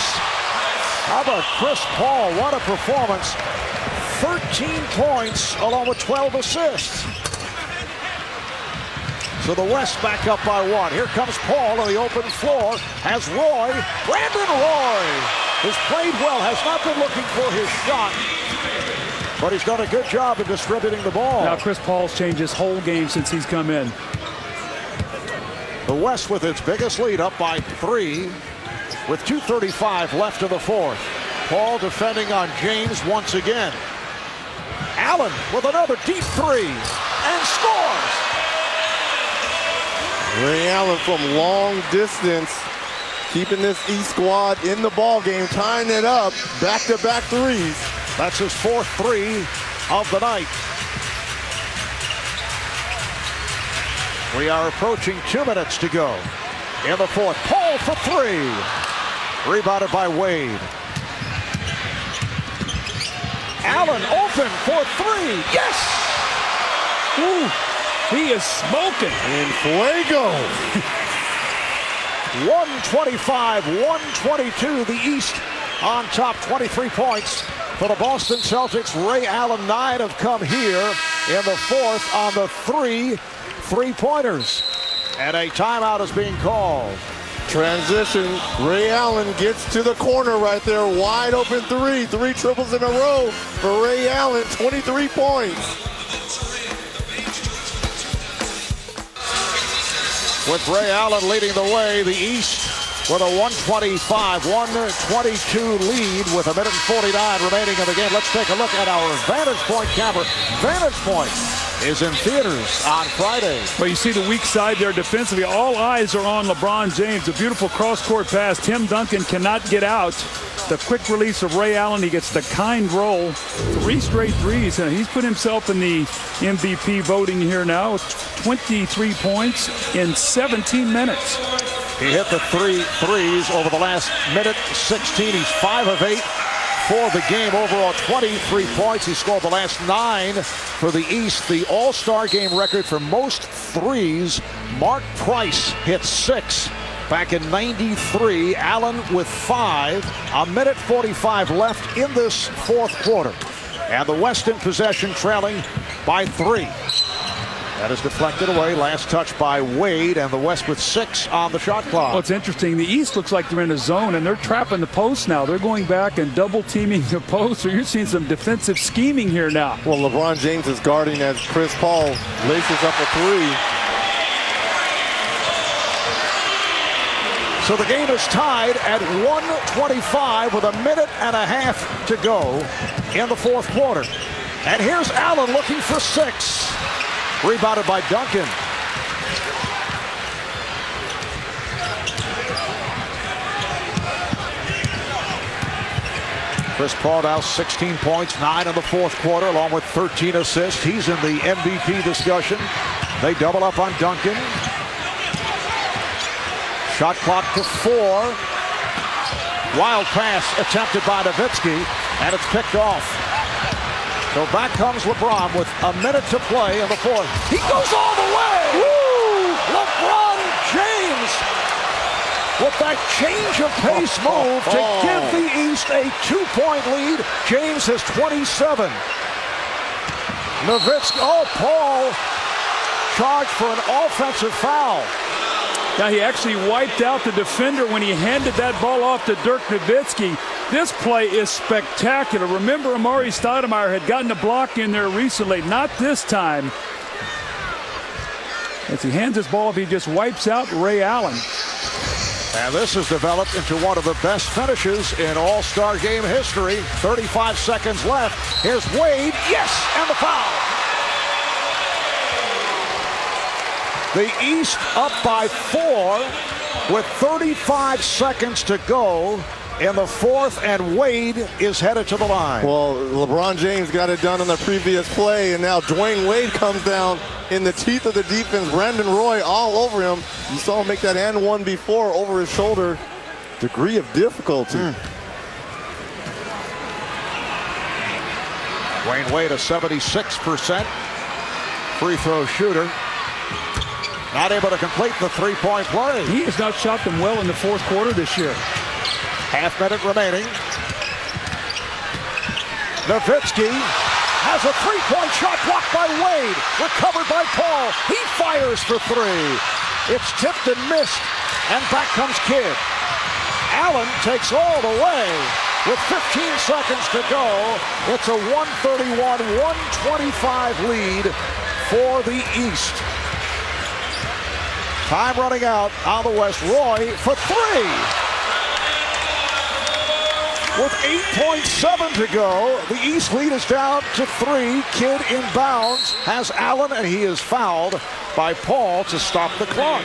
How about Chris Paul? What a performance. 13 points along with 12 assists. So the West back up by 1. Here comes Paul on the open floor. Has Roy. Brandon Roy has played well, has not been looking for his shot, but he's done a good job of distributing the ball. Now Chris Paul's changed his whole game since he's come in. The West with its biggest lead, up by 3 with 2:35 left in the fourth. Paul defending on James once again. Allen with another deep 3 and scores. Ray Allen from long distance, keeping this East squad in the ball game, tying it up, back-to-back threes. That's his 4th 3 of the night. We are approaching 2 minutes to go in the fourth. Paul for 3. Rebounded by Wade. Allen open for 3. Yes! Ooh, he is smoking. In fuego. 125-122. The East on top, 23 points for the Boston Celtics. Ray Allen, 9 have come here in the fourth on the 3 3-pointers. And a timeout is being called. Transition. Ray Allen gets to the corner right there. Wide open 3. 3 triples in a row for Ray Allen. 23 points. With Ray Allen leading the way, the East with a 125-122 lead with 1:49 remaining in the game. Let's take a look at our Vantage Point camera. Vantage Point is in theaters on Friday. Well, you see the weak side there defensively. All eyes are on LeBron James. A beautiful cross-court pass. Tim Duncan cannot get out. The quick release of Ray Allen. He gets the kind roll. 3 straight threes. And he's put himself in the MVP voting here now with 23 points in 17 minutes. He hit the 3 threes over the last minute 16. He's 5 of 8 for the game. Overall, 23 points. He scored the last 9 for the East. The All-Star game record for most threes. Mark Price hit 6 back in '93. Allen with 5. 1:45 left in this fourth quarter. And the West in possession, trailing by 3. That is deflected away. Last touch by Wade, and the West with 6 on the shot clock. Well, it's interesting. The East looks like they're in a zone, and they're trapping the post now. They're going back and double-teaming the post, so you're seeing some defensive scheming here now. Well, LeBron James is guarding as Chris Paul laces up a 3. So the game is tied at 1:25 with 1.5 minutes to go in the fourth quarter. And here's Allen looking for 6. Rebounded by Duncan. Chris Paul now 16 points, 9 in the fourth quarter, along with 13 assists. He's in the MVP discussion. They double up on Duncan. Shot clock to 4. Wild pass attempted by Nowitzki, and it's picked off. So back comes LeBron with 1 minute to play in the fourth. He goes all the way! Woo! LeBron James with that change of pace move to give the East a 2-point lead. James has 27. Nowitzki, Paul charged for an offensive foul. Now, he actually wiped out the defender when he handed that ball off to Dirk Nowitzki. This play is spectacular. Remember, Amari Stoudemire had gotten a block in there recently. Not this time. As he hands his ball off, he just wipes out Ray Allen. And this has developed into one of the best finishes in All-Star game history. 35 seconds left. Here's Wade. Yes, and the foul. The East up by 4 with 35 seconds to go in the fourth, and Wade is headed to the line. Well, LeBron James got it done on the previous play, and now Dwayne Wade comes down in the teeth of the defense. Brandon Roy all over him. You saw him make that and one before over his shoulder. Degree of difficulty. Dwayne Wade, a 76% free throw shooter. Not able to complete the 3-point play. He has not shot them well in the fourth quarter this year. Half minute remaining. Nowitzki has a 3-point shot blocked by Wade. Recovered by Paul. He fires for 3. It's tipped and missed. And back comes Kidd. Allen takes all the way with 15 seconds to go. It's a 131-125 lead for the East. Time running out on the West. Roy for three. With 8.7 to go, the East lead is down to 3. Kidd inbounds, has Allen, and he is fouled by Paul to stop the clock.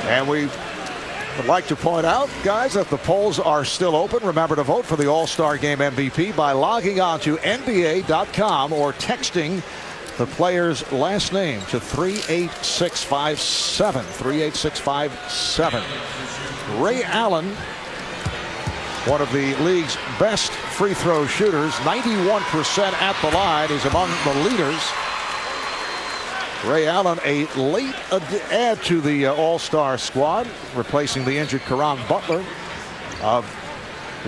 And we would like to point out, guys, that the polls are still open. Remember to vote for the All-Star Game MVP by logging on to NBA.com or texting the player's last name to 38657. 38657. Ray Allen, one of the league's best free throw shooters, 91% at the line. He's among the leaders. Ray Allen, a late add to the All-Star squad, replacing the injured Caron Butler of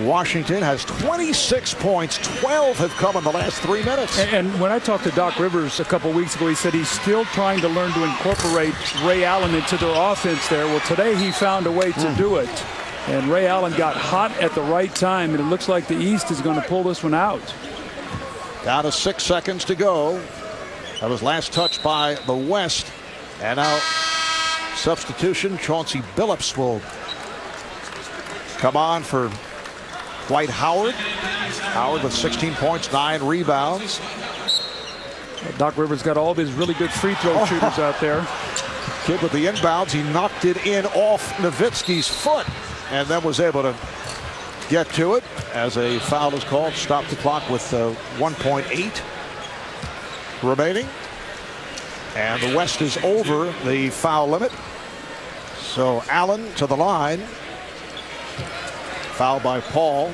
Washington, has 26 points. 12 have come in the last 3 minutes. And when I talked to Doc Rivers a couple weeks ago, he said he's still trying to learn to incorporate Ray Allen into their offense there. Well, today he found a way to do it. And Ray Allen got hot at the right time, and it looks like the East is going to pull this one out. Down to 6 seconds to go. That was last touched by the West. And now substitution. Chauncey Billups will come on for Dwight Howard. Howard with 16 points, 9 rebounds. Doc Rivers got all of his really good free throw shooters out there. Kidd with the inbounds. He knocked it in off Nowitzki's foot and then was able to get to it as a foul is called. Stop the clock with 1.8 remaining. And the West is over the foul limit. So Allen to the line. Foul by Paul.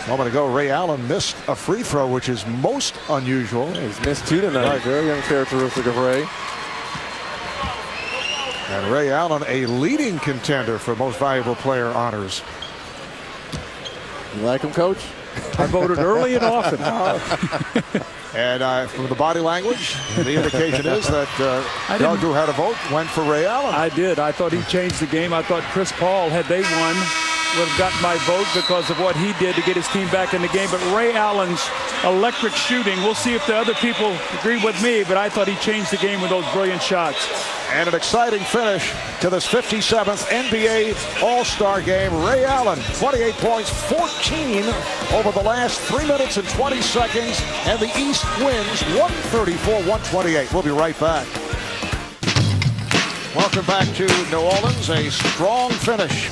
A moment ago, Ray Allen missed a free throw, which is most unusual. He's missed 2 tonight. Very uncharacteristic of Ray. And Ray Allen, a leading contender for most valuable player honors. You like him, Coach? I voted early and often. And from the body language, the indication is that Doug, who had a vote, went for Ray Allen. I did. I thought he changed the game. I thought Chris Paul, had they won, would have gotten my vote because of what he did to get his team back in the game. But Ray Allen's electric shooting, we'll see if the other people agree with me, but I thought he changed the game with those brilliant shots. And an exciting finish to this 57th NBA All-Star Game. Ray Allen, 28 points, 14 over the last 3 minutes and 20 seconds. And the East wins 134-128. We'll be right back. Welcome back to New Orleans. A strong finish.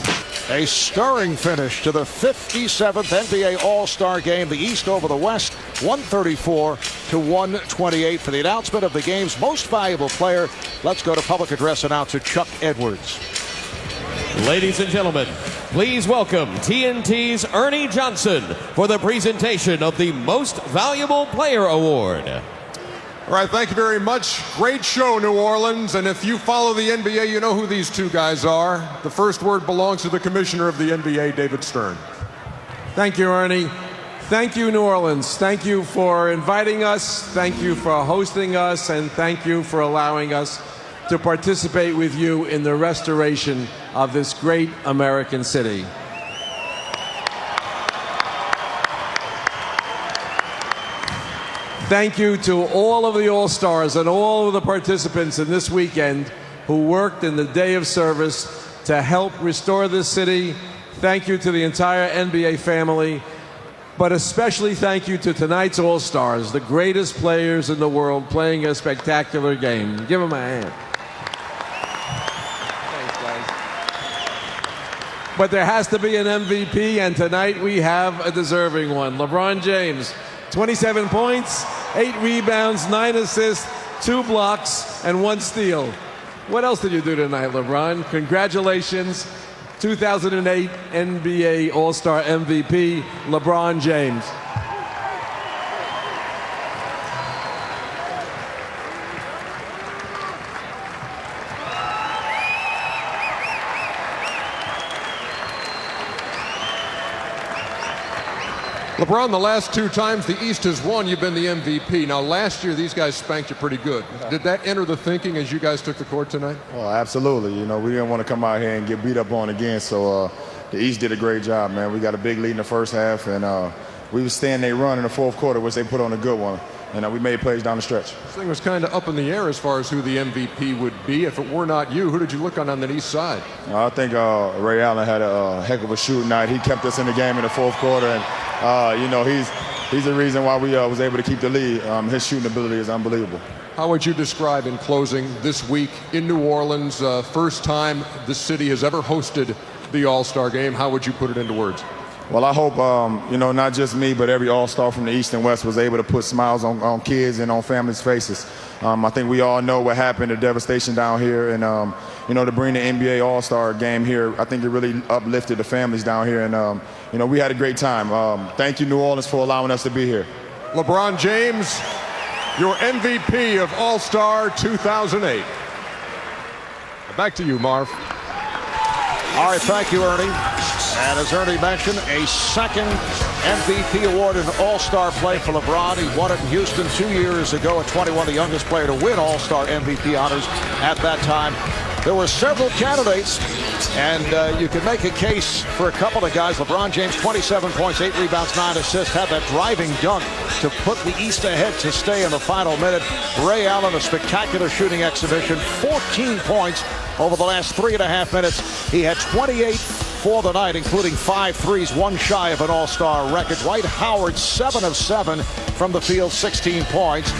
A stirring finish to the 57th NBA All-Star Game. The East over the West, 134-128. For the announcement of the game's most valuable player, let's go to public address announcer Chuck Edwards. Ladies and gentlemen, please welcome TNT's Ernie Johnson for the presentation of the Most Valuable Player Award. All right, thank you very much. Great show, New Orleans. And if you follow the NBA, you know who these two guys are. The first word belongs to the commissioner of the NBA, David Stern. Thank you, Ernie. Thank you, New Orleans. Thank you for inviting us. Thank you for hosting us. And thank you for allowing us to participate with you in the restoration of this great American city. Thank you to all of the All-Stars and all of the participants in this weekend who worked in the day of service to help restore this city. Thank you to the entire NBA family, but especially thank you to tonight's All-Stars, the greatest players in the world playing a spectacular game. Give them a hand. Thanks, guys. But there has to be an MVP, and tonight we have a deserving one. LeBron James, 27 points, 8 rebounds, 9 assists, 2 blocks, and 1 steal. What else did you do tonight, LeBron? Congratulations, 2008 NBA All-Star MVP, LeBron James. LeBron, the last 2 times the East has won, you've been the MVP. Now, last year, these guys spanked you pretty good. Did that enter the thinking as you guys took the court tonight? Oh, absolutely. You know, we didn't want to come out here and get beat up on again, so the East did a great job, man. We got a big lead in the first half, and we were staying they run in the fourth quarter, which they put on a good one. And we made plays down the stretch. This thing was kind of up in the air as far as who the MVP would be. If it were not you, who did you look on the East side? I think Ray Allen had a heck of a shooting night. He kept us in the game in the fourth quarter, and you know, he's the reason why we was able to keep the lead. His shooting ability is unbelievable. How would you describe in closing this week in New Orleans, first time the city has ever hosted the All-Star game? How would you put it into words? Well, I hope, you know, not just me, but every All-Star from the East and West was able to put smiles on kids and on families' faces. I think we all know what happened, the devastation down here, and, you know, to bring the NBA All-Star game here, I think it really uplifted the families down here, and, you know, we had a great time. Thank you, New Orleans, for allowing us to be here. LeBron James, your MVP of All-Star 2008. Back to you, Marv. All right, thank you, Ernie. And as Ernie mentioned, a second MVP award in All-Star play for LeBron. He won it in Houston 2 years ago at 21, the youngest player to win All-Star MVP honors at that time. There were several candidates, and you could make a case for a couple of guys. LeBron James, 27 points, 8 rebounds, 9 assists, had that driving dunk to put the East ahead to stay in the final minute. Ray Allen, a spectacular shooting exhibition, 14 points over the last 3.5 minutes. He had 28 for the night, including 5 threes, one shy of an All-Star record. Dwight Howard, 7 of 7 from the field, 16 points.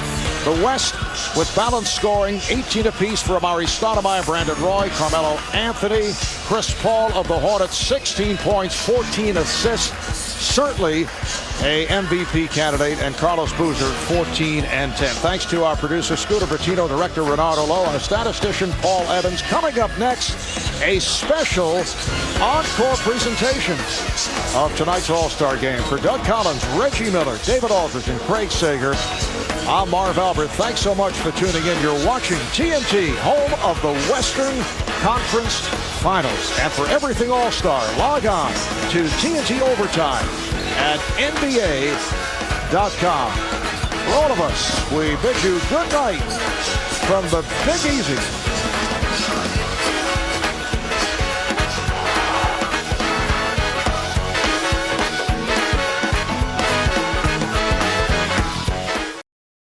The West with balanced scoring, 18 apiece for Amari Stoudemire, Brandon Roy, Carmelo Anthony, Chris Paul of the Hornets, 16 points, 14 assists. Certainly a MVP candidate, and Carlos Boozer, 14 and 10. Thanks to our producer, Scooter Bertino, director Renardo Lowe, and a statistician, Paul Evans. Coming up next, a special encore presentation of tonight's All-Star game. For Doug Collins, Reggie Miller, David Aldridge, and Craig Sager, I'm Marv Albert. Thanks so much for tuning in. You're watching TNT, home of the Western Conference Finals. And for everything All-Star, log on to TNT Overtime at NBA.com. For all of us, we bid you good night from the Big Easy